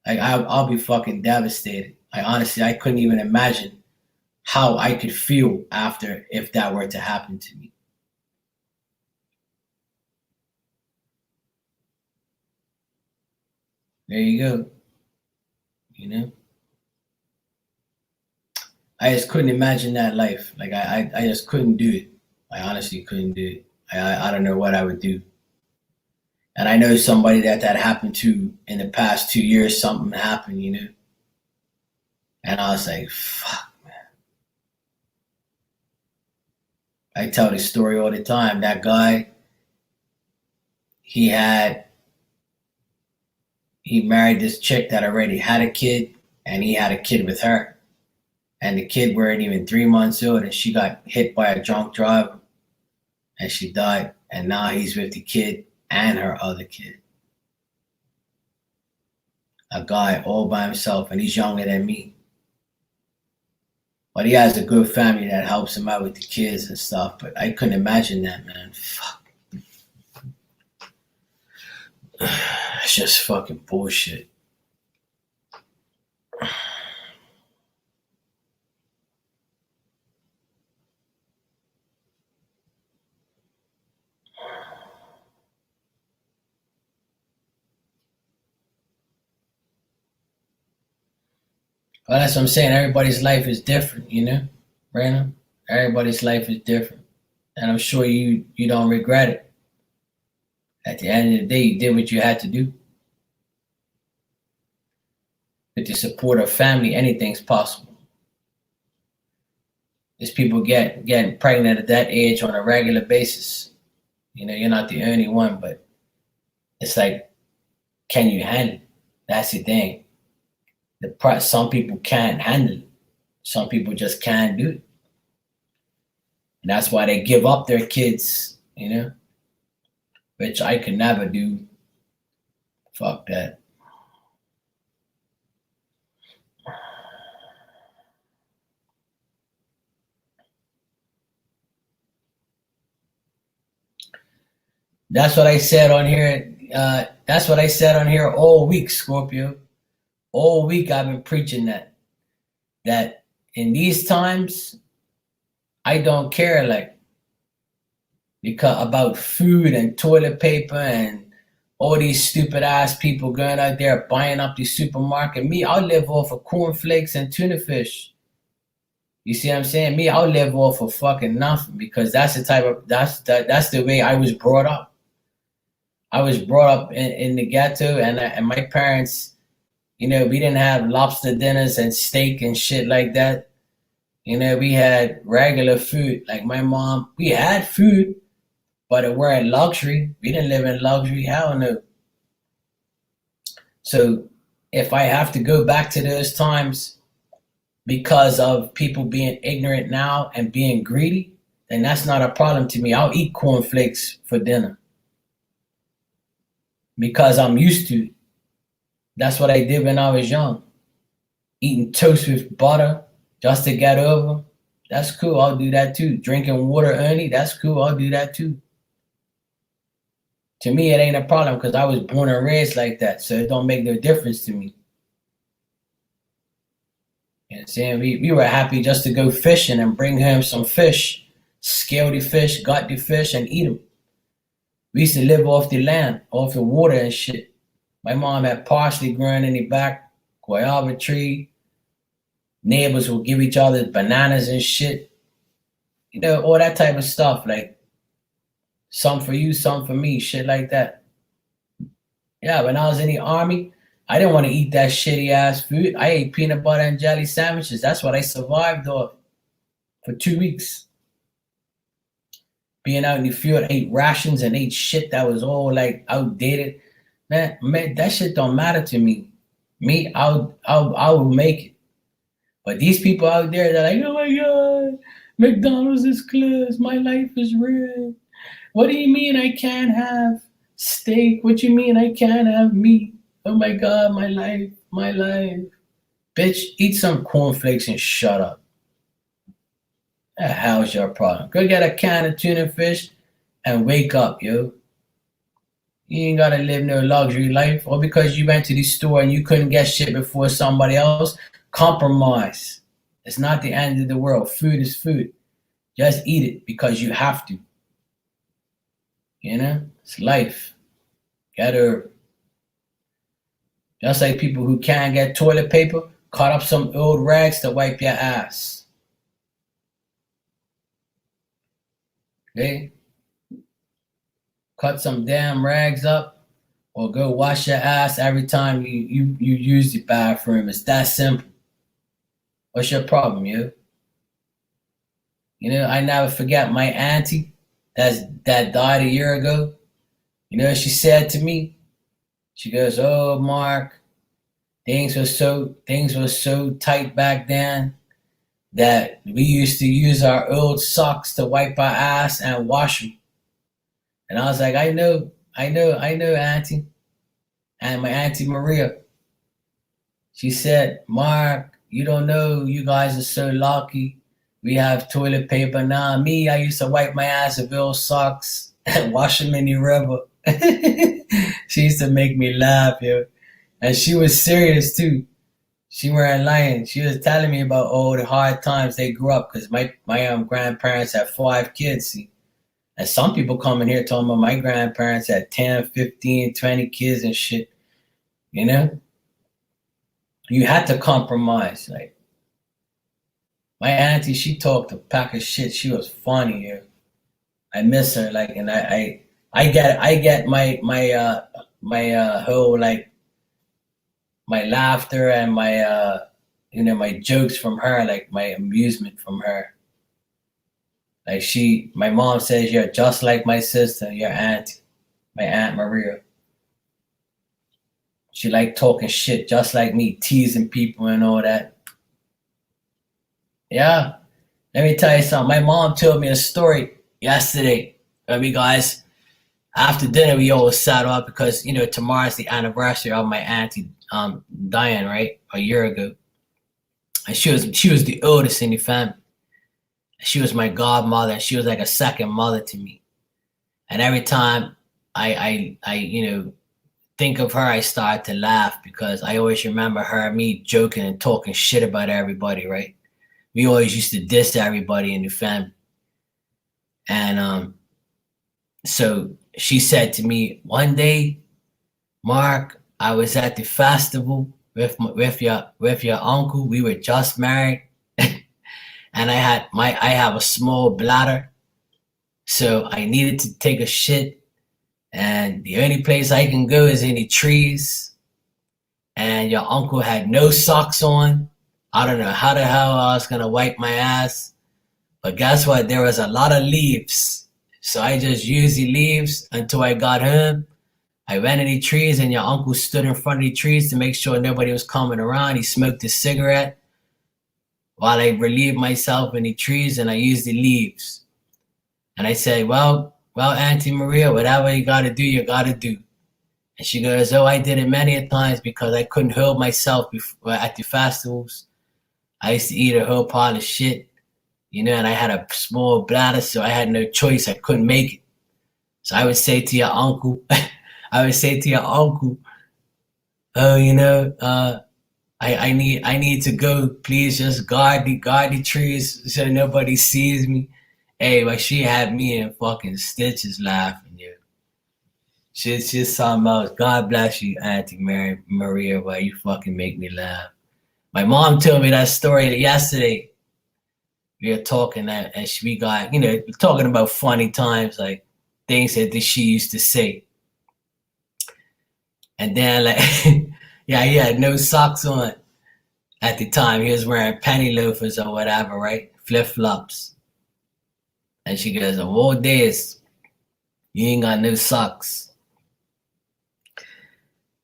Like, I'll be fucking devastated. I couldn't even imagine how I could feel after if that were to happen to me. There you go. You know, I just couldn't imagine that life. Like, I just couldn't do it. I honestly couldn't do it. I don't know what I would do. And I know somebody that happened to in the past 2 years. Something happened, you know, and I was like, fuck. I tell this story all the time. That guy, he had he married this chick that already had a kid, and he had a kid with her. And the kid weren't even 3 months old, and she got hit by a drunk driver, and she died. And now he's with the kid and her other kid. A guy all by himself, and he's younger than me. But he has a good family that helps him out with the kids and stuff. But I couldn't imagine that, man. Fuck. It's just fucking bullshit. Well, that's what I'm saying. Everybody's life is different, you know, Brandon. Everybody's life is different, and I'm sure you don't regret it. At the end of the day, you did what you had to do. With the support of family, anything's possible. There's people getting pregnant at that age on a regular basis. You know, you're not the only one, but it's like, can you handle it? That's the thing. Some people can't handle it. Some people just can't do it. And that's why they give up their kids, you know, which I could never do. Fuck that. That's what I said on here. That's what I said on here all week, Scorpio. All week I've been preaching that in these times I don't care, like, because about food and toilet paper and all these stupid ass people going out there buying up the supermarket. Me, I'll live off of cornflakes and tuna fish. You see what I'm saying? Me, I'll live off of fucking nothing, because that's the way I was brought up. I was brought up in the ghetto, and my parents, you know, we didn't have lobster dinners and steak and shit like that. You know, we had regular food. Like my mom, we had food, but it weren't luxury. We didn't live in luxury. Hell no. So if I have to go back to those times because of people being ignorant now and being greedy, then that's not a problem to me. I'll eat cornflakes for dinner because I'm used to it. That's what I did when I was young. Eating toast with butter just to get over. That's cool. I'll do that too. Drinking water only. That's cool. I'll do that too. To me, it ain't a problem because I was born and raised like that. So it don't make no difference to me. You know what I'm saying? We were happy just to go fishing and bring home some fish, scale the fish, gut the fish, and eat them. We used to live off the land, off the water and shit. My mom had parsley growing in the back, guava tree. Neighbors would give each other bananas and shit. You know, all that type of stuff. Like, some for you, some for me, shit like that. Yeah, when I was in the army, I didn't want to eat that shitty ass food. I ate peanut butter and jelly sandwiches. That's what I survived off for 2 weeks. Being out in the field, ate rations and ate shit that was all like outdated. Man, that shit don't matter to me. Me, I will make it. But these people out there, they're like, oh my God, McDonald's is closed. My life is ruined. What do you mean I can't have steak? What you mean I can't have meat? Oh my God, my life, my life. Bitch, eat some cornflakes and shut up. The hell's your problem? Go get a can of tuna fish and wake up, yo. You ain't gotta live no luxury life. Or because you went to the store and you couldn't get shit before somebody else, compromise. It's not the end of the world. Food is food. Just eat it because you have to. You know? It's life. Gotta. Just like people who can't get toilet paper, cut up some old rags to wipe your ass. Okay? Cut some damn rags up or go wash your ass every time you use the bathroom. It's that simple. What's your problem, yo? You know, I never forget my auntie that died a year ago. You know what she said to me? She goes, "Oh, Mark, things were so tight back then that we used to use our old socks to wipe our ass and wash them." And I was like, I know, Auntie. And my Auntie Maria, she said, Mark, you don't know, you guys are so lucky. We have toilet paper now. Me, I used to wipe my ass with old socks and wash them in the river. She used to make me laugh, yo. And she was serious too. She weren't lying. She was telling me about all the hard times they grew up because my grandparents had 5 kids. See? And some people come in here talking about my grandparents had 10, 15, 20 kids and shit. You know? You had to compromise. Like, my auntie, she talked a pack of shit. She was funny, yo. I miss her. Like, and I get my whole, like, my laughter and my my jokes from her, like my amusement from her. Like my mom says, you're just like my sister, your aunt, my Aunt Maria. She like talking shit just like me, teasing people and all that. Yeah. Let me tell you something. My mom told me a story yesterday. Guys, after dinner we always sat up because tomorrow's the anniversary of my auntie dying, right? A year ago. And she was the oldest in the family. She was my godmother. She was like a second mother to me. And every time I think of her, I start to laugh because I always remember her and me joking and talking shit about everybody, right? We always used to diss everybody in the family. And so she said to me one day, Mark, I was at the festival with your uncle. We were just married. And I have a small bladder, so I needed to take a shit, and the only place I can go is in the trees. And your uncle had no socks on. I don't know how the hell I was gonna wipe my ass, but guess what? There was a lot of leaves, so I just used the leaves until I got home. I went in the trees, and your uncle stood in front of the trees to make sure nobody was coming around. He smoked a cigarette while I relieved myself in the trees, and I used the leaves. And I said, well, Auntie Maria, whatever you gotta do, you gotta do. And she goes, oh, I did it many a times because I couldn't hold myself at the festivals. I used to eat a whole pile of shit, and I had a small bladder, so I had no choice. I couldn't make it. So I would say to your uncle, oh, I need to go. Please just guard the trees so nobody sees me. Hey, but she had me in fucking stitches laughing, yo. She's talking about, God bless you, Auntie Maria, why you fucking make me laugh. My mom told me that story yesterday. We were talking and we got, talking about funny times, like things that she used to say. And then like, yeah, he had no socks on. At the time, he was wearing penny loafers or whatever, right? Flip-flops. And she goes, of all days, you ain't got no socks.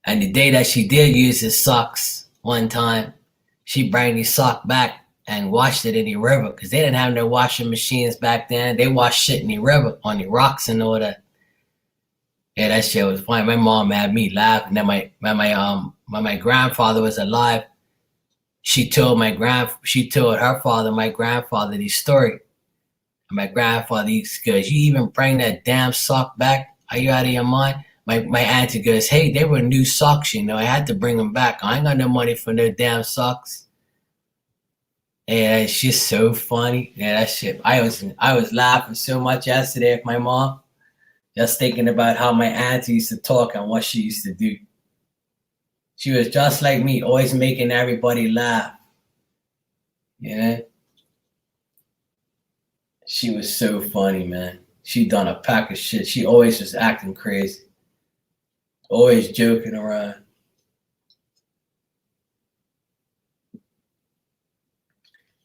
And the day that she did use his socks one time, she bring the sock back and washed it in the river because they didn't have no washing machines back then. They washed shit in the river on the rocks and all that. Yeah, that shit was funny. My mom had me laugh, and then when my grandfather was alive, she told her father, my grandfather, the story. And my grandfather goes, "You even bring that damn sock back? Are you out of your mind?" My auntie goes, "Hey, they were new socks, you know. I had to bring them back. I ain't got no money for no damn socks." Yeah, she's so funny. Yeah, that shit. I was laughing so much yesterday with my mom, just thinking about how my auntie used to talk and what she used to do. She was just like me, always making everybody laugh. You know, she was so funny, man. She done a pack of shit. She always was acting crazy, always joking around.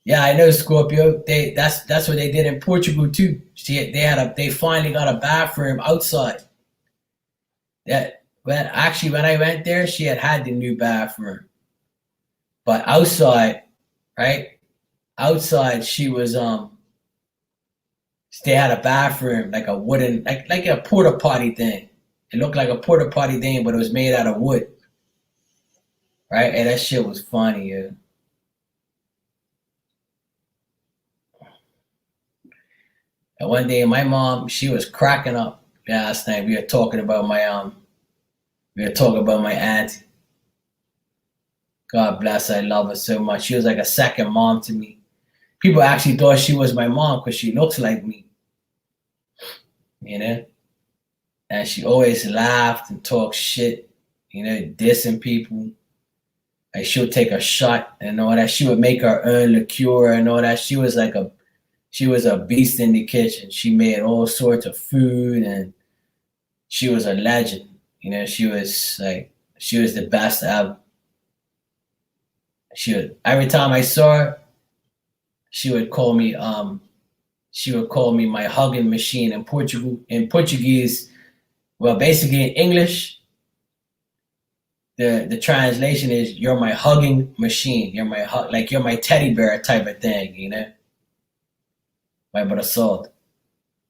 Yeah, I know Scorpio. That's what they did in Portugal too. They finally got a bathroom outside. That when I went there, she had the new bathroom, but outside, right outside, they had a bathroom like a wooden like a porta potty thing. It looked like a porta potty thing, but it was made out of wood, right? And that shit was funny, yeah. And one day, my mom, she was cracking up last night. We were talking about my auntie. God bless her. I love her so much. She was like a second mom to me. People actually thought she was my mom because she looks like me, you know? And she always laughed and talked shit, you know, dissing people. Like she'll take a shot and all that. She would make her own liqueur and all that. She was a beast in the kitchen. She made all sorts of food and she was a legend. You know, she was the best ever. Every time I saw her, she would call me my hugging machine in Portuguese. Well, basically in English, the translation is "you're my hugging machine." You're my teddy bear type of thing, you know. My brother Salt.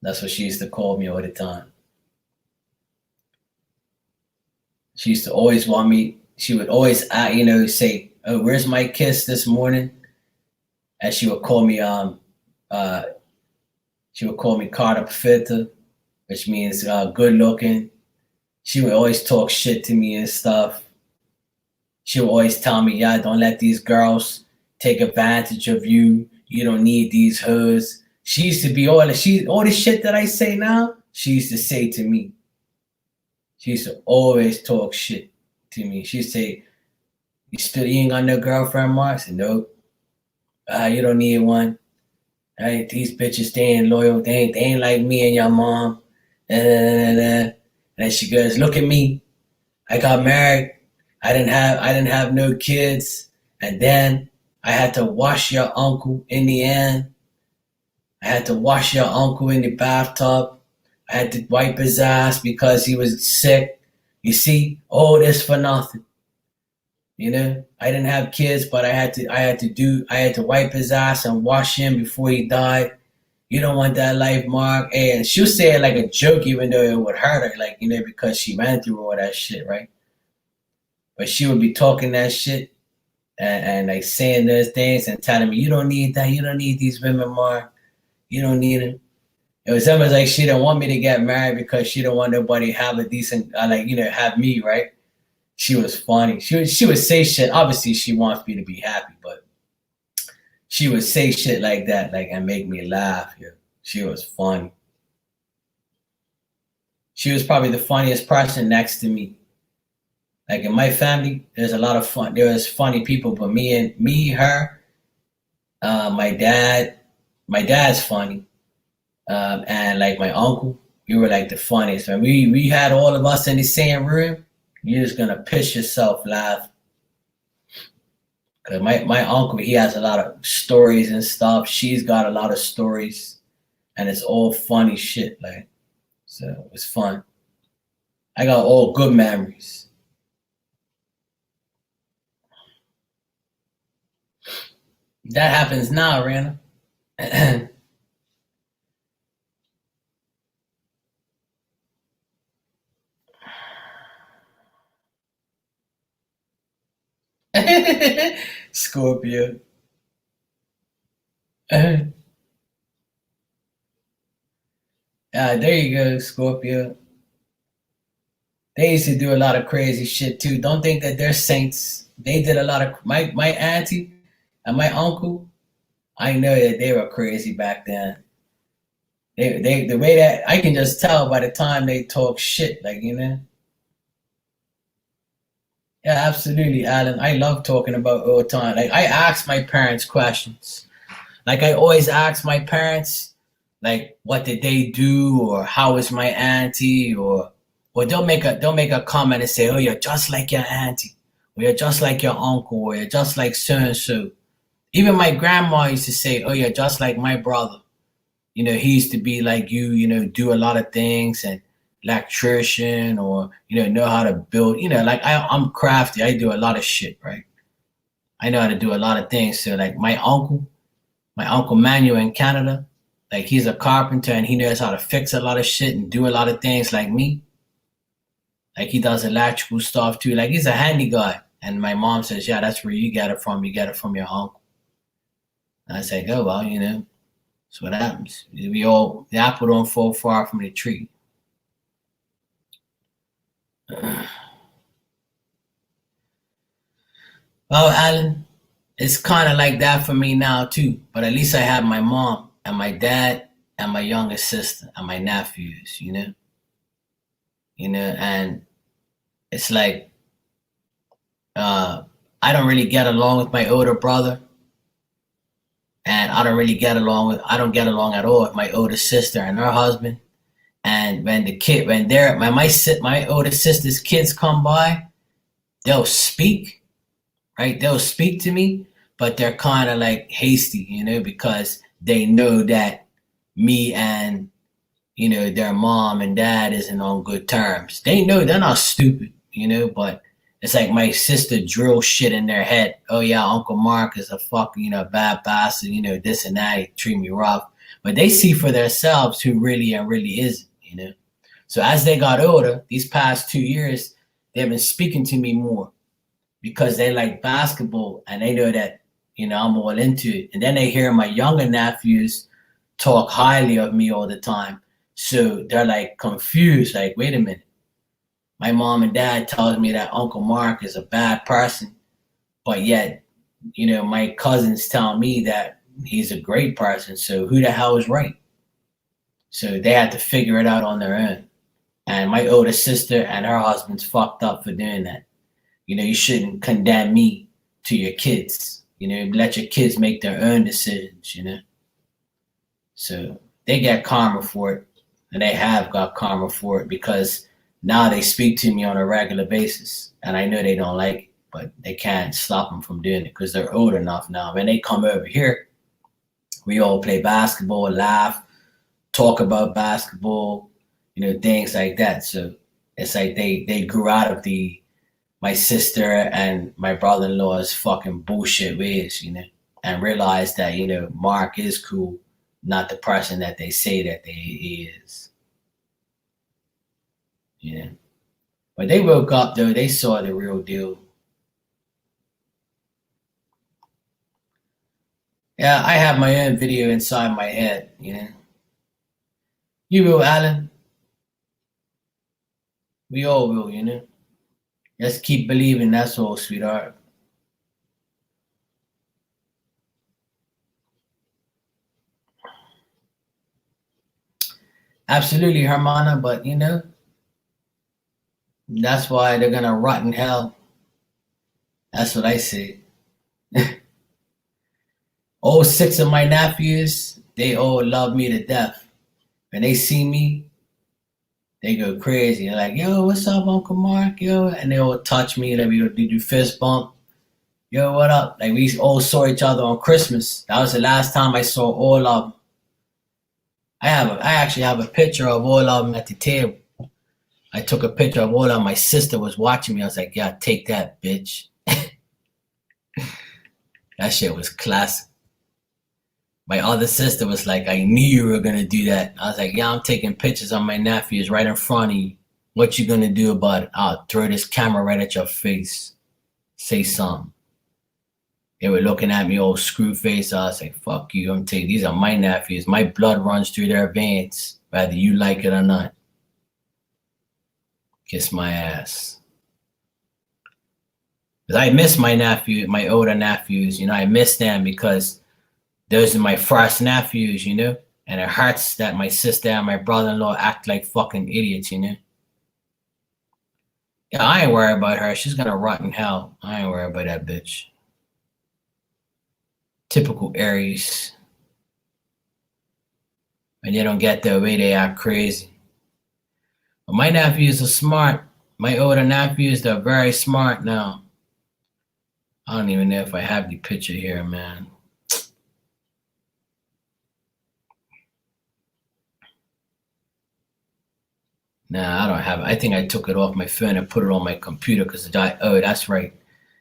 That's what she used to call me all the time. She used to always want me. She would always, say, "Oh, where's my kiss this morning?" And uh, she would call me CARD123, which means good looking. She would always talk shit to me and stuff. She would always tell me, "Yeah, don't let these girls take advantage of you. You don't need these hoes." She used to be all the shit that I say now. She used to say to me. She used to always talk shit to me. She'd say, you ain't got no girlfriend, Mark?" I said, "Nope. You don't need one. Right? These bitches, they ain't loyal. They ain't like me and your mom." And then she goes, "Look at me. I got married. I didn't have no kids. And then I had to wash your uncle in the end. I had to wash your uncle in the bathtub. I had to wipe his ass because he was sick. You see, all this for nothing. You know, I didn't have kids, but I had to wipe his ass and wash him before he died. You don't want that life, Mark." And she'll say it like a joke, even though it would hurt her, like, you know, because she went through all that shit, right? But she would be talking that shit and like saying those things and telling me, "You don't need that. You don't need these women, Mark. You don't need them." It was almost like she didn't want me to get married because she didn't want nobody to have a decent, have me, right? She was funny. She would say shit. Obviously, she wants me to be happy, but she would say shit like that, like, and make me laugh. Yeah. She was funny. She was probably the funniest person next to me. Like in my family, there's a lot of fun. There was funny people, but her, my dad, my dad's funny, and like my uncle, we were like the funniest. And we had all of us in the same room. You're just gonna piss yourself laugh. Cause my uncle, he has a lot of stories and stuff. She's got a lot of stories, and it's all funny shit. Like, so it's fun. I got all good memories. That happens now, Randall. Scorpio. There you go, Scorpio. They used to do a lot of crazy shit too. Don't think that they're saints. They did a lot of my auntie and my uncle. I know that they were crazy back then. They the way that I can just tell by the time they talk shit, like Yeah, absolutely, Alan. I love talking about old time. Like I ask my parents questions. Like I always ask my parents, like what did they do, or how is my auntie, or they'll make a comment and say, oh, you're just like your auntie, or you're just like your uncle, or you're just like so and so. Even my grandma used to say, oh, you're just like my brother. He used to be like you, do a lot of things and electrician or, know how to build, like I'm crafty. I do a lot of shit, right? I know how to do a lot of things. So like my uncle Manuel in Canada, like he's a carpenter and he knows how to fix a lot of shit and do a lot of things like me. Like he does electrical stuff too. Like he's a handy guy. And my mom says, yeah, that's where you get it from. You get it from your uncle. And I say, oh, well, that's what happens. The apple don't fall far from the tree. Well, Alan, it's kind of like that for me now too. But at least I have my mom and my dad and my youngest sister and my nephews. And it's like uh, I don't really get along with my older brother, and I don't get along at all with my older sister and her husband. And when my older sister's kids come by, they'll speak, right? They'll speak to me, but they're kind of like hasty, because they know that me and their mom and dad isn't on good terms. They know they're not stupid, but it's like my sister drills shit in their head. Oh yeah, Uncle Mark is a fucking, bad bastard, this and that, he treat me rough. But they see for themselves who really and really isn't. So as they got older, these past 2 years, they've been speaking to me more because they like basketball and they know that, I'm all into it. And then they hear my younger nephews talk highly of me all the time. So they're like confused, like, wait a minute. My mom and dad tells me that Uncle Mark is a bad person, but yet, my cousins tell me that he's a great person. So who the hell is right? So they had to figure it out on their own. And my older sister and her husband's fucked up for doing that. You shouldn't condemn me to your kids. Let your kids make their own decisions. So they get karma for it, and they have got karma for it because now they speak to me on a regular basis, and I know they don't like it, but they can't stop them from doing it because they're old enough now. When they come over here, we all play basketball, laugh, talk about basketball, things like that. So it's like they grew out of my sister and my brother-in-law's fucking bullshit ways, and realized that, Mark is cool, not the person that they say that he is. But they woke up though, they saw the real deal. Yeah, I have my own video inside my head. You will, Alan. We all will. Just keep believing, that's all, sweetheart. Absolutely, Hermana, but that's why they're gonna rot in hell. That's what I say. All six of my nephews, they all love me to death. When they see me, they go crazy. They're like, yo, what's up, Uncle Mark? Yo, and they all touch me, like we do fist bump. Yo, what up? Like we all saw each other on Christmas. That was the last time I saw all of them. I actually have a picture of all of them at the table. I took a picture of all of them. My sister was watching me. I was like, yeah, take that, bitch. That shit was classic. My other sister was like, I knew you were gonna do that. I was like, yeah, I'm taking pictures of my nephews right in front of you. What you gonna do about it? I'll throw this camera right at your face. Say something. They were looking at me old screw face. I was like, fuck you. I'm taking these are my nephews. My blood runs through their veins, whether you like it or not. Kiss my ass. Because I miss my nephew, my older nephews, I miss them because those are my first nephews, and it hurts that my sister and my brother-in-law act like fucking idiots. Yeah, I ain't worried about her. She's gonna rot in hell. I ain't worried about that bitch. Typical Aries. When they don't get their way, they act crazy. But my nephews are smart. My older nephews, they're very smart now. I don't even know if I have the picture here, man. Nah, I don't have it. I think I took it off my phone and put it on my computer because oh, that's right.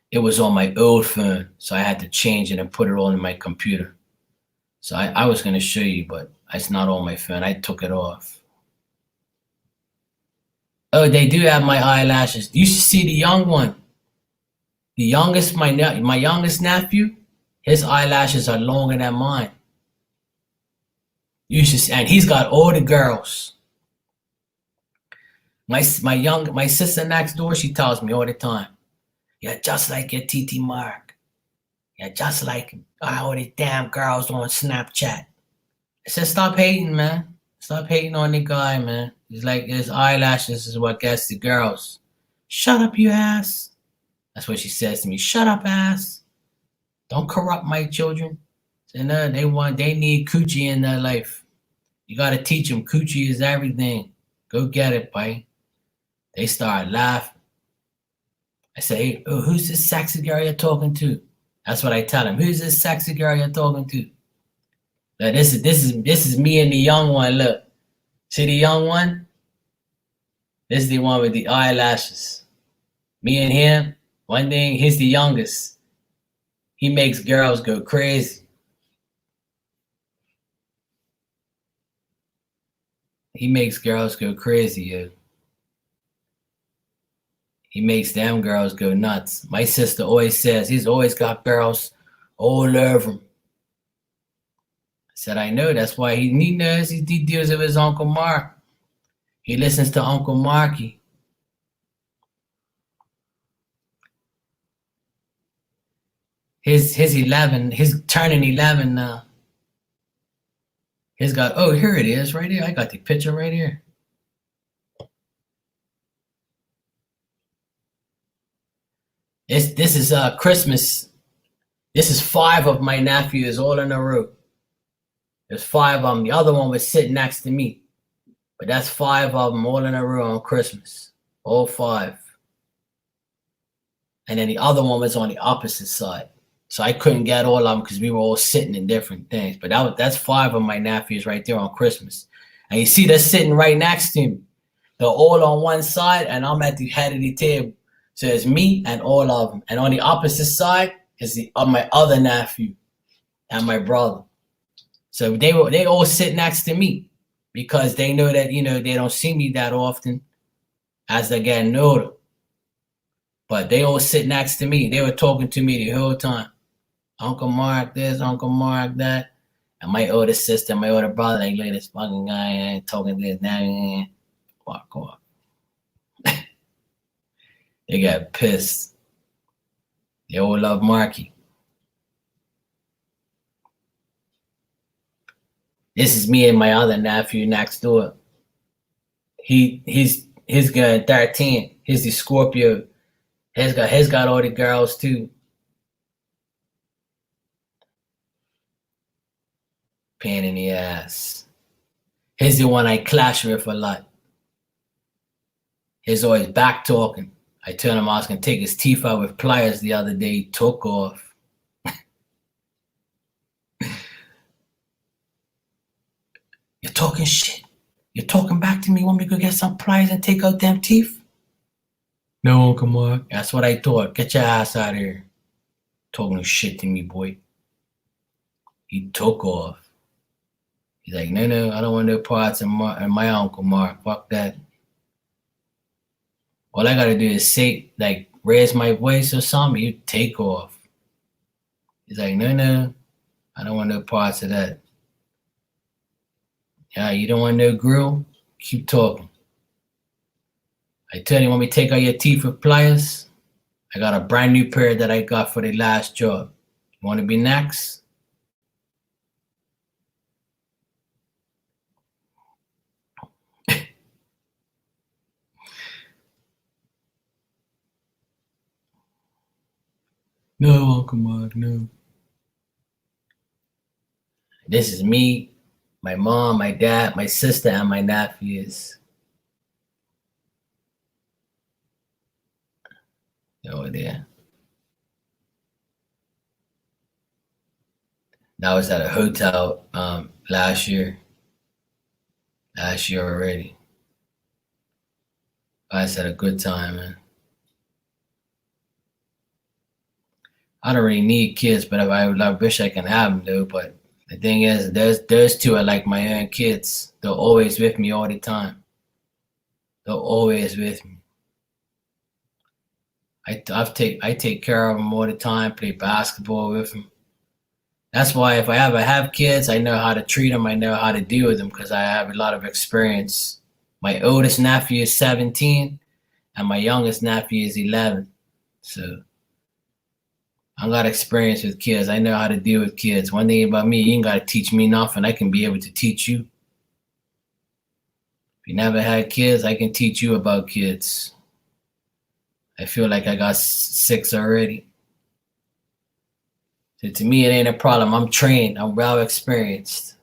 It was on my old phone, so I had to change it and put it on my computer. So I was going to show you, but it's not on my phone. I took it off. Oh, they do have my eyelashes. You should see the young one. The youngest, my youngest nephew, his eyelashes are longer than mine. You should, and he's got all the girls. My sister next door, she tells me all the time, "You're just like your TT Mark. You're just like him. All the damn girls on Snapchat." I said, "Stop hating, man. Stop hating on the guy, man. He's like his eyelashes is what gets the girls." Shut up, you ass. That's what she says to me. Shut up, ass. Don't corrupt my children. And they need coochie in their life. You gotta teach them coochie is everything. Go get it, boy. They start laughing. I say, hey, oh, who's this sexy girl you're talking to? That's what I tell them. Who's this sexy girl you're talking to? Look, this is me and the young one. Look, see the young one? This is the one with the eyelashes. Me and him. One thing, he's the youngest. He makes girls go crazy. He makes girls go crazy, yo. He makes them girls go nuts. My sister always says he's always got girls all over him. I said, I know. That's why he knows he deals with his Uncle Mark. He listens to Uncle Marky. He's 11. He's turning 11 now. He's got, oh, here it is right here. I got the picture right here. This is Christmas. This is 5 of my nephews all in a row. There's 5 of them. The other one was sitting next to me. But that's 5 of them all in a row on Christmas. All 5. And then the other one was on the opposite side. So I couldn't get all of them because we were all sitting in different things. But that's 5 of my nephews right there on Christmas. And you see they're sitting right next to me. They're all on one side and I'm at the head of the table. So it's me and all of them. And on the opposite side is my other nephew and my brother. So they all sit next to me because they know that, they don't see me that often as they're getting older. But they all sit next to me. They were talking to me the whole time. Uncle Mark this, Uncle Mark that. And my older sister, my older brother, like, look at this fucking guy talking this now. Fuck off. They got pissed. They all love Marky. This is me and my other nephew next door. He's got 13. He's the Scorpio. He's got all the girls too. Pain in the ass. He's the one I clash with a lot. He's always back talking. I told him I was gonna take his teeth out with pliers the other day. He took off. You're talking shit. You're talking back to me. Want me to go get some pliers and take out them teeth? No, Uncle Mark. That's what I thought. Get your ass out of here. Talking shit to me, boy. He took off. He's like, no, I don't want no parts in my Uncle Mark. Fuck that. All I gotta do is say, like, raise my voice or something, you take off. He's like, no, I don't want no parts of that. Yeah, you don't want no grill? Keep talking. I tell you, want me to take out your teeth with pliers? I got a brand new pair that I got for the last job. You want to be next? No, Uncle Mark, no. This is me, my mom, my dad, my sister, and my nephews. Over there. That was at a hotel last year. Last year already. I just had a good time, man. I don't really need kids, but I wish I can have them, though. But the thing is, those two are like my own kids. They're always with me all the time. They're always with me. I take care of them all the time. Play basketball with them. That's why if I ever have kids, I know how to treat them. I know how to deal with them because I have a lot of experience. My oldest nephew is 17, and my youngest nephew is 11. So I got experience with kids. I know how to deal with kids. One thing about me, you ain't got to teach me nothing. I can be able to teach you. If you never had kids, I can teach you about kids. I feel like I got 6 already. So to me, it ain't a problem. I'm trained. I'm well experienced.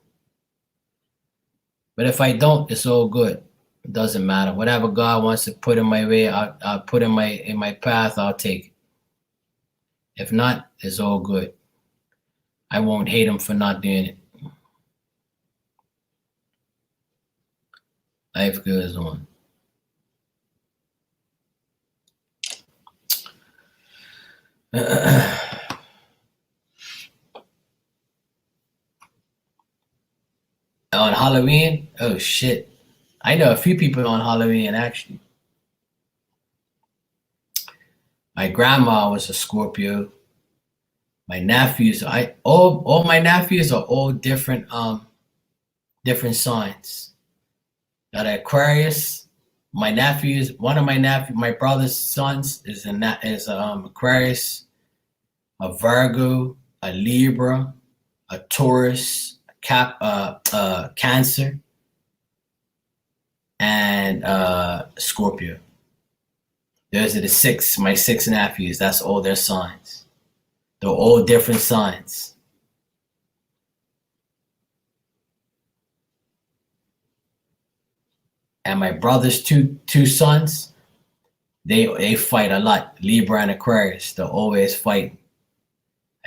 But if I don't, it's all good. It doesn't matter. Whatever God wants to put in my way, I'll put in my path. I'll take it. If not, it's all good. I won't hate him for not doing it. Life goes on. On Halloween? Oh shit. I know a few people on Halloween actually. My grandma was a Scorpio. My nephews, all my nephews are all different different signs. Got an Aquarius. My nephews, one of my brother's sons is Aquarius, a Virgo, a Libra, a Taurus, Cancer, and Scorpio. Those are my 6 nephews. That's all their signs. They're all different signs. And my brother's two sons, they fight a lot. Libra and Aquarius, they're always fighting.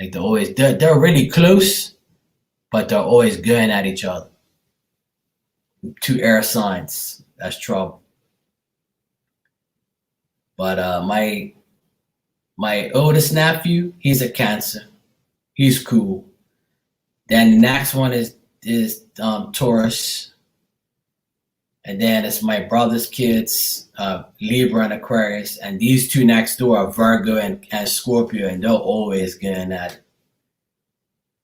Like they're really close, but they're always going at each other. 2 air signs, that's trouble. But my oldest nephew, he's a Cancer. He's cool. Then the next one is Taurus. And then it's my brother's kids, Libra and Aquarius. And these 2 next door are Virgo and Scorpio. And they're always going at it.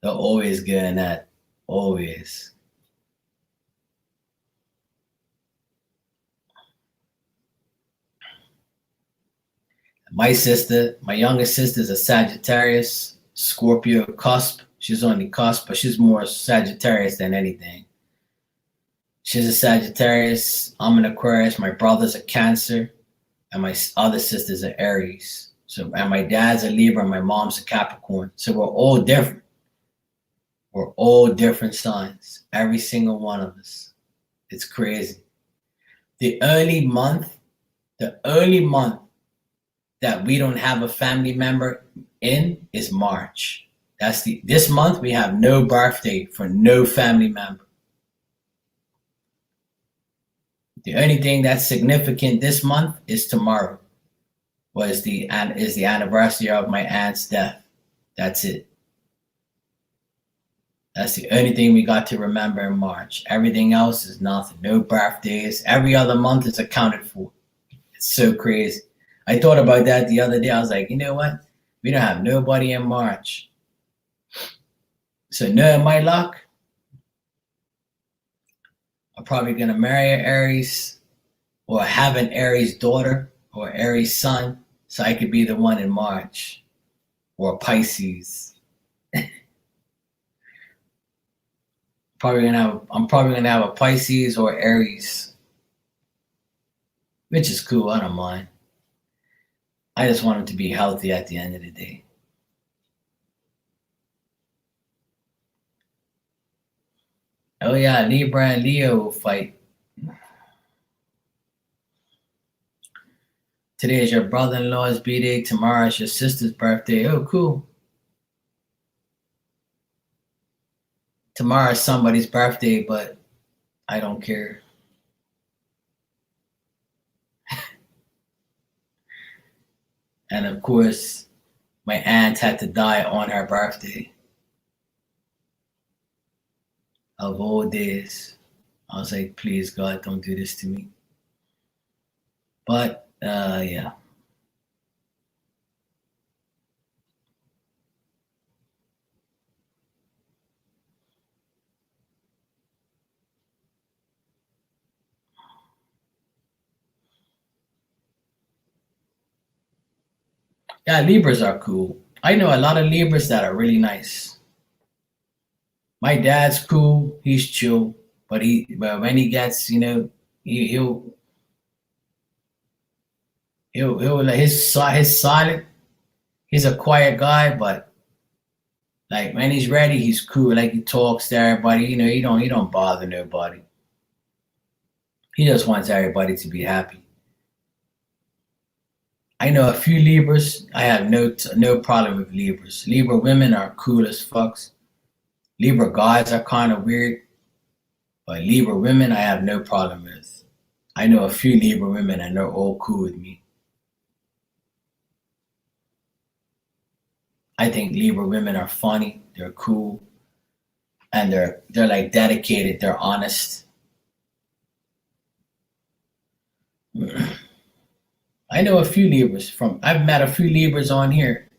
They're always going at it. Always. My youngest sister is a Sagittarius, Scorpio cusp. She's on the cusp, but she's more Sagittarius than anything. She's a Sagittarius. I'm an Aquarius. My brother's a Cancer, and my other sister's an Aries. And my dad's a Libra, and my mom's a Capricorn. So we're all different. We're all different signs. Every single one of us. It's crazy. The only month that we don't have a family member in is March. This month we have no birthday for no family member. The only thing that's significant this month is tomorrow. Is the anniversary of my aunt's death. That's it. That's the only thing we got to remember in March. Everything else is nothing. No birthdays. Every other month is accounted for. It's so crazy. I thought about that the other day. I was like, you know what? We don't have nobody in March. So knowing my luck, I'm probably gonna marry an Aries or have an Aries daughter or Aries son, so I could be the one in March or Pisces. I'm probably gonna have a Pisces or Aries, which is cool. I don't mind. I just want them to be healthy at the end of the day. Oh yeah, Libra and Leo will fight. Today is your brother-in-law's birthday. Tomorrow is your sister's birthday. Oh, cool. Tomorrow is somebody's birthday, but I don't care. And of course, my aunt had to die on her birthday. Of all days. I was like, please, God, don't do this to me. But, yeah. Yeah, Libras are cool. I know a lot of Libras that are really nice. My dad's cool. He's chill. But when he gets, he'll his silent. He's a quiet guy, but like when he's ready, he's cool. Like he talks to everybody. He don't bother nobody. He just wants everybody to be happy. I know a few Libras. I have no problem with Libras. Libra women are cool as fucks. Libra guys are kind of weird, but Libra women I have no problem with. I know a few Libra women and they're all cool with me. I think Libra women are funny. They're cool, and they're like dedicated. They're honest. I know a few Libras I've met a few Libras on here,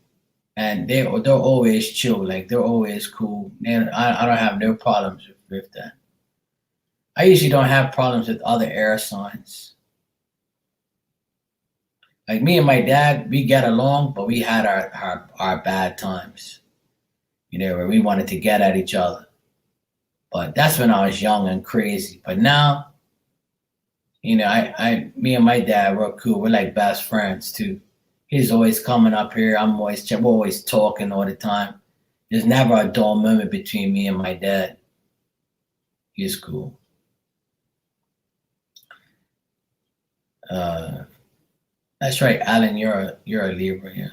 and they're always chill. Like they're always cool. And I don't have no problems with that. I usually don't have problems with other air signs. Like me and my dad, we get along, but we had our bad times. Where we wanted to get at each other. But that's when I was young and crazy. But now, me and my dad, we're cool. We're like best friends too. He's always coming up here. We're always talking all the time. There's never a dull moment between me and my dad. He's cool. That's right, Alan. You're a Libra, yeah.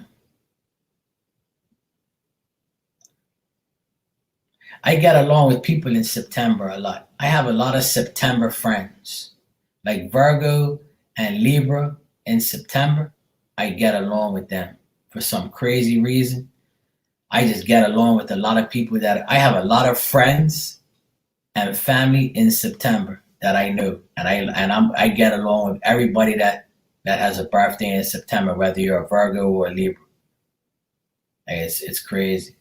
I get along with people in September a lot. I have a lot of September friends, like Virgo and Libra in September. I get along with them for some crazy reason. I just get along with a lot of people that I have a lot of friends and family in September that I know, and I get along with everybody that has a birthday in September, whether you're a Virgo or a Libra. It's crazy.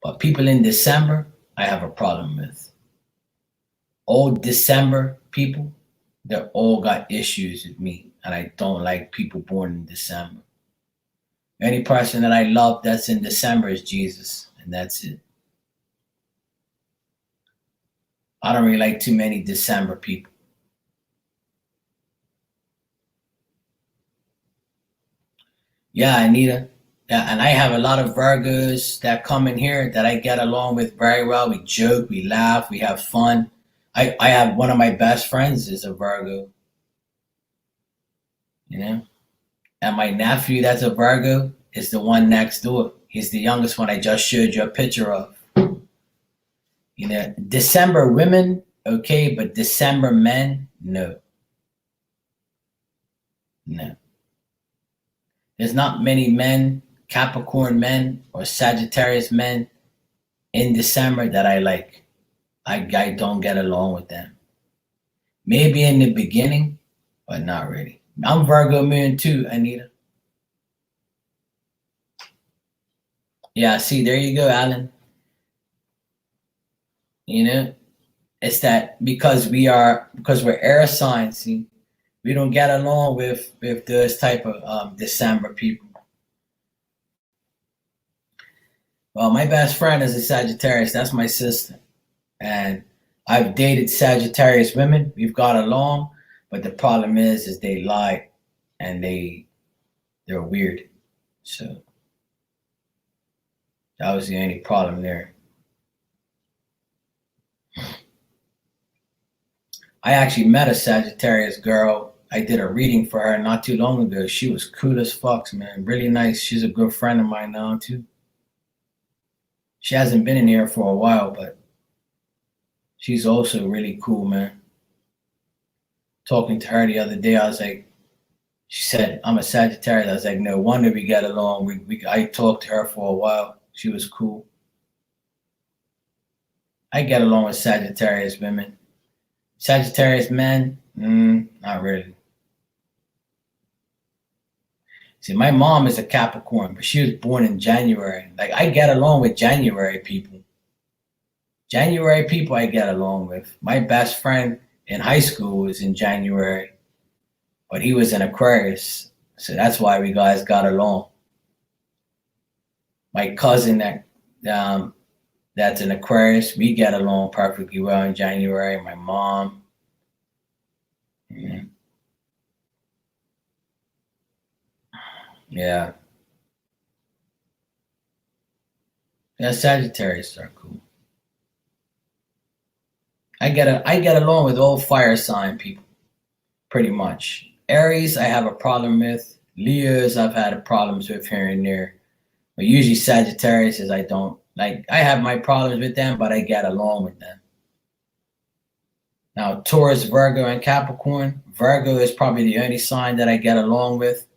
But people in December, I have a problem with. All December people, they all got issues with me, and I don't like people born in December. Any person that I love that's in December is Jesus, and that's it. I don't really like too many December people. Yeah, Anita. Yeah, and I have a lot of Virgos that come in here that I get along with very well. We joke, we laugh, we have fun. I have one of my best friends is a Virgo, you know? And my nephew that's a Virgo is the one next door. He's the youngest one I just showed you a picture of. December women, okay, but December men, no. No. There's not many men Capricorn men or Sagittarius men in December that I like. I don't get along with them. Maybe in the beginning, but not really. I'm Virgo moon too, Anita. Yeah, see, there you go, Alan. You know, it's that because we're air signs, see, we don't get along with those type of December people. Well, my best friend is a Sagittarius. That's my sister, and I've dated Sagittarius women. We've got along, but the problem is they lie, and they're weird. So that was the only problem there. I actually met a Sagittarius girl. I did a reading for her not too long ago. She was cool as fuck, man. Really nice. She's a good friend of mine now too. She hasn't been in here for a while, but she's also really cool, man. Talking to her the other day, I was like, she said, I'm a Sagittarius. I was like, no wonder we get along. I talked to her for a while. She was cool. I get along with Sagittarius women. Sagittarius men, not really. See, my mom is a Capricorn, but she was born in January. Like, I get along with January people. January people I get along with. My best friend in high school was in January, but he was an Aquarius. So that's why we guys got along. My cousin that's an Aquarius, we get along perfectly well in January. My mom. Yeah. Yeah, Sagittarius are cool. I get along with all fire sign people, pretty much. Aries, I have a problem with. Leos, I've had problems with here and there. But usually Sagittarius is I don't like. I have my problems with them, but I get along with them. Now, Taurus, Virgo, and Capricorn. Virgo is probably the only sign that I get along with.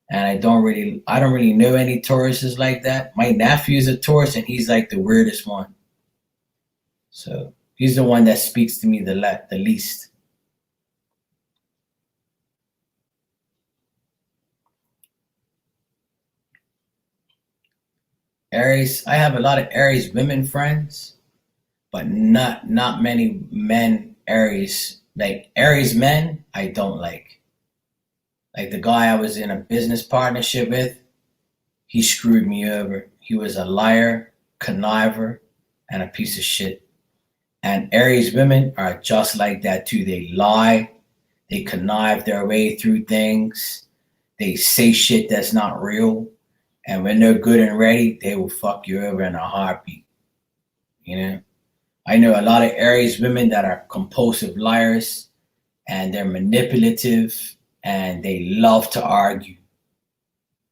And I don't really know any Tauruses like that. My nephew's a Taurus, and he's like the weirdest one. So he's the one that speaks to me the least. Aries, I have a lot of Aries women friends, but not many men Aries. Like Aries men, I don't like. Like the guy I was in a business partnership with, he screwed me over. He was a liar, conniver, and a piece of shit. And Aries women are just like that too. They lie, they connive their way through things, they say shit that's not real. And when they're good and ready, they will fuck you over in a heartbeat. You know? I know a lot of Aries women that are compulsive liars, and they're manipulative, and they love to argue.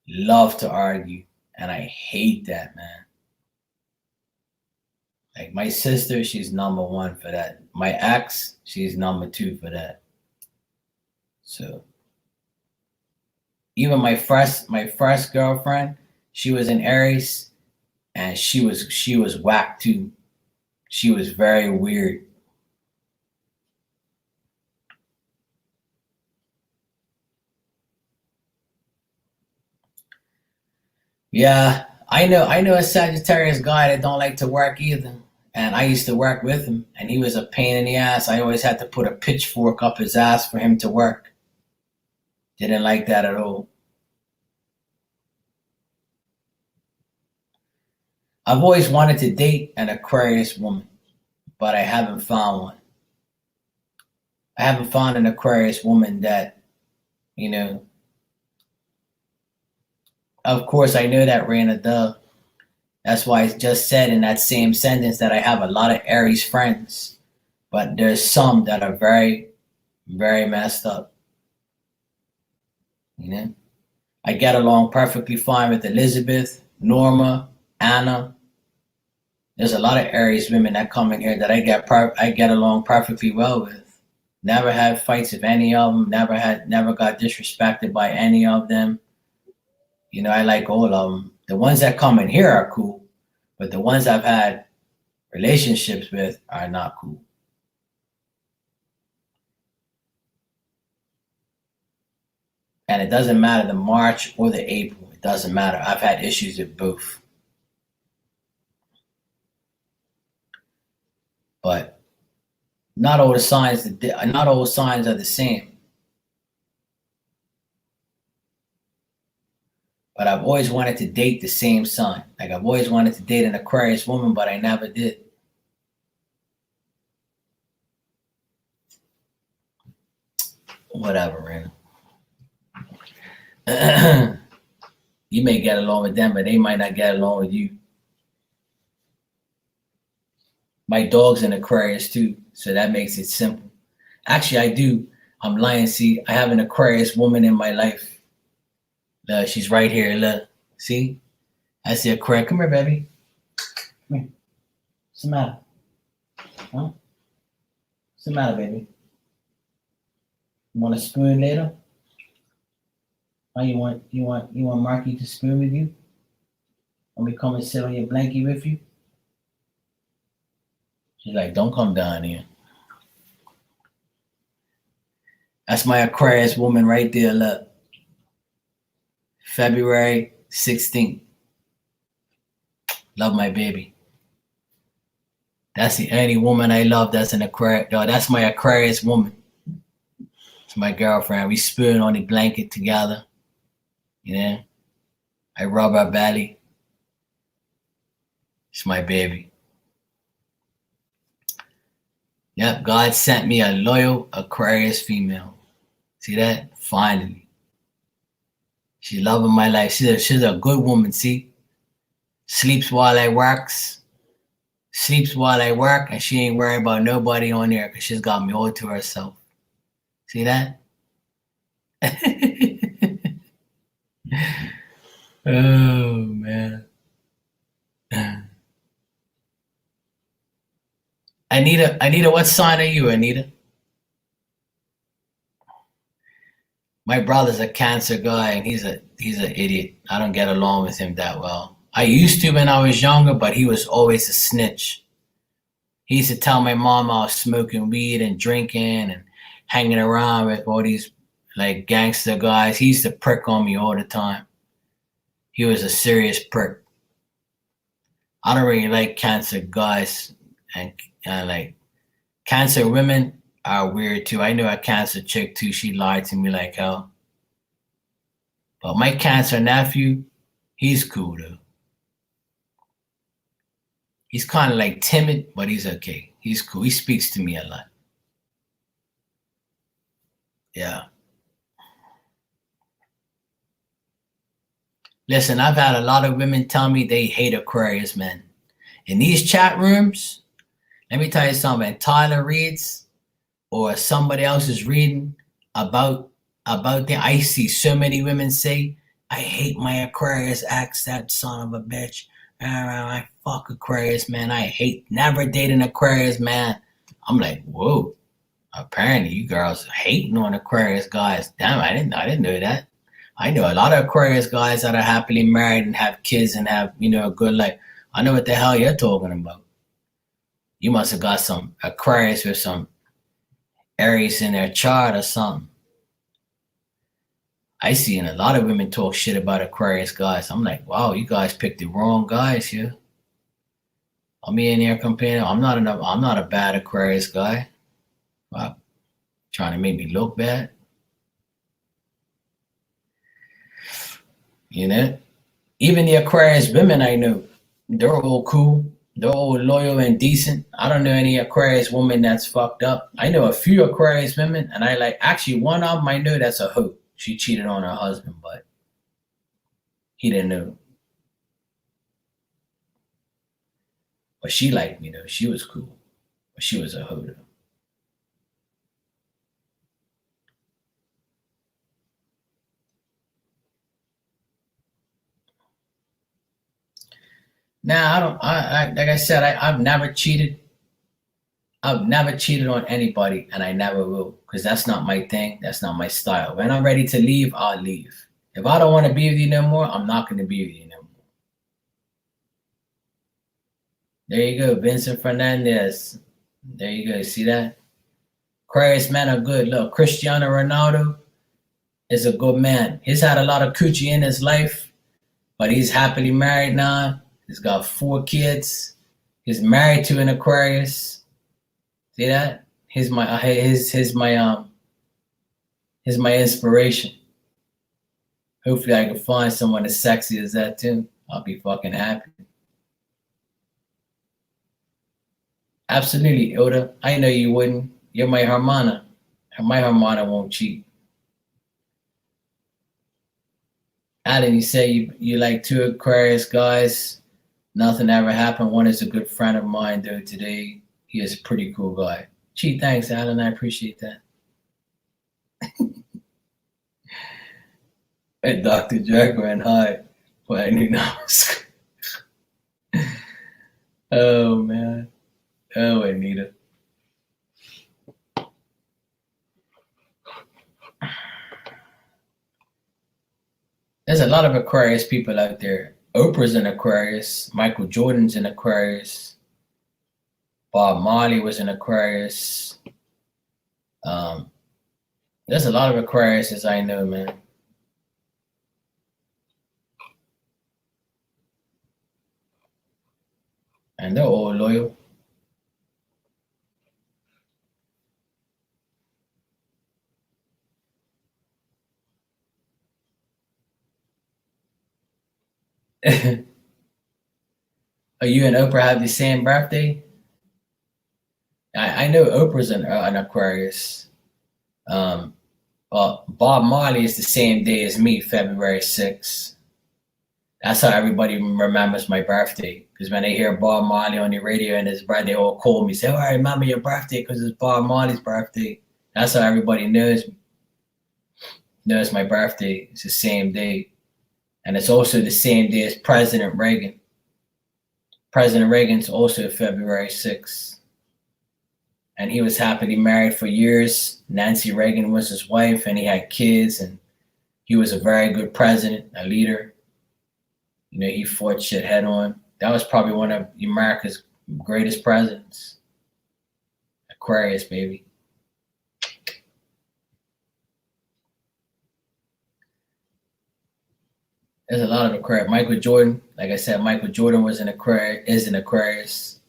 Love to argue. And I hate that, man. Like my sister, she's number one for that. My ex, she's number two for that. So even my first girlfriend, she was in Aries, and she was whack too. She was very weird. Yeah, I know a Sagittarius guy that don't like to work either. And I used to work with him, and he was a pain in the ass. I always had to put a pitchfork up his ass for him to work. Didn't like that at all. I've always wanted to date an Aquarius woman, but I haven't found one. I haven't found an Aquarius woman that, you know, of course I know that ran a dove. That's why I just said in that same sentence that I have a lot of Aries friends, but there's some that are very, very messed up. You know, I get along perfectly fine with Elizabeth, Norma, Anna. There's a lot of Aries women that come in here that I get along perfectly well with. Never had fights with any of them. Never got disrespected by any of them. You know, I like all of them. The ones that come in here are cool, but the ones I've had relationships with are not cool. And it doesn't matter the March or the April. It doesn't matter. I've had issues with both. But not all signs are the same. But I've always wanted to date the same sign. Like I've always wanted to date an Aquarius woman, but I never did. Whatever, man. You may get along with them, but they might not get along with you. My dog's an Aquarius too, so that makes it simple. Actually, I do. I'm lying. See, I have an Aquarius woman in my life. She's right here. Look, see? That's the Aquarius. Come here, baby. Come here. What's the matter? Huh? What's the matter, baby? You want a spoon later? Oh, you want Marky to spoon with you? Want me to come and sit on your blankie with you? She's like, don't come down here. That's my Aquarius woman right there. Look, February 16th. Love my baby. That's the only woman I love that's an Aquarius. Yo, that's my Aquarius woman. It's my girlfriend. We spoon on the blanket together. You know? I rub her belly. It's my baby. Yep, God sent me a loyal Aquarius female. See that? Finally. She's loving my life. She's a good woman, see? Sleeps while I works. Sleeps while I work, and she ain't worried about nobody on there because she's got me all to herself. See that? Oh, man. Anita, what sign are you, Anita? My brother's a Cancer guy, and he's an idiot. I don't get along with him that well. I used to when I was younger, but he was always a snitch. He used to tell my mom I was smoking weed and drinking and hanging around with all these like gangster guys. He used to prick on me all the time. He was a serious prick. I don't really like Cancer guys, and like Cancer women are weird too. I knew a Cancer chick too. She lied to me like hell. But my Cancer nephew, he's cool though. He's kind of like timid, but he's okay. He's cool. He speaks to me a lot. Yeah. Listen, I've had a lot of women tell me they hate Aquarius men. In these chat rooms, let me tell you something. Tyler reads or somebody else is reading about them. I see so many women say, I hate my Aquarius ex, that son of a bitch. I fuck Aquarius, man. I hate, never date an Aquarius, man. I'm like, whoa. Apparently you girls hating on Aquarius guys. Damn, I didn't know that. I know a lot of Aquarius guys that are happily married and have kids and have, a good life. I know what the hell you're talking about. You must have got some Aquarius with some Aries in their chart or something. I seen a lot of women talk shit about Aquarius guys. I'm like, wow, you guys picked the wrong guys here. I'm in here complaining. I'm not a bad Aquarius guy. Wow, trying to make me look bad. Even the Aquarius women I know, they're all cool. They're all loyal and decent. I don't know any Aquarius woman that's fucked up. I know a few Aquarius women, and actually one of them I know that's a hoe. She cheated on her husband, but he didn't know. But she liked me though. She was cool. But she was a hoe though. Now like I said, I've never cheated. I've never cheated on anybody, and I never will, because that's not my thing. That's not my style. When I'm ready to leave, I'll leave. If I don't want to be with you no more, I'm not going to be with you no more. There you go, Vincent Fernandez. There you go. See that? Aquarius men are good. Look, Cristiano Ronaldo is a good man. He's had a lot of coochie in his life, but he's happily married now. He's got 4 kids. He's married to an Aquarius. See that? He's my inspiration. Hopefully I can find someone as sexy as that too. I'll be fucking happy. Absolutely, Ilda. I know you wouldn't. You're my Hermana. My Hermana won't cheat. Alan, you say you like 2 Aquarius guys. Nothing ever happened. One is a good friend of mine, though, today. He is a pretty cool guy. Gee, thanks, Alan. I appreciate that. And Dr. Jack ran high. But I knew that. Oh, man. Oh, Anita. There's a lot of Aquarius people out there. Oprah's an Aquarius. Michael Jordan's an Aquarius. Bob Marley was an Aquarius. There's a lot of Aquariuses I know, man. And they're all loyal. Are you and Oprah have the same birthday? I know Oprah's an Aquarius. Well, Bob Marley is the same day as me, February 6th. That's how everybody remembers my birthday. Because when they hear Bob Marley on the radio and his birthday, they all call me, say, "Oh, I remember your birthday because it's Bob Marley's birthday." That's how everybody knows my birthday. It's the same day. And it's also the same day as President Reagan. President Reagan's also February 6th. And he was happily married for years. Nancy Reagan was his wife, and he had kids, and he was a very good president, a leader. You know, he fought shit head on. That was probably one of America's greatest presidents. Aquarius, baby. There's a lot of Aquarius. Michael Jordan, like I said, Michael Jordan was an Aquarius,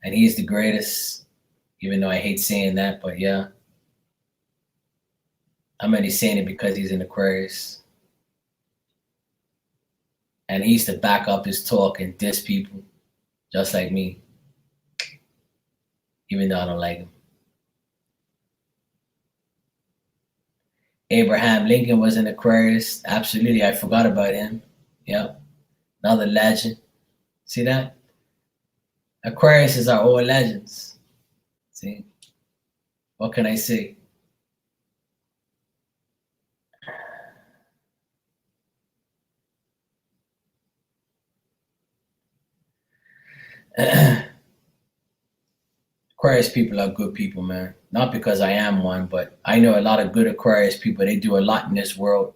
and he's the greatest. Even though I hate saying that, but yeah. I'm only saying it because he's an Aquarius. And he used to back up his talk and diss people, just like me. Even though I don't like him. Abraham Lincoln was an Aquarius. Absolutely, I forgot about him. Yep. Another legend. See that? Aquariuses are all legends. See? What can I say? Aquarius people are good people, man. Not because I am one, but I know a lot of good Aquarius people. They do a lot in this world.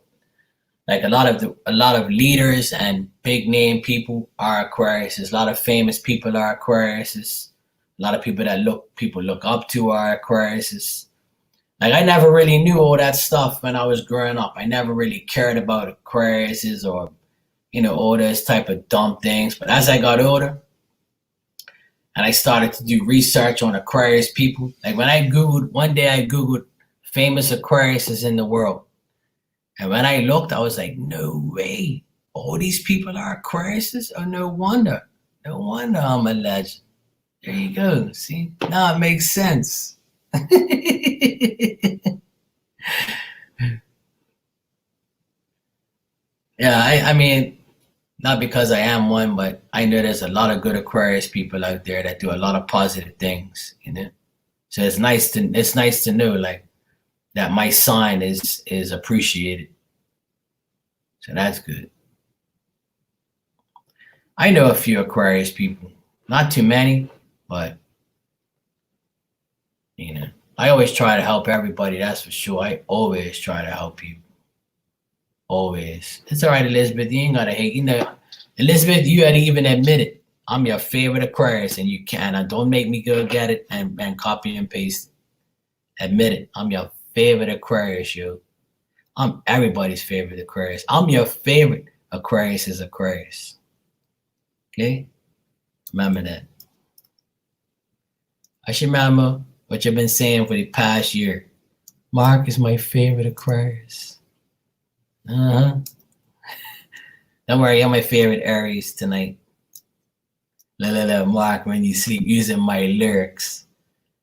Like a lot of leaders and big name people are Aquariuses. A lot of famous people are Aquariuses. A lot of people that people look up to are Aquariuses. Like I never really knew all that stuff when I was growing up. I never really cared about Aquariuses or all those type of dumb things. But as I got older and I started to do research on Aquarius people, like one day I Googled famous Aquariuses in the world. And when I looked, I was like, no way. All these people are Aquariuses? Oh, no wonder. No wonder I'm a legend. There you go. See? Now it makes sense. Yeah, I mean, not because I am one, but I know there's a lot of good Aquarius people out there that do a lot of positive things, So it's nice to know like that my sign is appreciated. So that's good. I know a few Aquarius people. Not too many, but I always try to help everybody, that's for sure. I always try to help people. Always. It's all right, Elizabeth. You ain't gotta hate. Elizabeth, you had to even admit it. I'm your favorite Aquarius, and you can't. Don't make me go get it and copy and paste it. Admit it. I'm your favorite Aquarius, yo. I'm everybody's favorite Aquarius. I'm your favorite. Aquarius is Aquarius. Okay? Remember that. I should remember what you've been saying for the past year. Mark is my favorite Aquarius. Uh-huh. Don't worry, I'm my favorite Aries tonight. Mark, when you sleep, using my lyrics.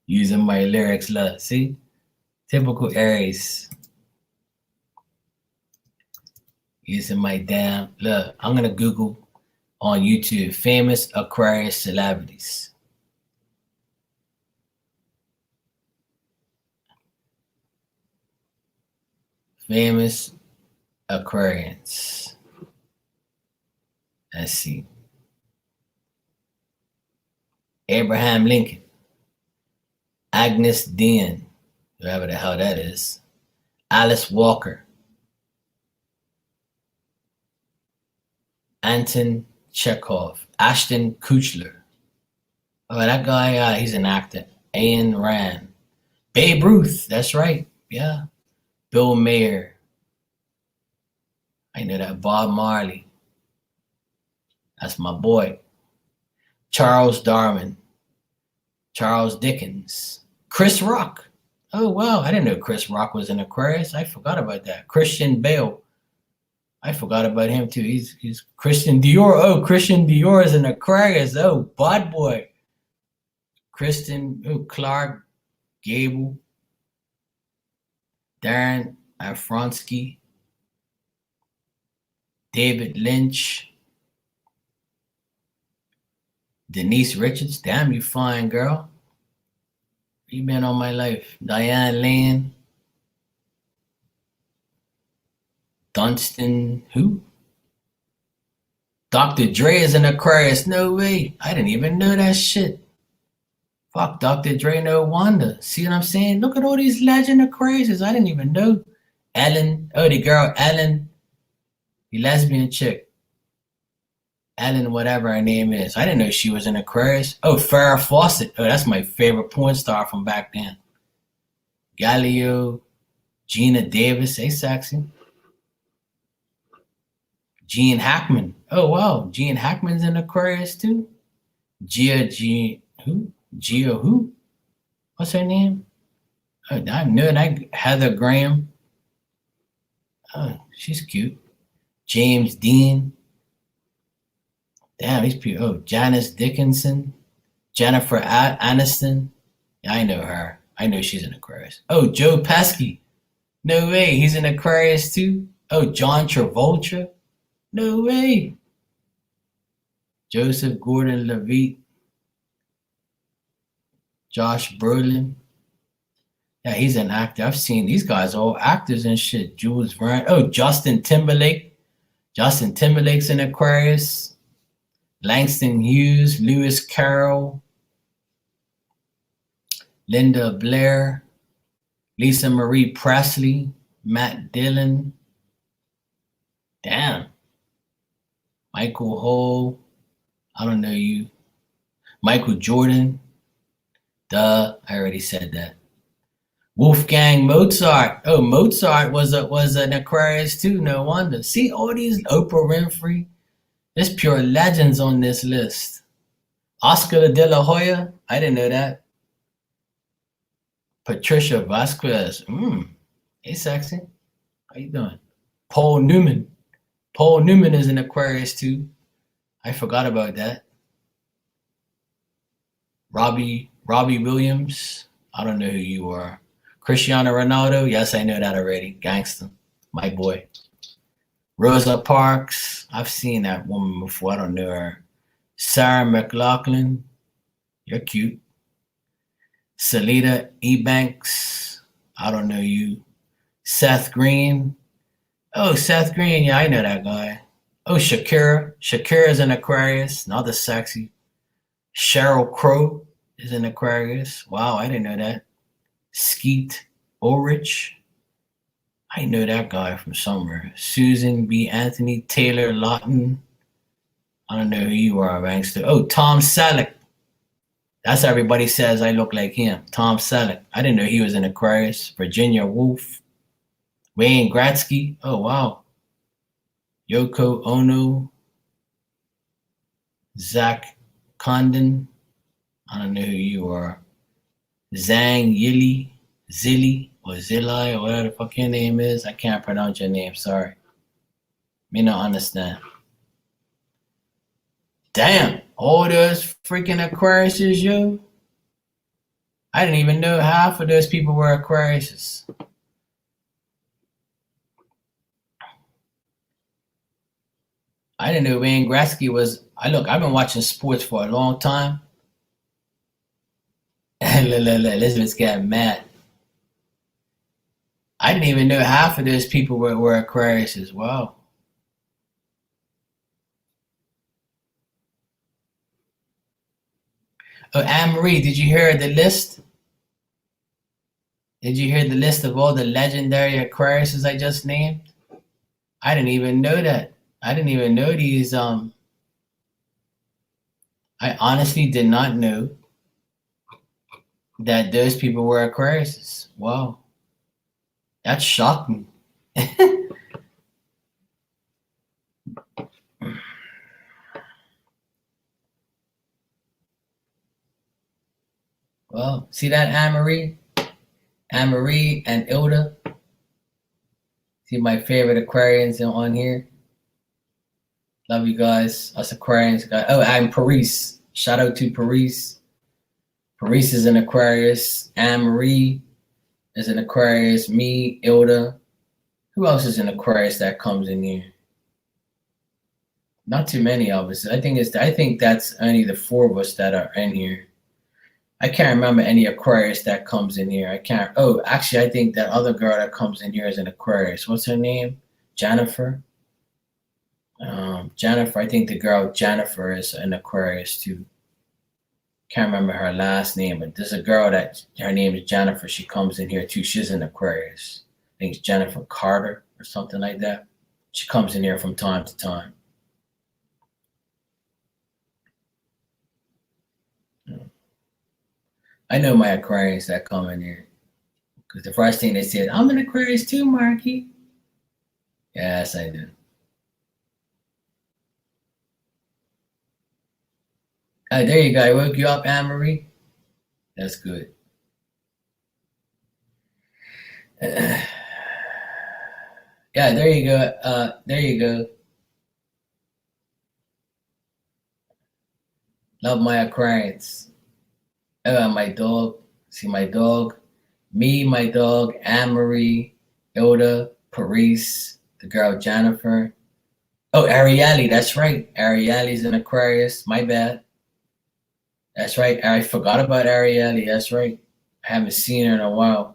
Look, see? Typical Aries. Using my damn, look, I'm going to Google on YouTube, famous Aquarius celebrities. Famous Aquarians. Let's see. Abraham Lincoln. Agnes Dean, whoever the hell that is. Alice Walker. Anton Chekhov. Ashton Kutcher. Oh, that guy, he's an actor. Ayn Rand. Babe Ruth, that's right. Yeah. Bill Mayer. I know that. Bob Marley. That's my boy. Charles Darwin. Charles Dickens. Chris Rock. Oh, wow. I didn't know Chris Rock was an Aquarius. I forgot about that. Christian Bale. I forgot about him too. He's Christian Dior. Oh, Christian Dior is an Aquarius. Oh, bad boy. Clark Gable. Darren Aronofsky. David Lynch. Denise Richards. Damn, you fine, girl. You been all my life. Diane Lane. Dunstan, who? Dr. Dre is an Aquarius. No way. I didn't even know that shit. Fuck, Dr. Dre, no wonder. See what I'm saying? Look at all these legend Aquariuses. I didn't even know. Ellen, oh, the girl Ellen, the lesbian chick. Ellen, whatever her name is. I didn't know she was an Aquarius. Oh, Farrah Fawcett. Oh, that's my favorite porn star from back then. Galileo, Gina Davis. Hey, sexy. Gene Hackman. Oh, wow. Gene Hackman's an Aquarius, too. Who? Who? What's her name? Oh, I know that. Heather Graham. Oh, she's cute. James Dean. Damn, these people. Oh, Janice Dickinson. Jennifer Aniston. Yeah, I know her. I know she's an Aquarius. Oh, Joe Pesci. No way. He's an Aquarius, too. Oh, John Travolta. No way. Joseph Gordon-Levitt. Josh Brolin. Yeah, he's an actor. I've seen these guys all actors and shit. Jules Verne. Oh, Justin Timberlake. Justin Timberlake's an Aquarius. Langston Hughes. Lewis Carroll. Linda Blair. Lisa Marie Presley. Matt Dillon. Damn. Michael Hall. I don't know you. Michael Jordan. Duh, I already said that. Wolfgang Mozart. Oh, Mozart was an Aquarius too. No wonder. See all these Oprah Winfrey. There's pure legends on this list. Oscar de la Hoya. I didn't know that. Patricia Vasquez. Hey, sexy. How you doing? Paul Newman. Paul Newman is an Aquarius too. I forgot about that. Robbie Williams. I don't know who you are. Cristiano Ronaldo. Yes, I know that already. Gangster. My boy. Rosa Parks. I've seen that woman before. I don't know her. Sarah McLachlan. You're cute. Salida Ebanks. I don't know you. Seth Green. Oh, Seth Green. Yeah, I know that guy. Oh, Shakira. Shakira's an Aquarius. Another sexy. Sheryl Crow is an Aquarius. Wow, I didn't know that. Skeet Ulrich. I know that guy from somewhere. Susan B. Anthony, Taylor Lawton. I don't know who you are, Bankster. Oh, Tom Selleck. That's how everybody says I look like him. Tom Selleck. I didn't know he was an Aquarius. Virginia Woolf. Wayne Gretzky. Oh, wow. Yoko Ono. Zach Condon. I don't know who you are. Zhang Yili. Zilli or Zilli or whatever the fuck your name is. I can't pronounce your name. Sorry. Me not understand. Damn. All those freaking Aquariuses, yo. I didn't even know half of those people were Aquariuses. I didn't know Wayne Gretzky was. I've been watching sports for a long time. Elizabeth's getting mad. I didn't even know half of those people were Aquariuses. Wow. Oh, Anne Marie, did you hear the list? Did you hear the list of all the legendary Aquariuses I just named? I didn't even know that. I didn't even know these. I honestly did not know that those people were Aquariuses. Wow. That's shocking. Well, see that Anne Marie? Anne Marie and Ilda. See my favorite Aquarians on here. Love you guys. Us Aquarians. Oh, and Paris. Shout out to Paris. Paris is an Aquarius. Anne Marie is an Aquarius. Me, Ilda. Who else is an Aquarius that comes in here? Not too many of us. I think that's only the four of us that are in here. I can't remember any Aquarius that comes in here. I can't. Oh, actually, I think that other girl that comes in here is an Aquarius. What's her name? Jennifer. Jennifer. I think the girl Jennifer is an Aquarius too. Can't remember her last name, but there's a girl that her name is Jennifer. She comes in here too. She's an Aquarius. I think it's Jennifer Carter or something like that. She comes in here from time to time. I know my Aquarians that come in here. Because the first thing they said, I'm an Aquarius too, Marky. Yes, I do. Oh, there you go. I woke you up, Anne Marie. That's good. Yeah, there you go. There you go. Love my Aquarians. Oh, my dog. See my dog. Me, my dog, Anne Marie, Ilda, Paris, the girl Jennifer. Oh, Ariely, that's right. Ariely's an Aquarius. My bad. That's right. I forgot about Ariely. That's right. I haven't seen her in a while.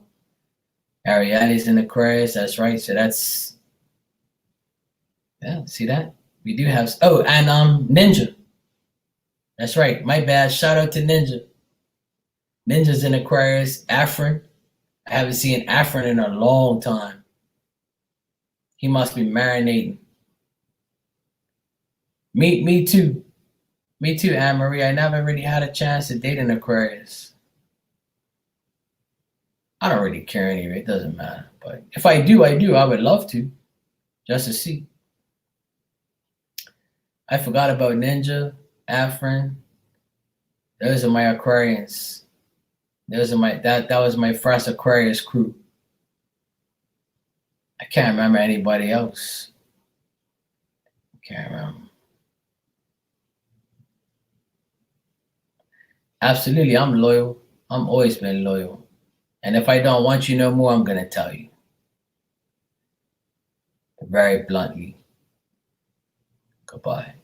Ariely's an Aquarius. That's right. So that's, yeah, see that? We do have, oh, and Ninja. That's right. My bad. Shout out to Ninja. Ninja's an Aquarius. Afrin. I haven't seen Afrin in a long time. He must be marinating. Me too. Me too, Anne Marie. I never really had a chance to date an Aquarius. I don't really care anyway. It doesn't matter. But if I do, I do. I would love to, just to see. I forgot about Ninja, Afrin. Those are my Aquarians. Those are my that was my first Aquarius crew. I can't remember anybody else. I can't remember. Absolutely, I'm loyal. I'm always been loyal. And if I don't want you no more, I'm gonna tell you. Very bluntly. Goodbye.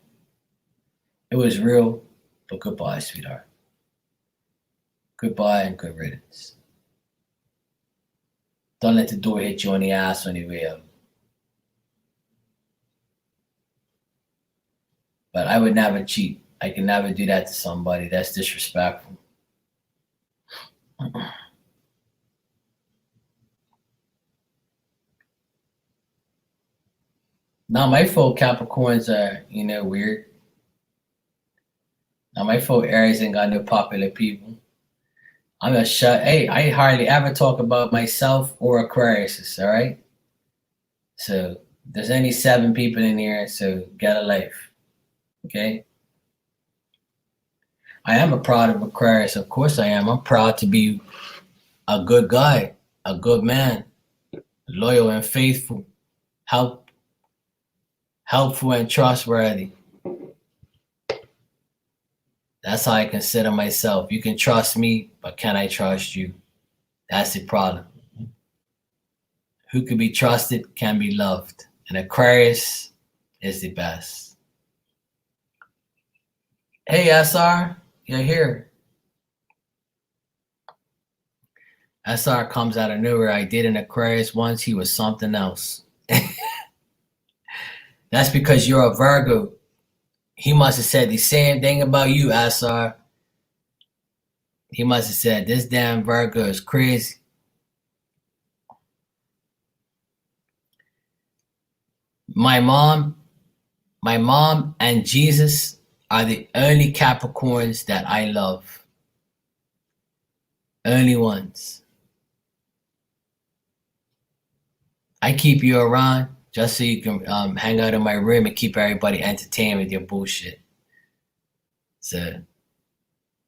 It was real, but goodbye, sweetheart. Goodbye and good riddance. Don't let the door hit you on the ass on the way out. But I would never cheat. I can never do that to somebody. That's disrespectful. Now my folk Capricorns are, weird. Now my folk Aries ain't got no popular people. I'm gonna shut. Hey, I hardly ever talk about myself or Aquarius. All right. So there's only 7 people in here. So get a life. Okay. I am a proud of Aquarius. Of course I am. I'm proud to be a good guy, a good man, loyal and faithful, help, helpful and trustworthy. That's how I consider myself. You can trust me, but can I trust you? That's the problem. Who can be trusted can be loved. And Aquarius is the best. Hey, SR, you're here. SR comes out of nowhere. I did an Aquarius once. He was something else. That's because you're a Virgo. He must have said the same thing about you, SR. He must have said, this damn Virgo is crazy. My mom and Jesus are the only Capricorns that I love. Only ones. I keep you around just so you can hang out in my room and keep everybody entertained with your bullshit. So,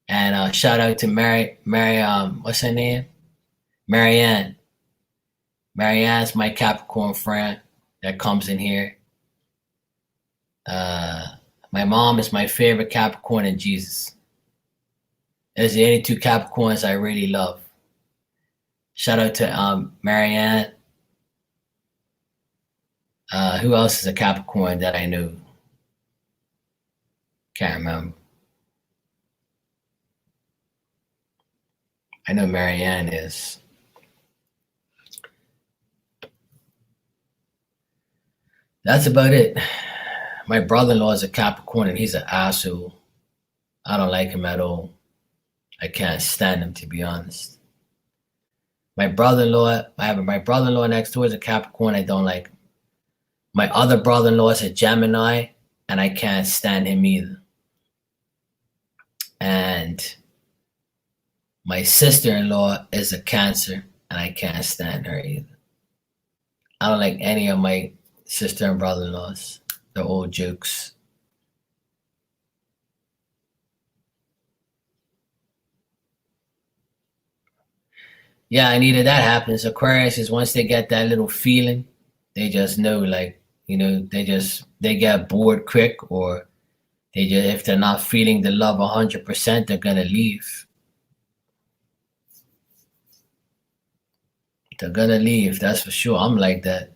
and shout out to Mary, what's her name? Marianne. Marianne's my Capricorn friend that comes in here. My mom is my favorite Capricorn and Jesus. There's the only 2 Capricorns I really love. Shout out to Marianne. Who else is a Capricorn that I know? Can't remember. I know Marianne is. That's about it. My brother-in-law is a Capricorn and he's an asshole. I don't like him at all. I can't stand him, to be honest. I have my brother-in-law next door is a Capricorn. I don't like him. My other brother-in-law is a Gemini and I can't stand him either. And my sister-in-law is a Cancer and I can't stand her either. I don't like any of my sister and brother-in-laws. They're all jokes. Yeah, and either that happens. Aquarius is once they get that little feeling, they just know, like, they get bored quick, or if they're not feeling the love 100%, they're gonna leave. They're gonna leave, that's for sure. I'm like that.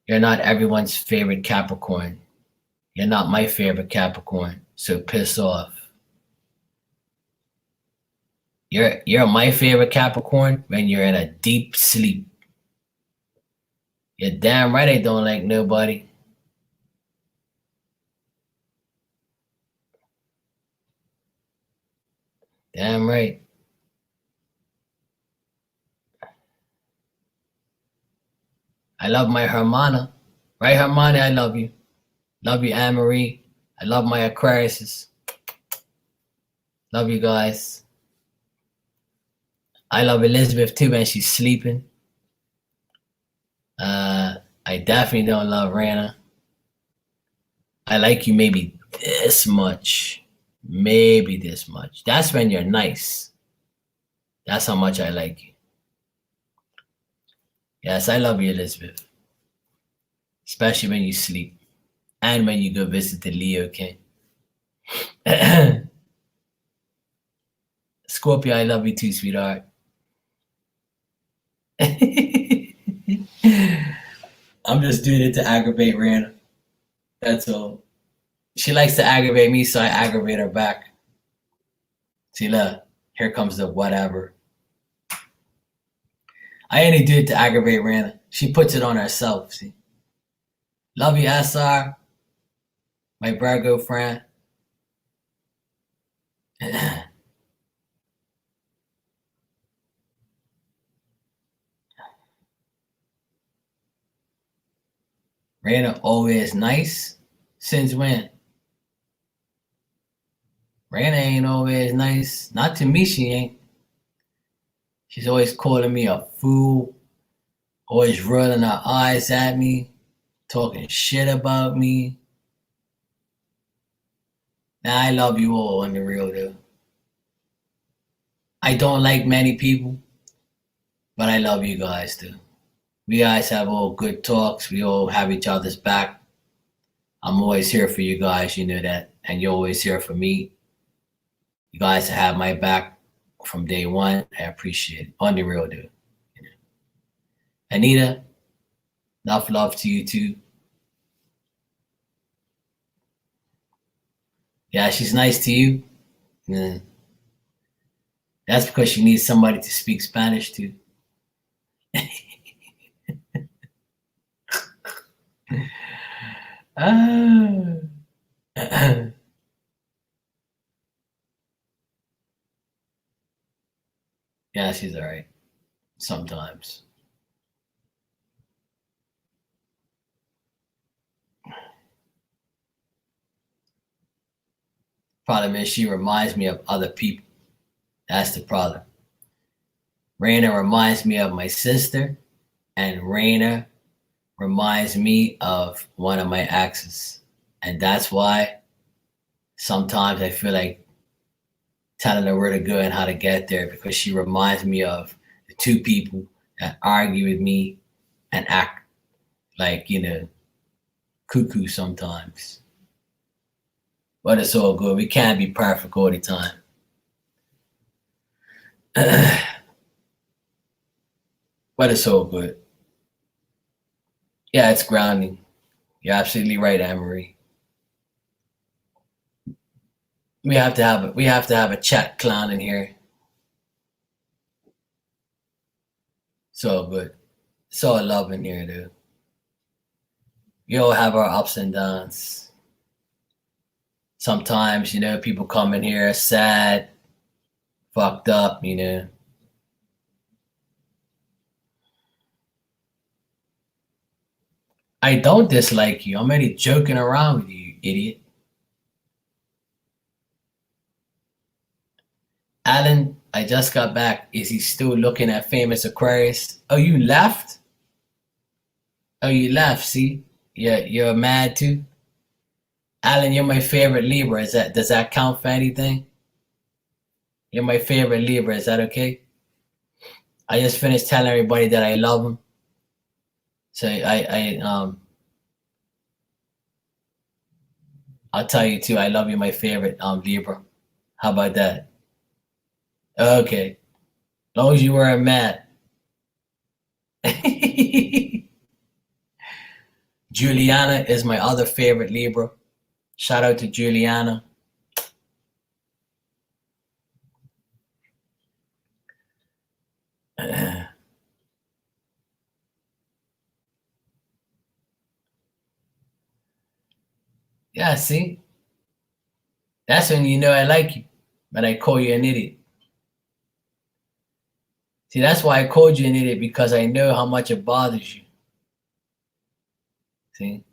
You're not everyone's favorite Capricorn. You're not my favorite Capricorn, so piss off. You're my favorite Capricorn when you're in a deep sleep. You're damn right I don't like nobody. Damn right. I love my Hermana. Right, Hermana? I love you. Love you, Anne-Marie. I love my Aquariuses. Love you guys. I love Elizabeth too, man. She's sleeping. I definitely don't love Rana. I like you maybe this much. Maybe this much. That's when you're nice. That's how much I like you. Yes, I love you, Elizabeth. Especially when you sleep. And when you go visit the Leo King. Scorpio, I love you too, sweetheart. I'm just doing it to aggravate Rana. That's all. She likes to aggravate me, so I aggravate her back. See, look, here comes the whatever. I only do it to aggravate Rana. She puts it on herself, see. Love you, SR. My Virgo friend. Raina always nice? Since when? Raina ain't always nice. Not to me, she ain't. She's always calling me a fool, always rolling her eyes at me, talking shit about me. Now I love you all on the real though. I don't like many people, but I love you guys too. We guys have all good talks. We all have each other's back. I'm always here for you guys, you know that. And you're always here for me. You guys have my back from day one. I appreciate it. On the real dude. You know. Anita, enough love to you too. Yeah, she's nice to you. Yeah. That's because she needs somebody to speak Spanish to. Ah. Yeah, she's all right. Sometimes. Problem is, she reminds me of other people. That's the problem. Raina reminds me of my sister, and Raina reminds me of one of my exes. And that's why sometimes I feel like telling her where to go and how to get there because she reminds me of the two people that argue with me and act like, cuckoo sometimes. But it's all good. We can't be perfect all the time. But it's all good. Yeah, it's grounding. You're absolutely right, Anne-Marie. We have to have a chat clown in here. It's all good. It's all love in here, dude. We all have our ups and downs. Sometimes, people come in here sad, fucked up. I don't dislike you. I'm only joking around with you, idiot. Alan, I just got back. Is he still looking at famous Aquarius? Oh, you left? Oh, you left. See, you're mad too. Alan, you're my favorite Libra. Does that count for anything? You're my favorite Libra. Is that okay? I just finished telling everybody that I love them. So I'll tell you too. I love you, my favorite Libra. How about that? Okay. As long as you weren't mad. Juliana is my other favorite Libra. Shout out to Juliana. Yeah, see? That's when you know I like you. But I call you an idiot. See, that's why I called you an idiot, because I know how much it bothers you. See?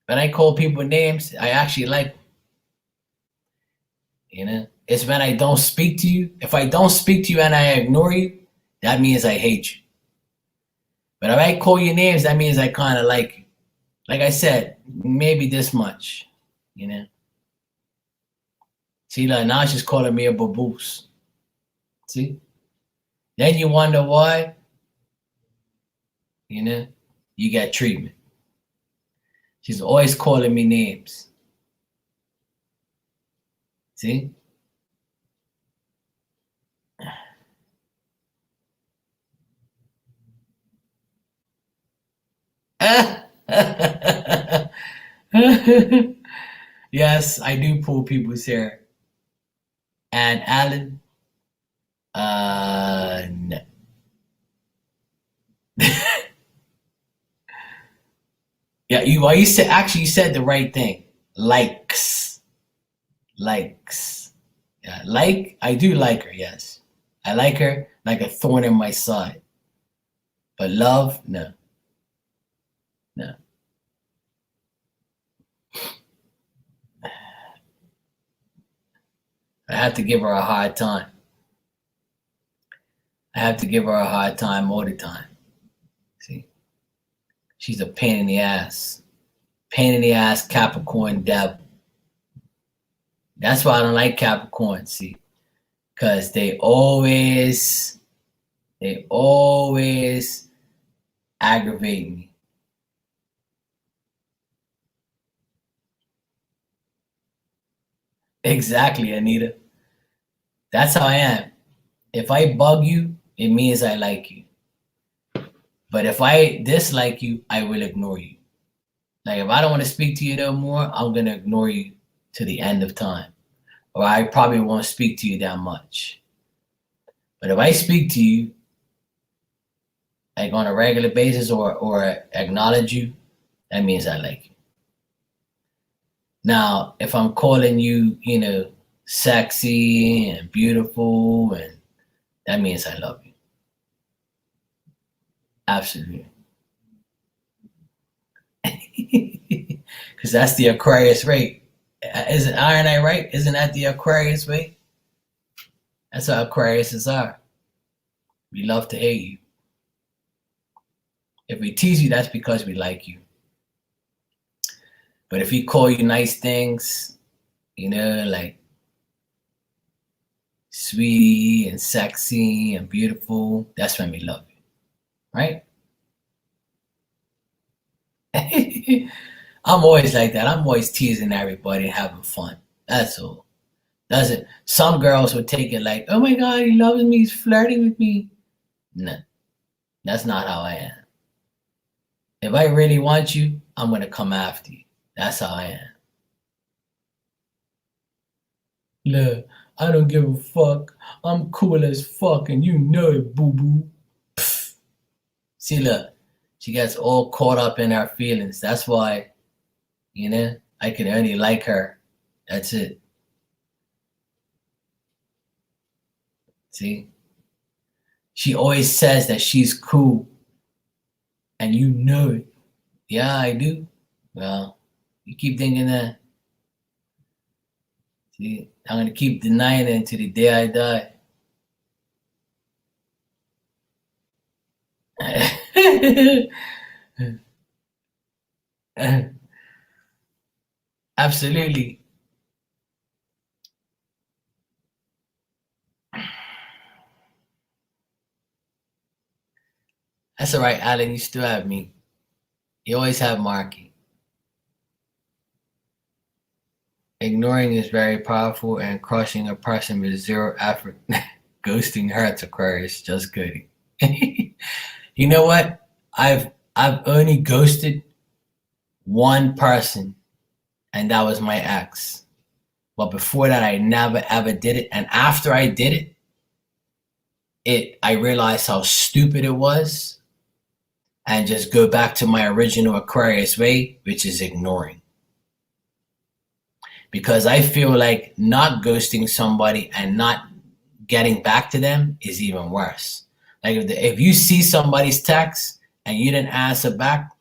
When I call people names, I actually like them. It's when I don't speak to you. If I don't speak to you and I ignore you, that means I hate you. But if I call you names, that means I kind of like you. Like I said, maybe this much. See, like now she's calling me a baboose. See? Then you wonder why, you get treatment. She's always calling me names. See? Yes, I do pull people's hair. And Alan, no. Yeah, you said the right thing. Likes. Likes. Yeah, I do like her, yes. I like her like a thorn in my side. But love, no. No. I have to give her a hard time. I have to give her a hard time all the time. See? She's a pain in the ass. Pain in the ass Capricorn devil. That's why I don't like Capricorn, see? Because they always aggravate me. Exactly, Anita. That's how I am. If I bug you, it means I like you. But if I dislike you, I will ignore you. Like if I don't want to speak to you no more, I'm gonna ignore you to the end of time. Or I probably won't speak to you that much. But if I speak to you like on a regular basis or acknowledge you, that means I like you. Now, if I'm calling you, sexy and beautiful, and that means I love you. Absolutely. Because that's the Aquarius rate. Aren't I right? Isn't that the Aquarius rate? That's how Aquariuses are. We love to hate you. If we tease you, that's because we like you. But if we call you nice things, like sweetie and sexy and beautiful, that's when we love you, right? I'm always like that. I'm always teasing everybody and having fun. That's all. Some girls would take it like, oh my God, he loves me, he's flirting with me. No, that's not how I am. If I really want you, I'm gonna come after you. That's how I am. Look, I don't give a fuck. I'm cool as fuck and you know it, boo-boo. See, look, she gets all caught up in her feelings. That's why, I can only like her. That's it. See? She always says that she's cool and you know it. Yeah, I do. Well, you keep thinking that. See, I'm gonna keep denying it until the day I die. Absolutely. That's all right, Alan. You still have me. You always have Marky. Ignoring is very powerful, and crushing a person with zero effort. Ghosting hurts, Aquarius. Just kidding. You know what? I've only ghosted one person, and that was my ex. But before that, I never ever did it. And after I did it, I realized how stupid it was, and just go back to my original Aquarius way, which is ignoring. Because I feel like not ghosting somebody and not getting back to them is even worse. Like if you see somebody's text and you didn't answer back,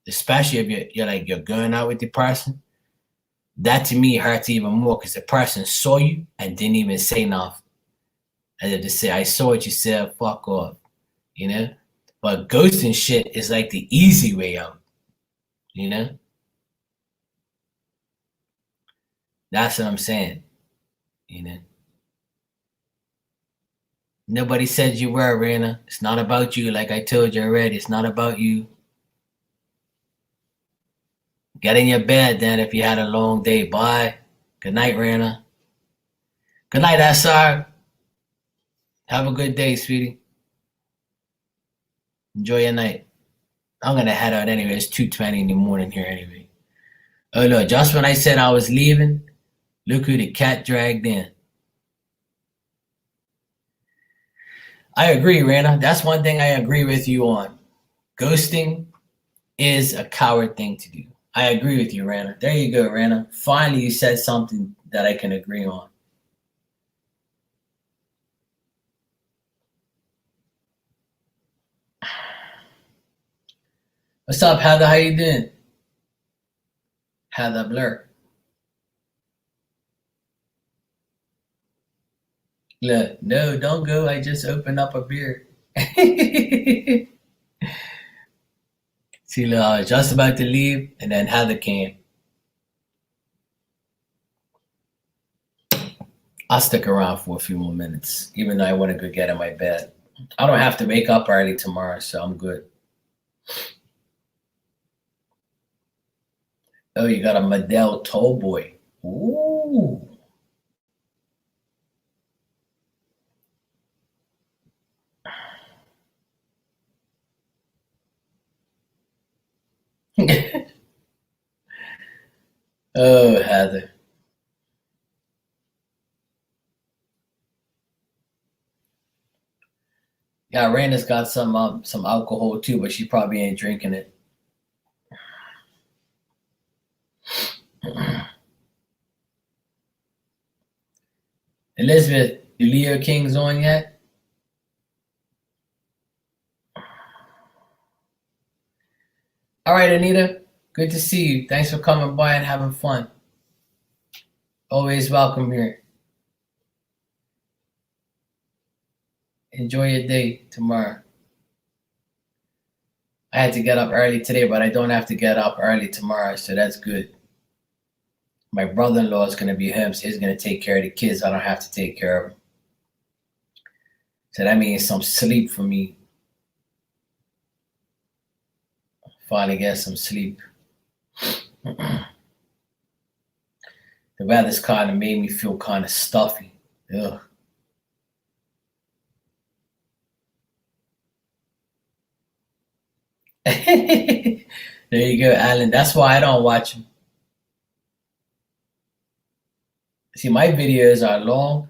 especially if you're going out with the person, that to me hurts even more because the person saw you and didn't even say nothing. As if to say, I saw what you said, fuck off, you know? But ghosting shit is like the easy way out, you know? That's what I'm saying, you know? Nobody said you were, Raina. It's not about you, like I told you already. It's not about you. Get in your bed then if you had a long day. Bye. Good night, Raina. Good night, SR. Have a good day, sweetie. Enjoy your night. I'm gonna head out anyway. It's 2:20 in the morning here anyway. Oh no, just when I said I was leaving, look who the cat dragged in. I agree, Raina. That's one thing I agree with you on. Ghosting is a coward thing to do. I agree with you, Rana. There you go, Rana. Finally, you said something that I can agree on. What's up, Heather? How you doing? Heather Blur. Look, no, don't go. I just opened up a beer. See, look, I was just about to leave, and then Heather came. I'll stick around for a few more minutes, even though I want to go get in my bed. I don't have to wake up early tomorrow, so I'm good. Oh, you got a Medell Tallboy. Ooh. Oh, Heather. Yeah, Raina's got some alcohol too, but she probably ain't drinking it. Elizabeth, you Leo King's on yet? All right, Anita. Good to see you. Thanks for coming by and having fun. Always welcome here. Enjoy your day tomorrow. I had to get up early today, but I don't have to get up early tomorrow, so that's good. My brother-in-law is going to be home, so he's going to take care of the kids. I don't have to take care of them. So that means some sleep for me. Finally get some sleep. The weather's kind of made me feel kind of stuffy. Ugh. There you go, Alan. That's why I don't watch them. See, my videos are long,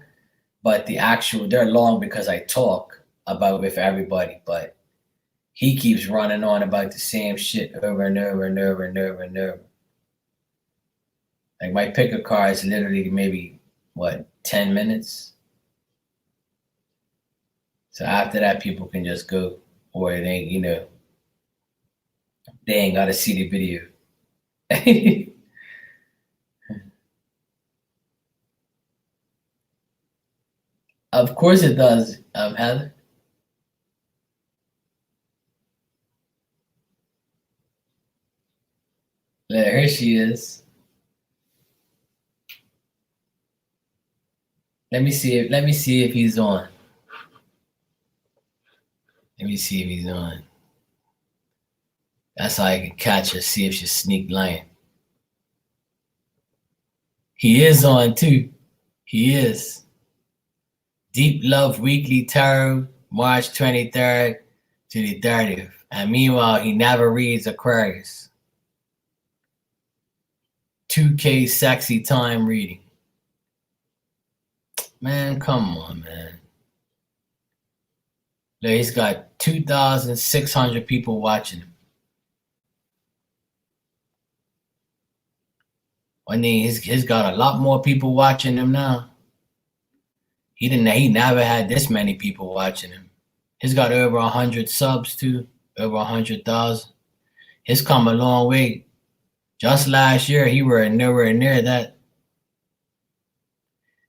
but they're long because I talk about with everybody. But he keeps running on about the same shit over and over and over and over and over. Like my pick a car is literally maybe what 10 minutes. So after that, people can just go, or they ain't gotta see the video. Of course it does, Heather. Here she is. Let me see if he's on. Let me see if he's on. That's how I can catch her, see if she's sneak lying. He is on too. He is. Deep Love Weekly Tarot, March 23rd to the 30th. And meanwhile, he never reads Aquarius. 2K sexy time reading. Man, come on, man. Look, he's got 2,600 people watching him. I mean, he's got a lot more people watching him now. He never had this many people watching him. He's got over 100 subs too, over 100,000. He's come a long way. Just last year, he were nowhere near that.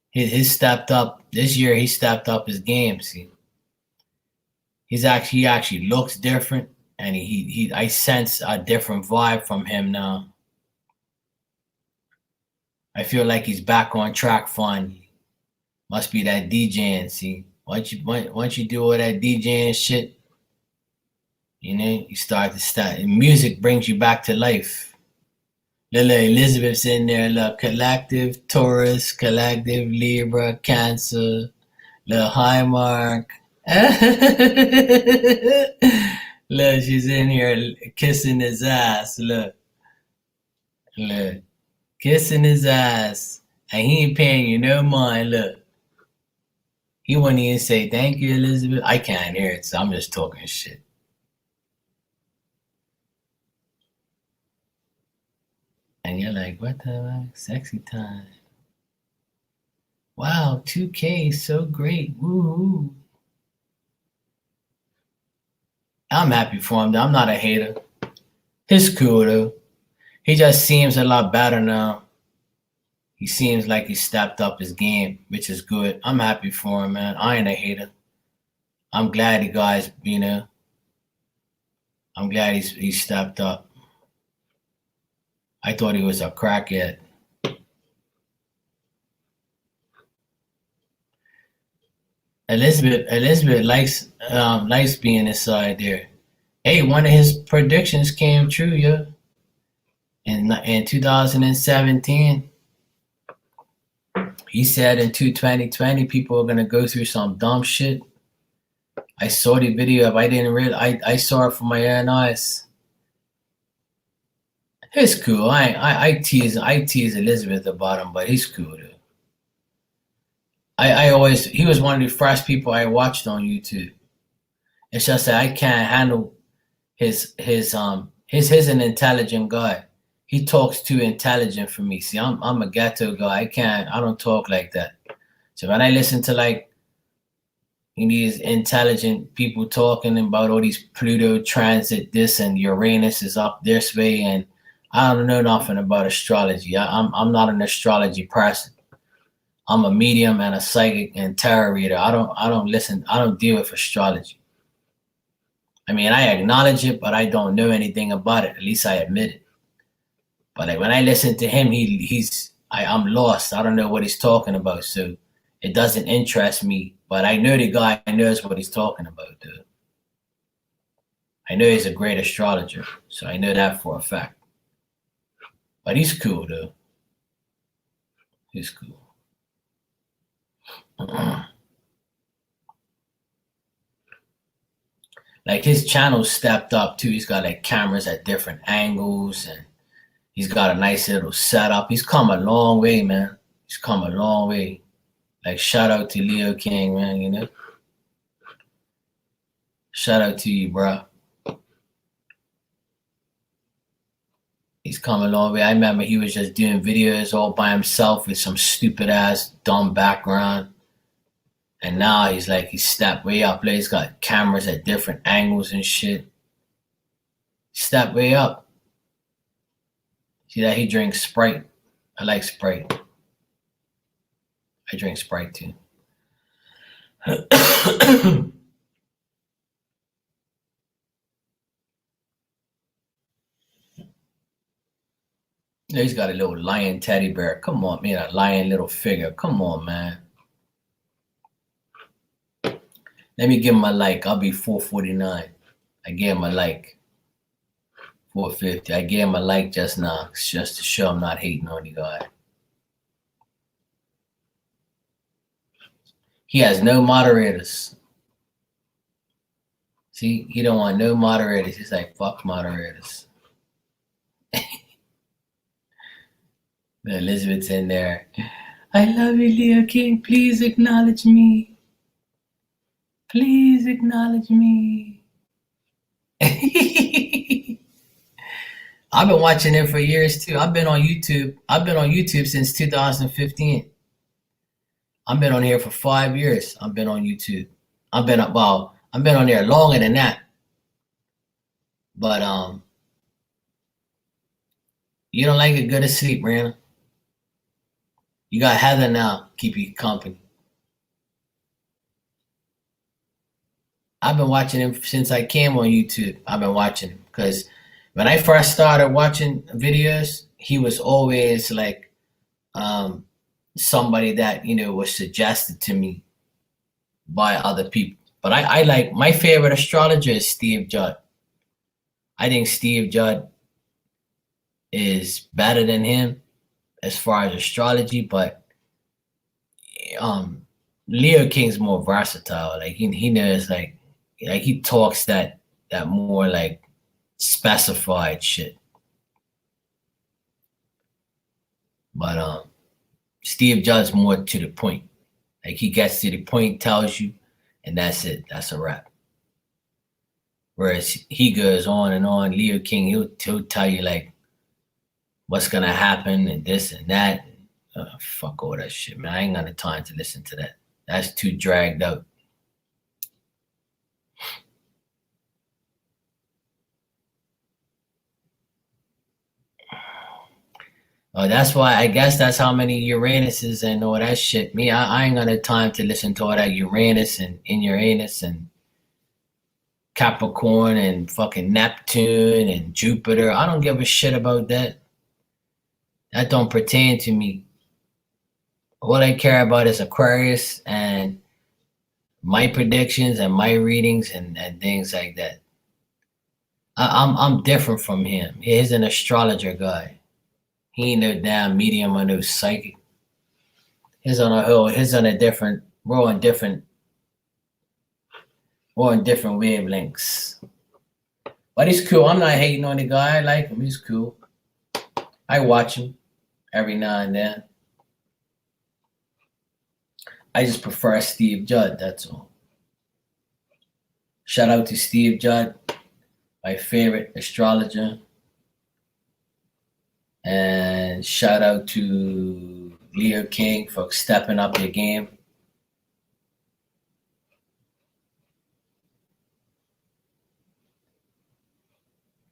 He stepped up. This year, he stepped up his game. See, he actually looks different, and I sense a different vibe from him now. I feel like he's back on track finally. Must be that DJing. See, once you do all that DJing shit, you start. Music brings you back to life. Little Elizabeth's in there. Look, collective Taurus, collective Libra, Cancer, little Highmark. Look, she's in here kissing his ass. Look, kissing his ass, and he ain't paying you no mind. Look, he wouldn't even say thank you, Elizabeth. I can't hear it, so I'm just talking shit. And you're like, what the fuck? Sexy time. Wow, 2K, so great. Woohoo. I'm happy for him. I'm not a hater. He's cool though. He just seems a lot better now. He seems like he stepped up his game, which is good. I'm happy for him, man. I ain't a hater. I'm glad the guys, I'm glad he stepped up. I thought he was a crackhead. Elizabeth likes being inside there. Hey, one of his predictions came true, yo. In 2017, he said in 2020 people are gonna go through some dumb shit. I saw the video of I didn't really I saw it from my own eyes. He's cool. I tease Elizabeth about him, but he's cool dude. I always he was one of the first people I watched on YouTube. It's just that I can't handle he's an intelligent guy. He talks too intelligent for me. See, I'm a ghetto guy. I don't talk like that. So when I listen to like these intelligent people talking about all these Pluto transit this and Uranus is up this way, and I don't know nothing about astrology. I'm not an astrology person. I'm a medium and a psychic and tarot reader. I don't deal with astrology. I mean, I acknowledge it, but I don't know anything about it. At least I admit it. But like when I listen to him, I'm lost. I don't know what he's talking about, so it doesn't interest me. But I know the guy knows what he's talking about, dude. I know he's a great astrologer, so I know that for a fact. But he's cool, though. He's cool. Like his channel stepped up too. He's got like cameras at different angles, and he's got a nice little setup. He's come a long way, man. He's come a long way. Like shout out to Leo King, man. Shout out to you, bro. He's come a long way. I remember he was just doing videos all by himself with some stupid ass dumb background. And now he stepped way up. Like he's got cameras at different angles and shit. Step way up. See that he drinks Sprite. I like Sprite. I drink Sprite too. He's got a little lion teddy bear. Come on, man, a lion little figure. Come on, man. Let me give him a like. I'll be 449. I gave him a like. 450. I gave him a like just now, just to show I'm not hating on the guy. He has no moderators. See, he don't want no moderators. He's like, fuck moderators. Elizabeth's in there. I love you, Leo King. Please acknowledge me. Please acknowledge me. I've been watching him for years too. I've been on YouTube since 2015. I've been on here for 5 years. I've been on YouTube. I've been on there longer than that. But you don't like it, go to sleep, Rana. You got Heather now, keep you company. I've been watching him since I came on YouTube. I've been watching him because when I first started watching videos, he was always like somebody that was suggested to me by other people. But I like, my favorite astrologer is Steve Judd. I think Steve Judd is better than him as far as astrology, but Leo King's more versatile. Like he knows like he talks that more like specified shit. But Steve Judd's more to the point. Like he gets to the point, tells you, and that's it. That's a wrap. Whereas he goes on and on. Leo King, he'll tell you like what's gonna happen and this and that. Fuck all that shit, man. I ain't got the time to listen to that. That's too dragged out. That's why I guess that's how many Uranuses and all that shit. Me, I ain't got the time to listen to all that Uranus and in Uranus and Capricorn and fucking Neptune and Jupiter. I don't give a shit about that. That don't pertain to me. All I care about is Aquarius and my predictions and my readings and things like that. I'm different from him. He's an astrologer guy. He ain't no damn medium or no psychic. He's on a whole. He's on a different. We're on different. We're on different wavelengths. But he's cool. I'm not hating on the guy. I like him. He's cool. I watch him every now and then. I just prefer Steve Judd. That's all. Shout out to Steve Judd, my favorite astrologer. And shout out to Leo King for stepping up your game.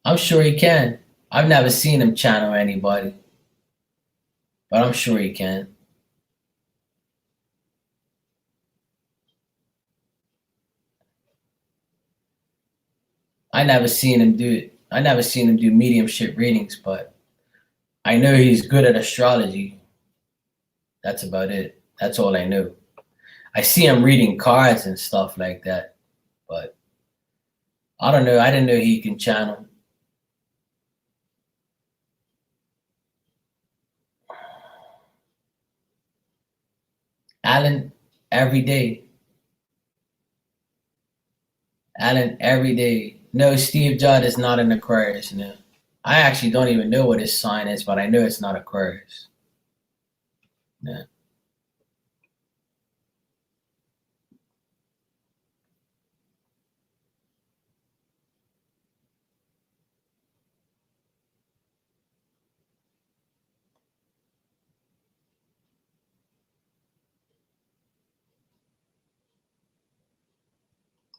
I'm sure he can. I've never seen him channel anybody, but I'm sure he can. I never seen him do it. I never seen him do mediumship readings, but I know he's good at astrology. That's about it. That's all I know. I see him reading cards and stuff like that, but I don't know. I didn't know he can channel. Alan, every day. Alan, every day. No, Steve Judd is not an Aquarius, no. I actually don't even know what his sign is, but I know it's not Aquarius. No.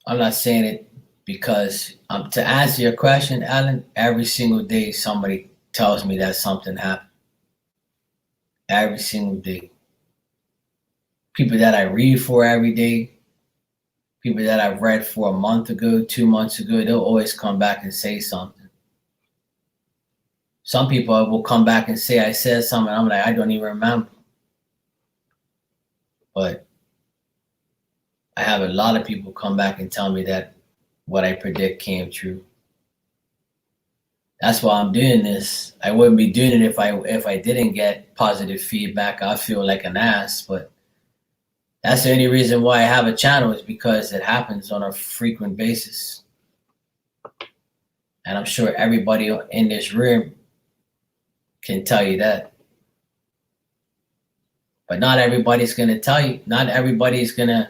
I'm not saying it because to answer your question, Alan, every single day somebody tells me that something happened. Every single day. People that I read for every day, people that I've read for a month ago, 2 months ago, they'll always come back and say something. Some people will come back and say I said something. I'm like, I don't even remember. But I have a lot of people come back and tell me that what I predict came true. That's why I'm doing this. I wouldn't be doing it if I didn't get positive feedback. I feel like an ass, but that's the only reason why I have a channel is because it happens on a frequent basis. And I'm sure everybody in this room can tell you that. But not everybody's going to tell you. Not everybody's going to.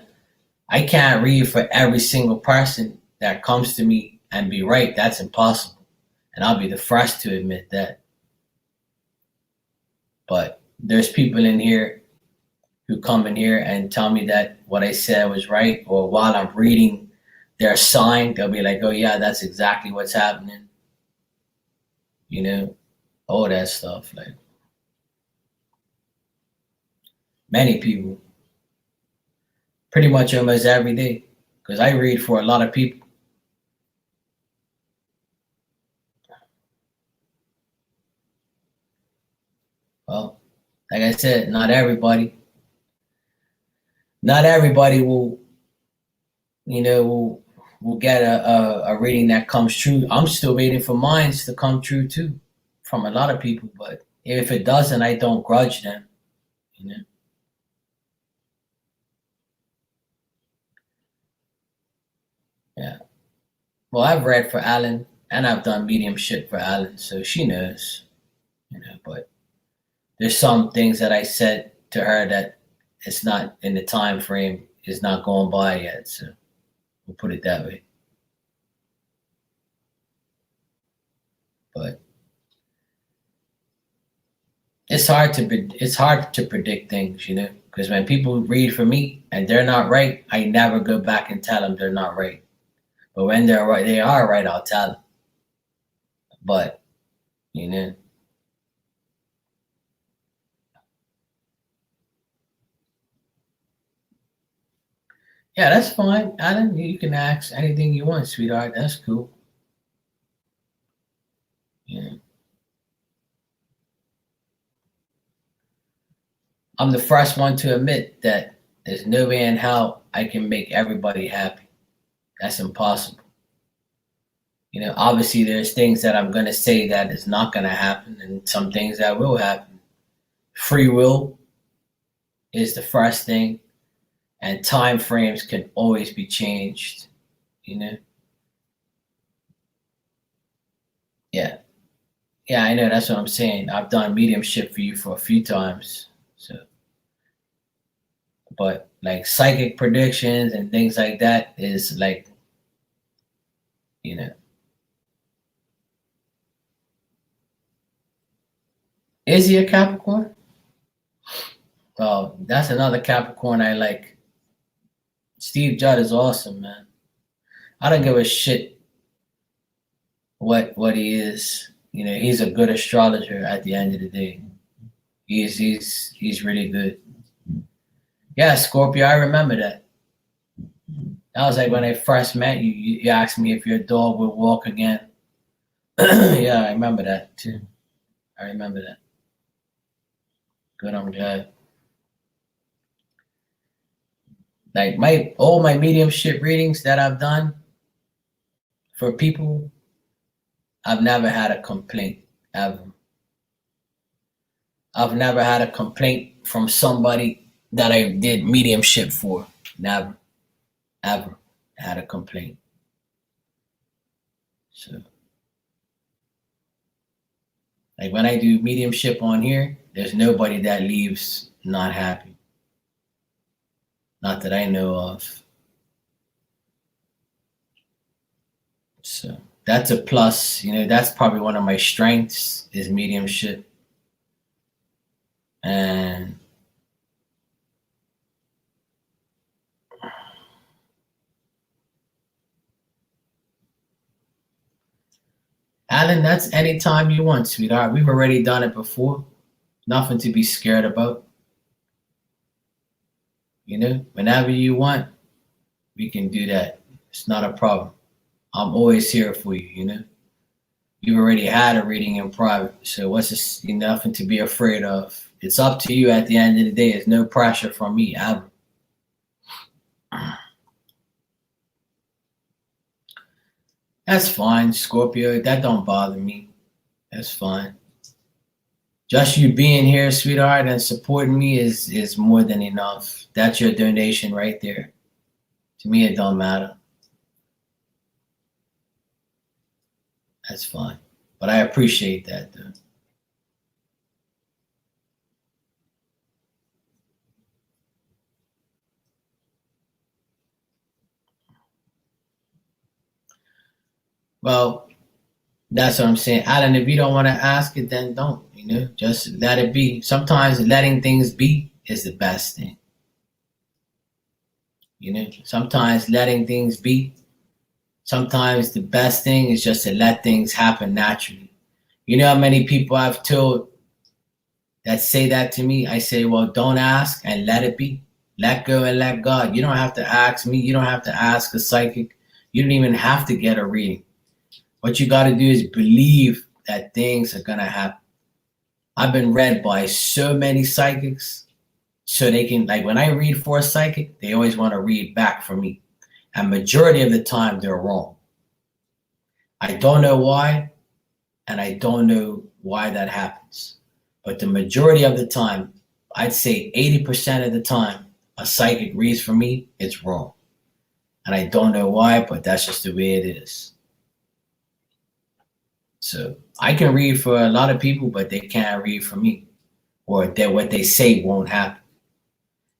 I can't read for every single person that comes to me and be right. That's impossible. And I'll be the first to admit that. But there's people in here who come in here and tell me that what I said was right, or while I'm reading their sign, they'll be like, oh yeah, that's exactly what's happening. You know, all that stuff. Like many people, pretty much almost every day, because I read for a lot of people. Well, like I said, not everybody will, will get a reading that comes true. I'm still waiting for mine to come true too, from a lot of people. But if it doesn't, I don't grudge them. You know. Yeah. Well, I've read for Alan, and I've done medium shit for Alan, so she knows. But there's some things that I said to her that it's not in the time frame, is not going by yet. So we'll put it that way. But it's hard to predict things, because when people read for me and they're not right, I never go back and tell them they're not right. But when they're right, they are right. I'll tell them. But you know, Yeah, that's fine, Alan. You can ask anything you want, sweetheart. That's cool. Yeah. I'm the first one to admit that there's no way in hell I can make everybody happy. That's impossible. Obviously there's things that I'm gonna say that is not gonna happen, and some things that will happen. Free will is the first thing, and time frames can always be changed. You know. Yeah. Yeah, I know. That's what I'm saying. I've done mediumship for you for a few times. So, but like psychic predictions and things like that is like, you know, is he a Capricorn? Well, that's another Capricorn I like. Steve Judd is awesome, man. I don't give a shit what he is. He's a good astrologer at the end of the day. He's really good. Yeah, Scorpio, I remember that. That was like when I first met you. You asked me if your dog would walk again. Yeah, I remember that too. I remember that. Good, I'm glad. Like all my mediumship readings that I've done for people, I've never had a complaint ever. I've never had a complaint from somebody that I did mediumship for. Never, ever had a complaint. So, like when I do mediumship on here, there's nobody that leaves not happy. Not that I know of. So that's a plus. That's probably one of my strengths is mediumship. And Alan, that's anytime you want, sweetheart. We've already done it before. Nothing to be scared about. Whenever you want, we can do that. It's not a problem. I'm always here for you. You've already had a reading in private, so what's this? Nothing to be afraid of. It's up to you at the end of the day. There's no pressure from me ever. That's fine, Scorpio. That don't bother me. That's fine. Just you being here, sweetheart, and supporting me is more than enough. That's your donation right there. To me, it don't matter. That's fine. But I appreciate that, though. Well, that's what I'm saying. Alan, if you don't want to ask it, then don't. Just let it be. Sometimes letting things be is the best thing. Sometimes letting things be. Sometimes the best thing is just to let things happen naturally. You know how many people I've told that say that to me? I say, well, don't ask and let it be. Let go and let God. You don't have to ask me. You don't have to ask a psychic. You don't even have to get a reading. What you got to do is believe that things are going to happen. I've been read by so many psychics, so they can, like when I read for a psychic, they always want to read back for me. And majority of the time, they're wrong. I don't know why, and I don't know why that happens. But the majority of the time, I'd say 80% of the time, a psychic reads for me, it's wrong. And I don't know why, but that's just the way it is. So I can read for a lot of people, but they can't read for me, or that what they say won't happen.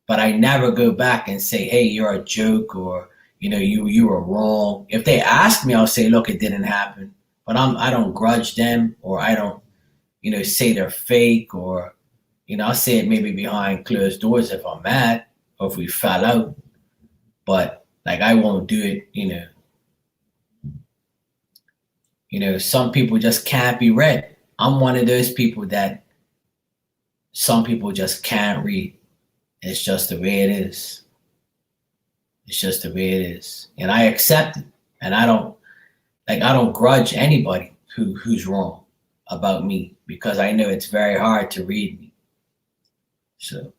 But I never go back and say, "Hey, you're a joke," or you were wrong. If they ask me, I'll say, "Look, it didn't happen." But I don't grudge them, or I don't say they're fake, or I'll say it maybe behind closed doors if I'm mad or if we fell out. But like I won't do it. Some people just can't be read. I'm one of those people that some people just can't read. It's just the way it is. It's just the way it is. And I accept it. And I don't grudge anybody who's wrong about me, because I know it's very hard to read me. So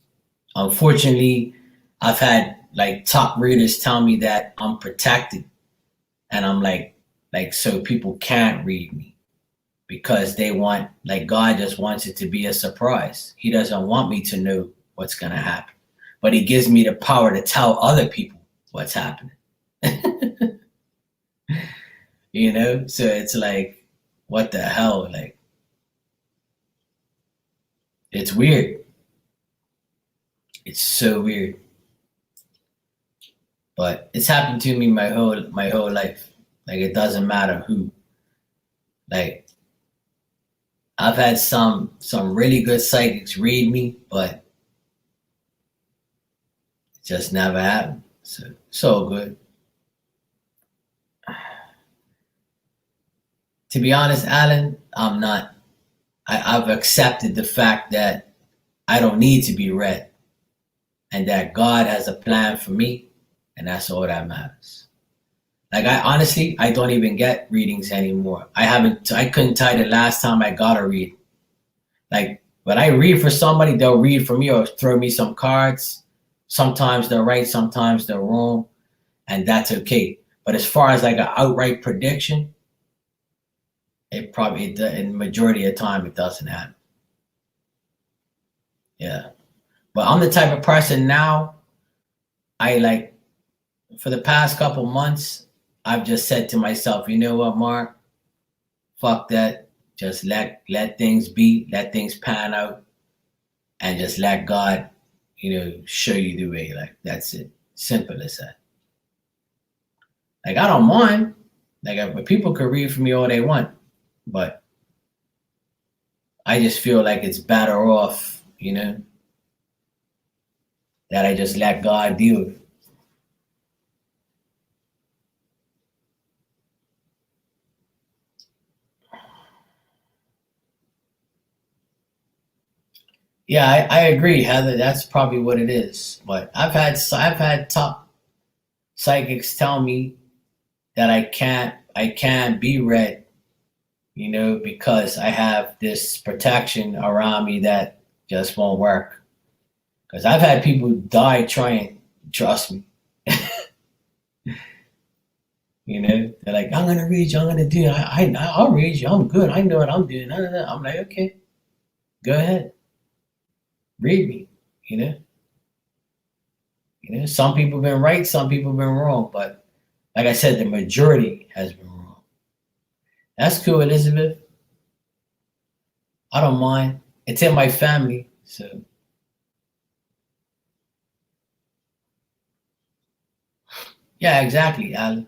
unfortunately, I've had like top readers tell me that I'm protected, and I'm like so people can't read me because they want, like, God just wants it to be a surprise. He doesn't want me to know what's gonna happen, but he gives me the power to tell other people what's happening. You know, so it's like, what the hell? Like, it's weird. It's so weird. But it's happened to me my whole life. Like, it doesn't matter who. Like, I've had some really good psychics read me, but it just never happened. So it's all good. To be honest, Alan, I'm not. I've accepted the fact that I don't need to be read, and that God has a plan for me, and that's all that matters. Like, I honestly, I don't even get readings anymore. I couldn't tell you the last time I got a read. Like, when I read for somebody, they'll read for me or throw me some cards. Sometimes they're right, sometimes they're wrong, and that's okay. But as far as like an outright prediction, it probably, in the majority of the time, it doesn't happen. Yeah. But I'm the type of person now, I like, for the past couple months, I've just said to myself, you know what, Mark? Fuck that. Just let things be, let things pan out, and just let God, show you the way. Like, that's it. Simple as that. Like, I don't mind. Like, people could read for me all they want, but I just feel like it's better off, that I just let God deal with it. Yeah, I agree, Heather. That's probably what it is. But I've had top psychics tell me that I can't be read, because I have this protection around me that just won't work. Because I've had people die trying, trust me. They're like, I'm gonna read you, I'm gonna do it. I'll read you. I'm good. I know what I'm doing. No. I'm like, okay, go ahead, read me. You know. Some people have been right, some people have been wrong, but like I said, the majority has been wrong. That's cool, Elizabeth. I don't mind. It's in my family, so yeah, exactly, Alan.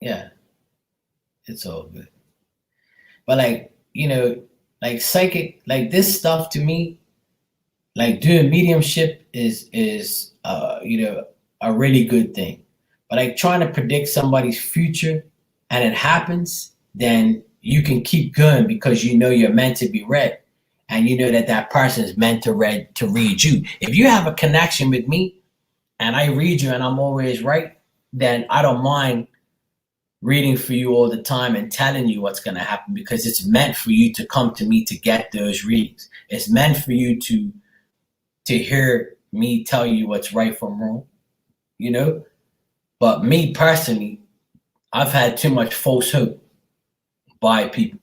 Yeah, it's all good. But like, like psychic, like this stuff to me, like doing mediumship is a really good thing. But like trying to predict somebody's future and it happens, then you can keep going because you're meant to be read, and you know that that person is meant to read you. If you have a connection with me and I read you and I'm always right, then I don't mind reading for you all the time and telling you what's going to happen, because it's meant for you to come to me to get those readings. It's meant for you to hear me tell you what's right from wrong, you know? But me personally, I've had too much false hope by people.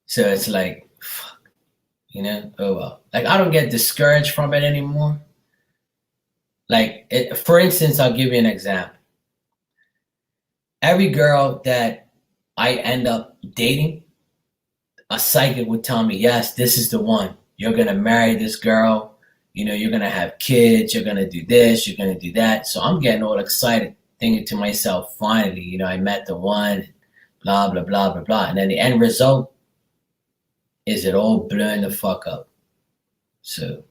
So it's like, fuck, oh well. Like, I don't get discouraged from it anymore. Like, for instance, I'll give you an example. Every girl that I end up dating, a psychic would tell me, yes, this is the one. You're going to marry this girl. You're going to have kids. You're going to do this. You're going to do that. So I'm getting all excited, thinking to myself, finally, I met the one, blah, blah, blah, blah, blah. And then the end result is it all blowing the fuck up. So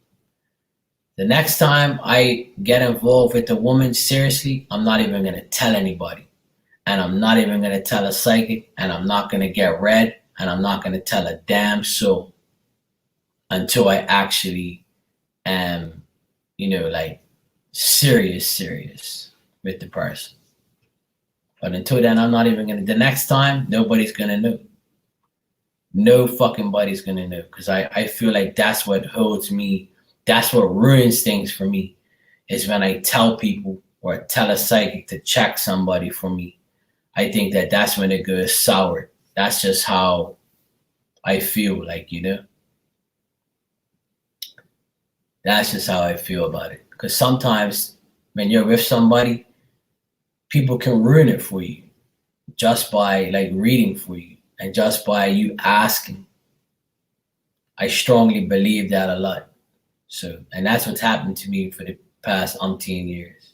the next time I get involved with a woman seriously, I'm not even going to tell anybody. And I'm not even going to tell a psychic. And I'm not going to get read. And I'm not going to tell a damn soul until I actually am, like serious with the person. But until then, I'm not even gonna. The next time, nobody's gonna know. No fucking body's gonna know, because I feel like that's what holds me. That's what ruins things for me, is when I tell people or tell a psychic to check somebody for me. I think that that's when it goes sour. That's just how I feel, like, that's just how I feel about it. Because sometimes when you're with somebody, people can ruin it for you just by like reading for you and just by you asking. I strongly believe that a lot. So, and that's what's happened to me for the past umpteen years.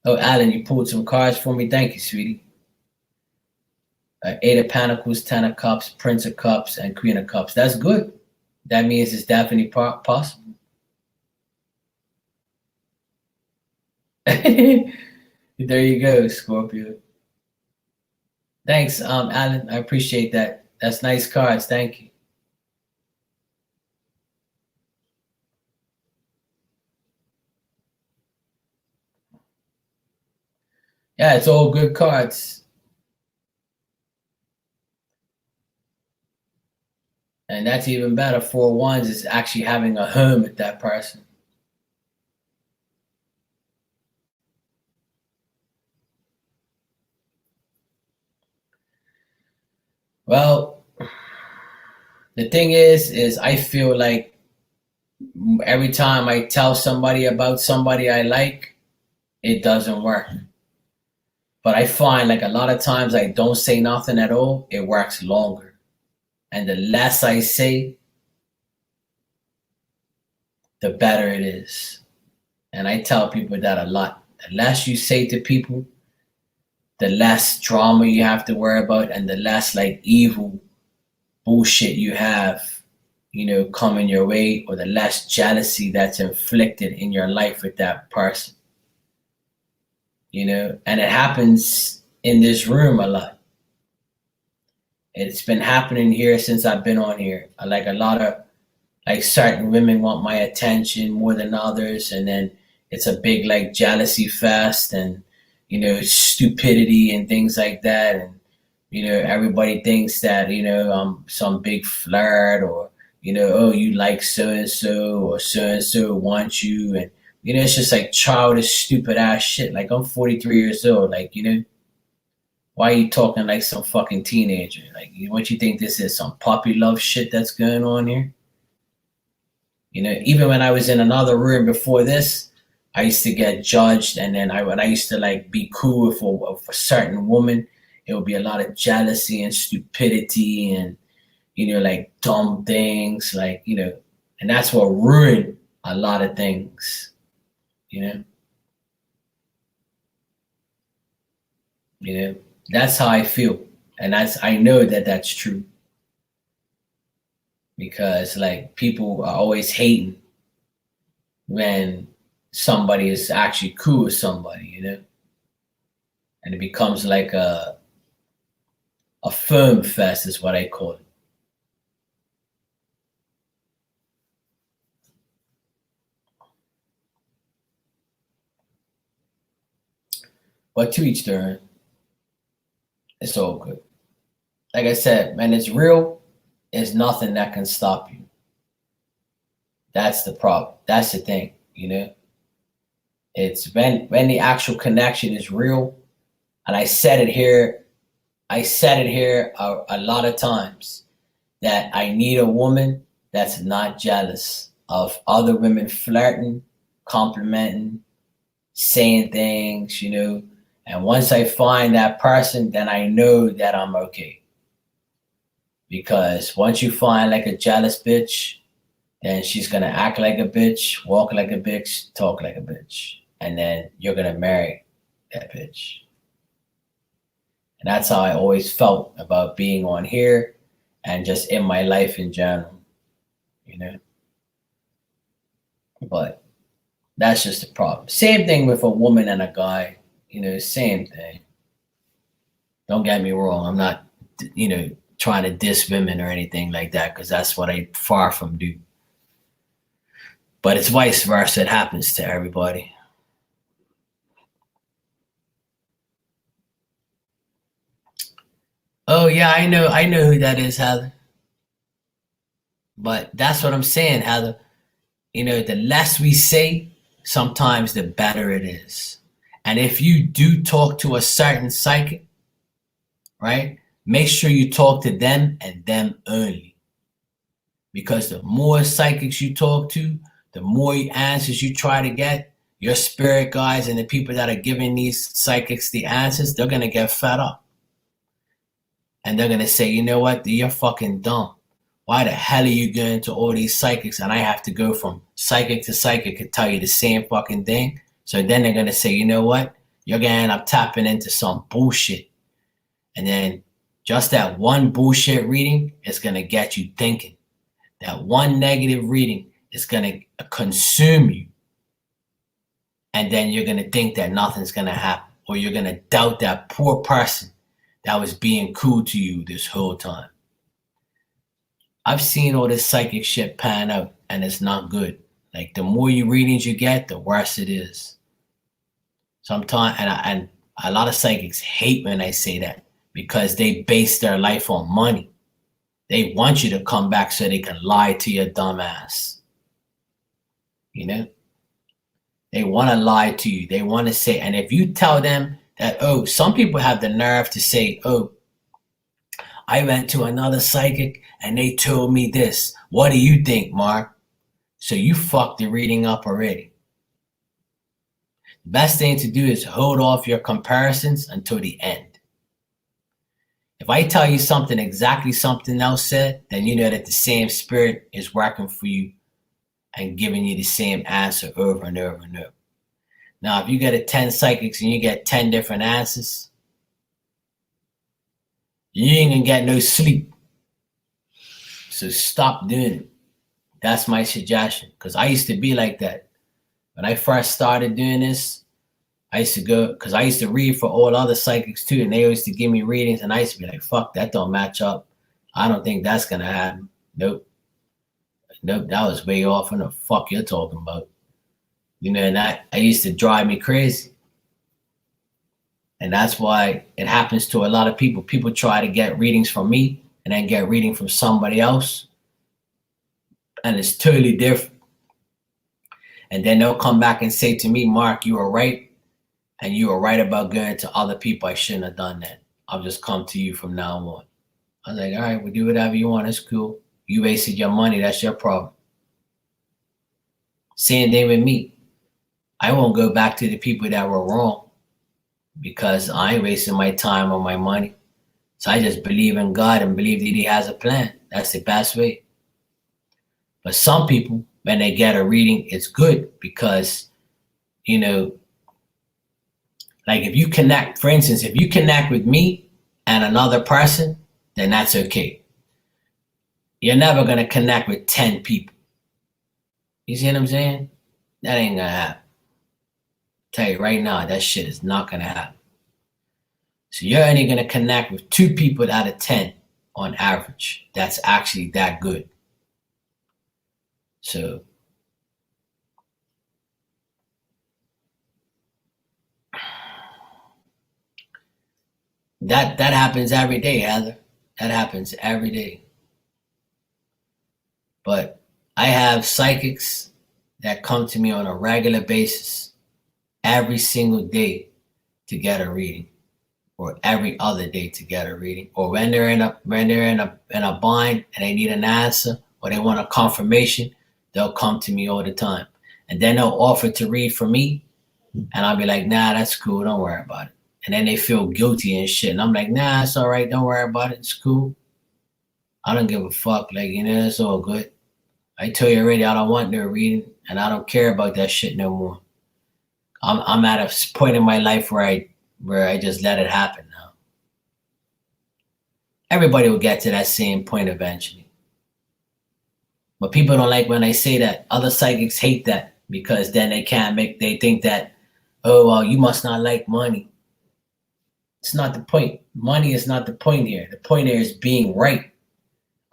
Oh, Alan, you pulled some cards for me. Thank you, sweetie. Eight of Pentacles, Ten of Cups, Prince of Cups, and Queen of Cups. That's good. That means it's definitely possible. There you go, Scorpio. Thanks, Alan. I appreciate that. That's nice cards. Thank you. Yeah, it's all good cards. And that's even better. 4 wands is actually having a home with that person. Well, the thing is I feel like every time I tell somebody about somebody I like, it doesn't work. But I find like a lot of times I don't say nothing at all, it works longer. And the less I say, the better it is. And I tell people that a lot. The less you say to people, the less drama you have to worry about, and the less like evil bullshit you have, coming your way, or the less jealousy that's inflicted in your life with that person. And it happens in this room a lot. It's been happening here since I've been on here. Like a lot of like certain women want my attention more than others, and then it's a big like jealousy fest, and stupidity and things like that, and everybody thinks that I'm some big flirt, or oh, you like so and so, or so and so wants you, and it's just like childish stupid ass shit. Like, I'm 43 years old, like, why are you talking like some fucking teenager? Like, what you think this is, some puppy love shit that's going on here? Even when I was in another room before this, I used to get judged, and then when I used to like be cool with a certain woman, it would be a lot of jealousy and stupidity, and like dumb things, like and that's what ruined a lot of things. You know, that's how I feel, and I know that that's true, because like people are always hating when somebody is actually cool with somebody, and it becomes like a firm fest is what I call it. But to each their own. It's all good. Like I said, man, it's real. There's nothing that can stop you. That's the problem. That's the thing, It's when the actual connection is real. And I said it here. A lot of times, that I need a woman that's not jealous of other women flirting, complimenting, saying things, And once I find that person, then I know that I'm okay. Because once you find like a jealous bitch, then she's gonna act like a bitch, walk like a bitch, talk like a bitch. And then you're gonna marry that bitch. And that's how I always felt about being on here and just in my life in general, But that's just the problem. Same thing with a woman and a guy, same thing. Don't get me wrong. I'm not, trying to diss women or anything like that, because that's what I far from do. But it's vice versa. It happens to everybody. Oh yeah, I know who that is, Heather. But that's what I'm saying, Heather. The less we say, sometimes the better it is. And if you do talk to a certain psychic, right, make sure you talk to them and them only. Because the more psychics you talk to, the more answers you try to get, your spirit guides and the people that are giving these psychics the answers, they're going to get fed up. And they're going to say, you know what, you're fucking dumb. Why the hell are you going to all these psychics and I have to go from psychic to psychic and tell you the same fucking thing? So then they're going to say, you know what, you're going to end up tapping into some bullshit. And then just that one bullshit reading is going to get you thinking. That one negative reading is going to consume you. And then you're going to think that nothing's going to happen. Or you're going to doubt that poor person that was being cool to you this whole time. I've seen all this psychic shit pan out, and it's not good. Like, the more readings you get, the worse it is. Sometimes, and a lot of psychics hate when I say that because they base their life on money. They want you to come back so they can lie to your dumb ass. They want to lie to you. They want to say, and if you tell them that, oh, some people have the nerve to say, oh, I went to another psychic and they told me this. What do you think, Mark? So you fucked the reading up already. The best thing to do is hold off your comparisons until the end. If I tell you something exactly something else said, then you know that the same spirit is working for you and giving you the same answer over and over and over. Now, if you get 10 psychics and you get 10 different answers, you ain't gonna get no sleep. So stop doing it. That's my suggestion. Because I used to be like that. When I first started doing this, I used to go, because I used to read for all other psychics too, and they used to give me readings, and I used to be like, fuck, that don't match up. I don't think that's gonna happen. Nope, that was way off on the fuck you're talking about. And that used to drive me crazy. And that's why it happens to a lot of people. People try to get readings from me and then get reading from somebody else. And it's totally different. And then they'll come back and say to me, Mark, you were right. And you were right about going to other people. I shouldn't have done that. I'll just come to you from now on. I was like, all right, we'll do whatever you want. It's cool. You wasted your money. That's your problem. Same thing with me. I won't go back to the people that were wrong because I ain't wasting my time or my money. So I just believe in God and believe that he has a plan. That's the best way. But some people, when they get a reading, it's good because, like if you connect, for instance, if you connect with me and another person, then that's okay. You're never going to connect with 10 people. You see what I'm saying? That ain't going to happen. Tell you right now, that shit is not going to happen. So you're only going to connect with 2 people out of 10 on average. That's actually that good. So that happens every day, Heather. That happens every day. But I have psychics that come to me on a regular basis every single day to get a reading, or every other day to get a reading, or when they're in a bind and they need an answer or they want a confirmation, they'll come to me all the time. And then they'll offer to read for me, and I'll be like, nah, that's cool, don't worry about it. And then they feel guilty and shit, and I'm like, nah, it's all right, don't worry about it, it's cool. I don't give a fuck, like, it's all good. I tell you already, I don't want no reading, and I don't care about that shit no more. I'm at a point in my life where I just let it happen now. Everybody will get to that same point eventually. But people don't like when I say that. Other psychics hate that because then they think that, oh, well, you must not like money. It's not the point. Money is not the point here. The point here is being right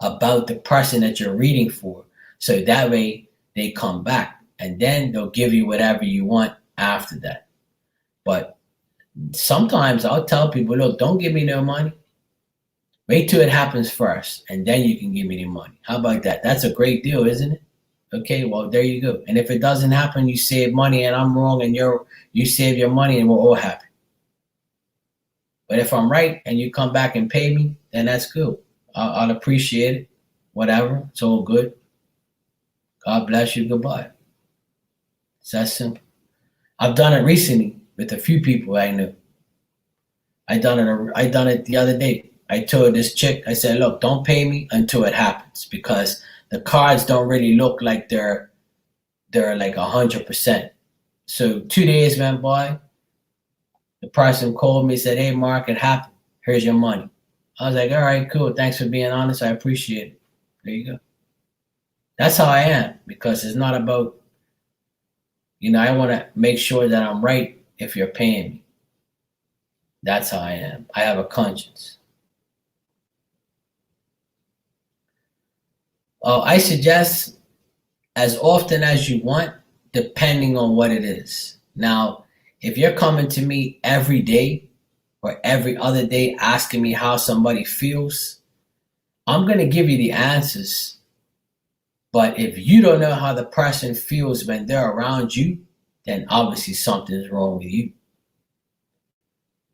about the person that you're reading for. So that way they come back. and then they'll give you whatever you want after that. But sometimes I'll tell people, look, don't give me no money. Wait till it happens first, and then you can give me the money. How about that? That's a great deal, isn't it? Okay, well, there you go. And if it doesn't happen, you save money, and I'm wrong, and you save your money, and we're all happy. But if I'm right, and you come back and pay me, then that's good. I'll appreciate it. Whatever, it's all good. God bless you. Goodbye. It's that simple. I've done it recently with a few people I know. I done it the other day. I told this chick, I said, look, don't pay me until it happens, because the cards don't really look like they're like 100%. So 2 days went by. The person called me, said, hey, Mark, it happened. Here's your money. I was like, all right, cool. Thanks for being honest. I appreciate it. There you go. That's how I am, because it's not about, I want to make sure that I'm right if you're paying me. That's how I am. I have a conscience. I suggest as often as you want, depending on what it is. Now, if you're coming to me every day or every other day asking me how somebody feels, I'm going to give you the answers. But if you don't know how the person feels when they're around you, then obviously something's wrong with you.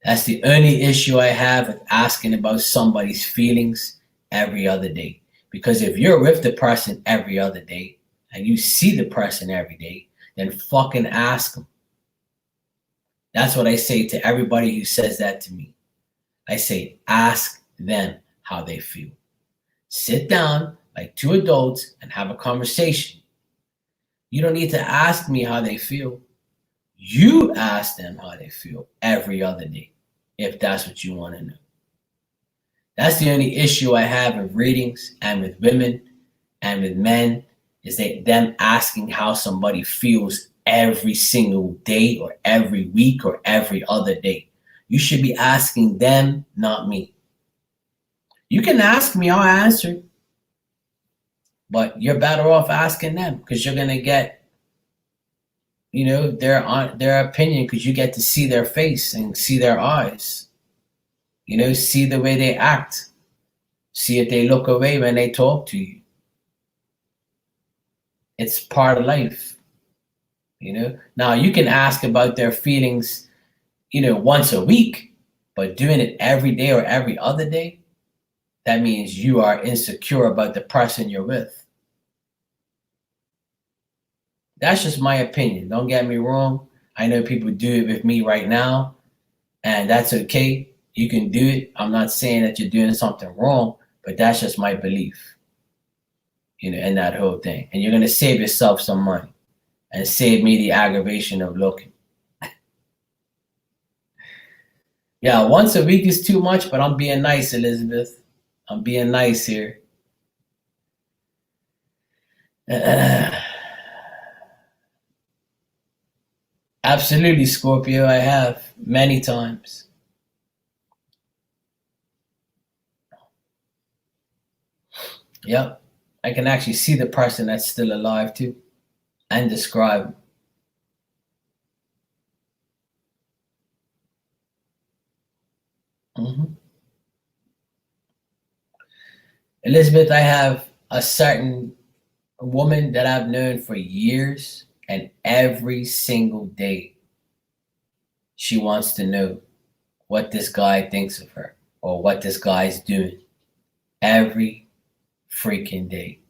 That's the only issue I have with asking about somebody's feelings every other day. Because if you're with the person every other day and you see the person every day, then fucking ask them. That's what I say to everybody who says that to me. I say, ask them how they feel. Sit down like two adults and have a conversation. You don't need to ask me how they feel. You ask them how they feel every other day, if that's what you want to know. That's the only issue I have with readings and with women and with men, is that them asking how somebody feels every single day or every week or every other day. You should be asking them, not me. You can ask me, I'll answer. But you're better off asking them, because you're going to get, their opinion, because you get to see their face and see their eyes. See the way they act. See if they look away when they talk to you. It's part of life. Now you can ask about their feelings, once a week, but doing it every day or every other day, that means you are insecure about the person you're with. That's just my opinion. Don't get me wrong. I know people do it with me right now, and that's okay. You can do it. I'm not saying that you're doing something wrong, but that's just my belief, in that whole thing. And you're going to save yourself some money and save me the aggravation of looking. Yeah, once a week is too much, but I'm being nice, Elizabeth. I'm being nice here. Absolutely, Scorpio, I have many times. Yep. I can actually see the person that's still alive too and describe. Mm-hmm. Elizabeth, I have a certain woman that I've known for years, and every single day she wants to know what this guy thinks of her or what this guy's doing. Every freaking day.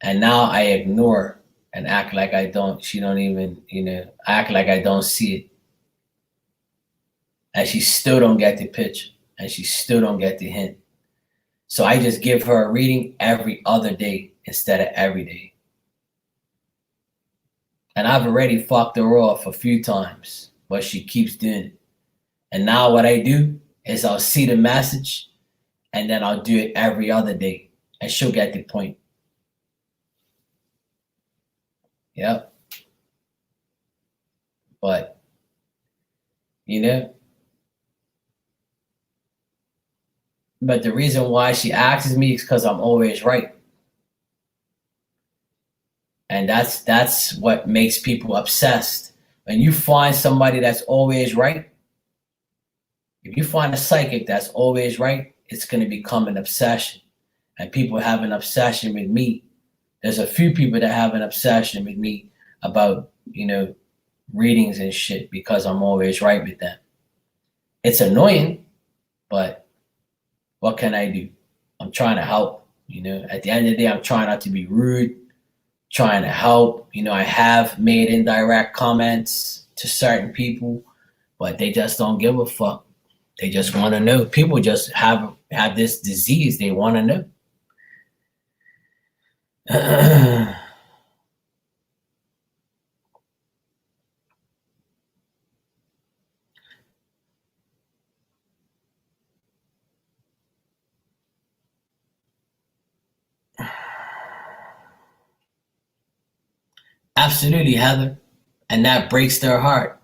And now I ignore her and act like she don't even, act like I don't see it. And she still don't get the picture, and she still don't get the hint. So I just give her a reading every other day instead of every day. And I've already fucked her off a few times, but she keeps doing it. And now what I do is I'll see the message, and then I'll do it every other day, and she'll get the point. Yep. But, but the reason why she asks me is because I'm always right. And that's what makes people obsessed. When you find somebody that's always right, if you find a psychic that's always right, it's going to become an obsession. And people have an obsession with me. There's a few people that have an obsession with me about, readings and shit because I'm always right with them. It's annoying, but what can I do? I'm trying to help. At the end of the day, I'm trying not to be rude, trying to help. I have made indirect comments to certain people, but they just don't give a fuck. They just want to know. People just have this disease. They want to know. Absolutely, Heather. And that breaks their heart.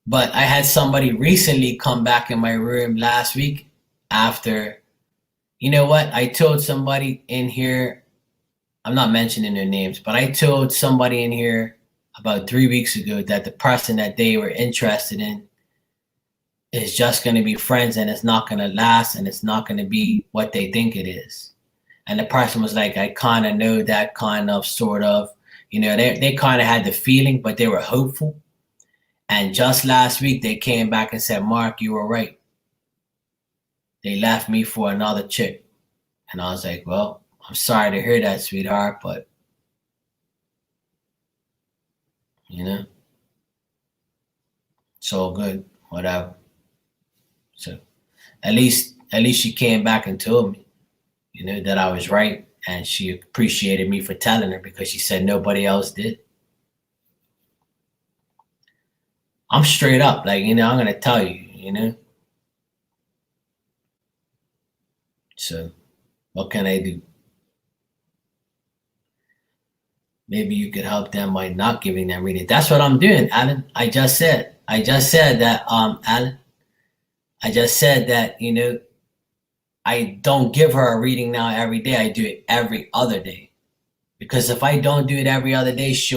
But I had somebody recently come back in my room last week after, you know what? I told somebody in here, I'm not mentioning their names, but I told somebody in here about 3 weeks ago that the person that they were interested in is just going to be friends and it's not going to last and it's not going to be what they think it is. And the person was like, I kind of know that kind of, sort of, they kind of had the feeling, but they were hopeful. And just last week, they came back and said, Mark, you were right. They left me for another chick. And I was like, well, I'm sorry to hear that, sweetheart, but, it's all good, whatever. So at least she came back and told me, that I was right. And she appreciated me for telling her because she said nobody else did. I'm straight up, like, I'm going to tell you, So what can I do? Maybe you could help them by not giving them reading. That's what I'm doing, Alan. I just said that, Alan. I just said that, I don't give her a reading now every day. I do it every other day. Because if I don't do it every other day, she's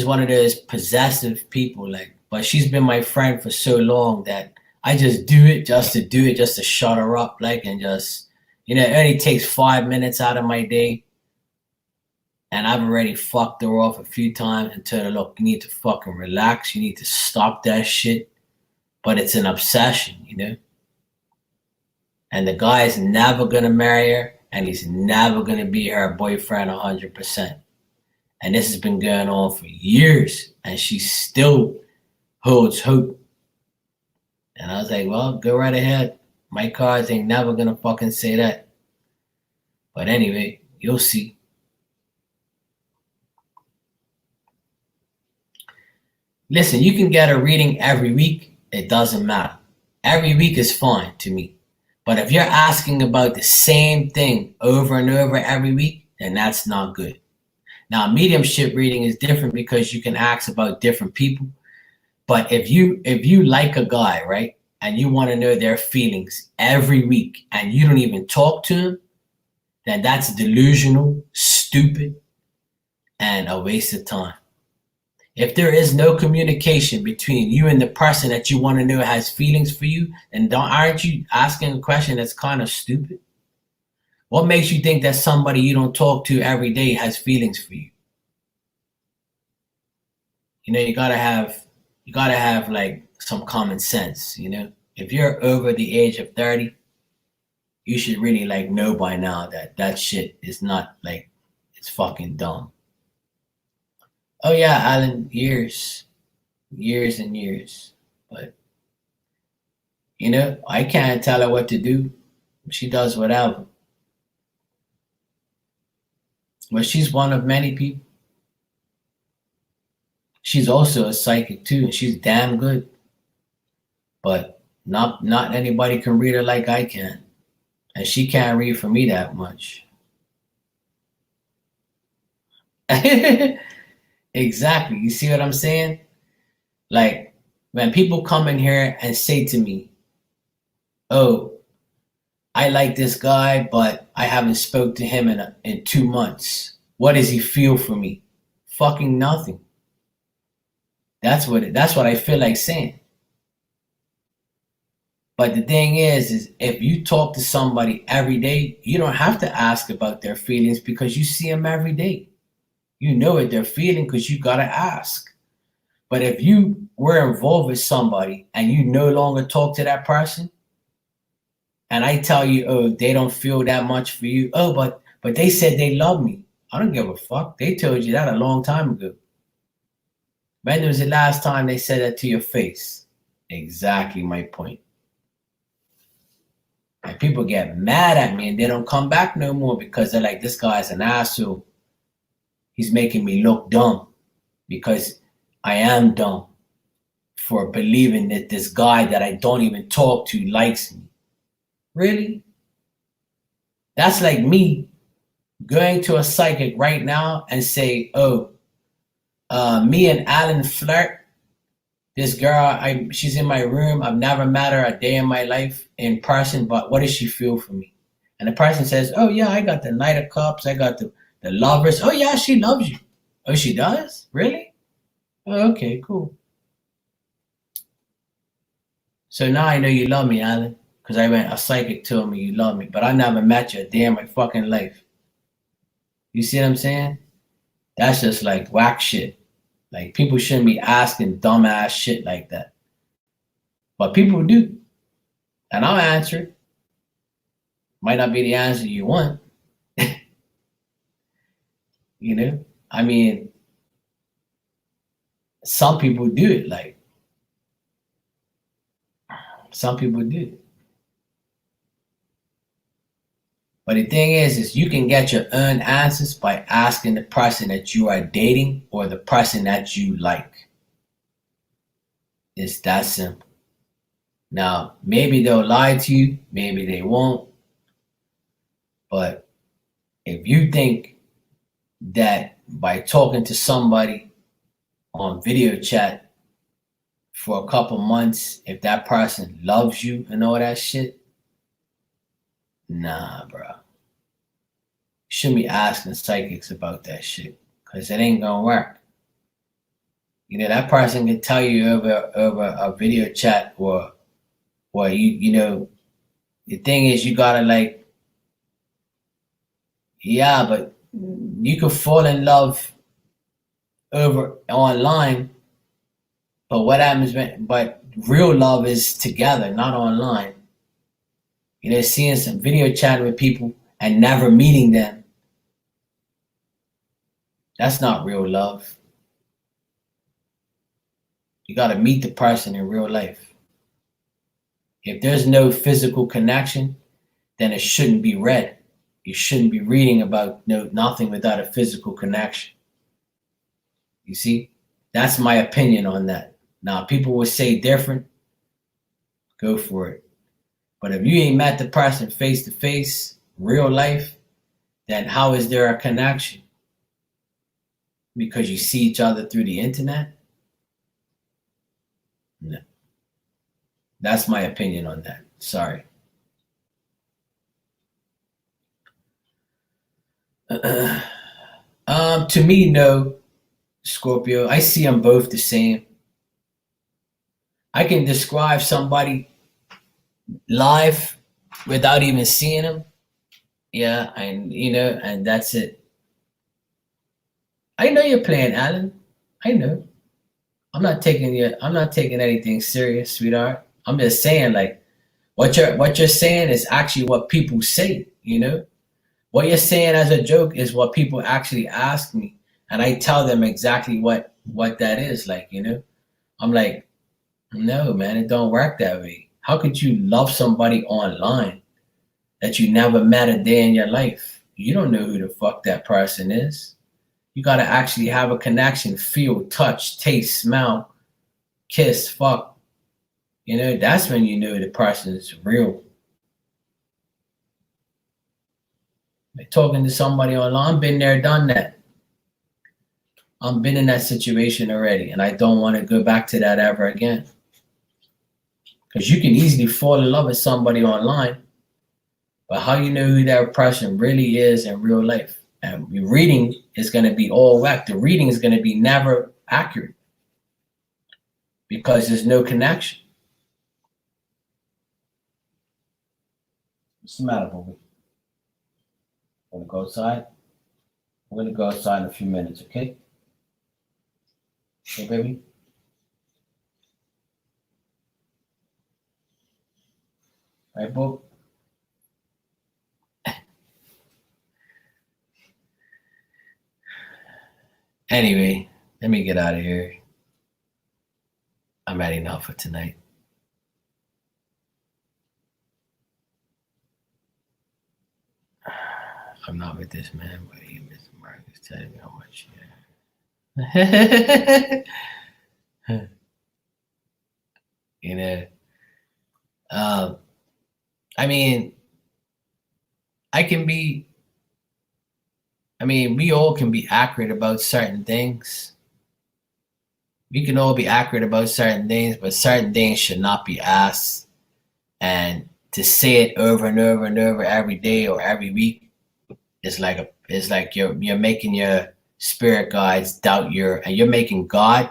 one of those possessive people, but she's been my friend for so long that I just do it just to do it, just to shut her up, and just, it only takes 5 minutes out of my day. And I've already fucked her off a few times and told her, look, you need to fucking relax. You need to stop that shit. But it's an obsession, And the guy is never going to marry her, and he's never going to be her boyfriend 100%. And this has been going on for years, and she still holds hope. And I was like, well, go right ahead. My cards ain't never going to fucking say that. But anyway, you'll see. Listen, you can get a reading every week. It doesn't matter. Every week is fine to me. But if you're asking about the same thing over and over every week, then that's not good. Now, mediumship reading is different because you can ask about different people. But if you like a guy, right, and you want to know their feelings every week and you don't even talk to him, then that's delusional, stupid, and a waste of time. If there is no communication between you and the person that you want to know has feelings for you, then aren't you asking a question that's kind of stupid? What makes you think that somebody you don't talk to every day has feelings for you? You gotta have like some common sense, If you're over the age of 30, you should really know by now that shit is not it's fucking dumb. Oh yeah, Alan, years and years. But I can't tell her what to do. She does whatever. But she's one of many people. She's also a psychic too, and she's damn good. But not anybody can read her like I can. And she can't read for me that much. Exactly. You see what I'm saying? Like, when people come in here and say to me, oh, I like this guy, but I haven't spoke to him in 2 months. What does he feel for me? Fucking nothing. That's what I feel like saying. But the thing is if you talk to somebody every day, you don't have to ask about their feelings because you see them every day. You know what they're feeling because you gotta ask. But if you were involved with somebody and you no longer talk to that person, and I tell you, oh, they don't feel that much for you. Oh, but they said they love me. I don't give a fuck. They told you that a long time ago. When was the last time they said that to your face? Exactly my point. And people get mad at me and they don't come back no more because they're like, this guy's an asshole. He's making me look dumb because I am dumb for believing that this guy that I don't even talk to likes me. Really? That's like me going to a psychic right now and say, oh, me and Alan flirt. This girl, she's in my room. I've never met her a day in my life in person, but what does she feel for me? And the person says, oh, yeah, I got the Knight of Cups. I got the Lovers. Oh, yeah, she loves you. Oh, she does? Really? Oh, okay, cool. So now I know you love me, Alan, because a psychic told me you love me, but I never met you a day in my fucking life. You see what I'm saying? That's just like whack shit. Like people shouldn't be asking dumbass shit like that. But people do. And I'll answer it. Might not be the answer you want. You know? I mean, some people do it. Like, some people do it. But the thing is you can get your own answers by asking the person that you are dating or the person that you like. It's that simple. Now, maybe they'll lie to you, maybe they won't. But if you think that by talking to somebody on video chat for a couple months, if that person loves you and all that shit, nah, bro. You shouldn't be asking psychics about that shit because it ain't gonna work. You know, that person can tell you over a video chat or you know, the thing is you gotta like, yeah, but you could fall in love over online, but what happens but real love is together, not online. You know, seeing some video chatting with people and never meeting them. That's not real love. You gotta meet the person in real life. If there's no physical connection, then it shouldn't be read. You shouldn't be reading about nothing without a physical connection. You see? That's my opinion on that. Now, people will say different. Go for it. But if you ain't met the person face to face, real life, then how is there a connection? Because you see each other through the internet? No. That's my opinion on that. Sorry. To me, no, Scorpio. I see them both the same. I can describe somebody live without even seeing them. Yeah, and you know, and that's it. I know you're playing, Alan. I know. I'm not taking anything serious, sweetheart. I'm just saying, like, what you're saying is actually what people say, you know? What you're saying as a joke is what people actually ask me, and I tell them exactly what that is, like, you know? I'm like, no, man, it don't work that way. How could you love somebody online that you never met a day in your life? You don't know who the fuck that person is. You gotta actually have a connection, feel, touch, taste, smell, kiss, fuck. You know, that's when you know the person is real. Like talking to somebody online, I've been there, done that. I've been in that situation already, and I don't want to go back to that ever again. Because you can easily fall in love with somebody online, but how you know who that person really is in real life? And your reading is going to be all whack. The reading is going to be never accurate because there's no connection. What's the matter, Bobby? Want to go outside? We're going to go outside in a few minutes, okay? Okay, baby? All right, Bob? Anyway, let me get out of here. I'm ready now for tonight. I'm not with this man, but he, Mr. Marcus, telling me how much. Yeah. You know, I mean, we all can be accurate about certain things. We can all be accurate about certain things, but certain things should not be asked. And to say it over and over and over every day or every week is like you're making your spirit guides doubt and you're making God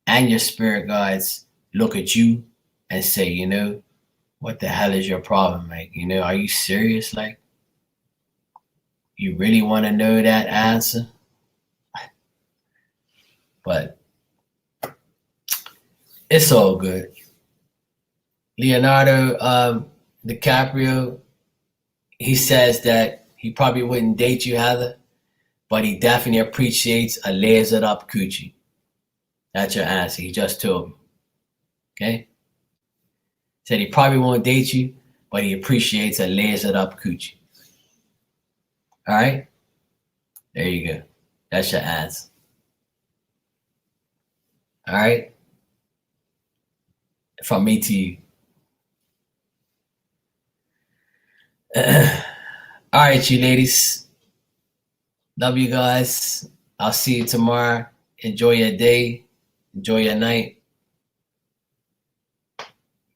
and your spirit guides look at you and say, you know, what the hell is your problem? Like, you know, are you serious? Like, you really want to know that answer? But it's all good. Leonardo DiCaprio, he says that he probably wouldn't date you, Heather, but he definitely appreciates a lasered up coochie. That's your answer. He just told me. Okay? Said he probably won't date you, but he appreciates a lasered up coochie. All right? There you go. That's your answer. All right? From me to you. All right, you ladies. Love you guys. I'll see you tomorrow. Enjoy your day. Enjoy your night.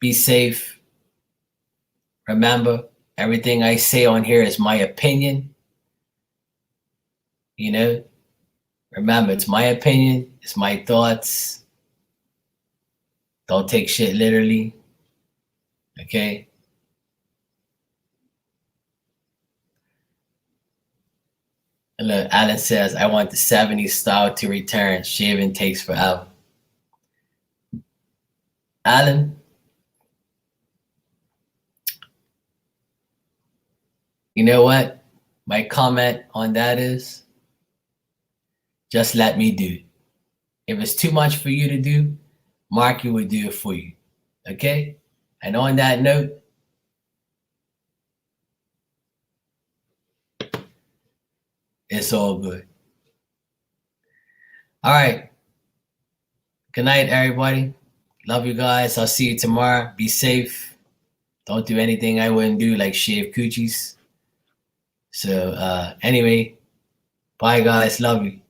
Be safe. Remember, everything I say on here is my opinion. You know, remember, it's my opinion. It's my thoughts. Don't take shit literally. Okay? And look, Alan says, I want the 70s style to return. Shaving takes forever. Alan, you know what? My comment on that is just let me do it. If it's too much for you to do, Marky will do it for you. Okay? And on that note, it's all good. All right. Good night, everybody. Love you guys. I'll see you tomorrow. Be safe. Don't do anything I wouldn't do, like shave coochies. So anyway, bye guys. Love you.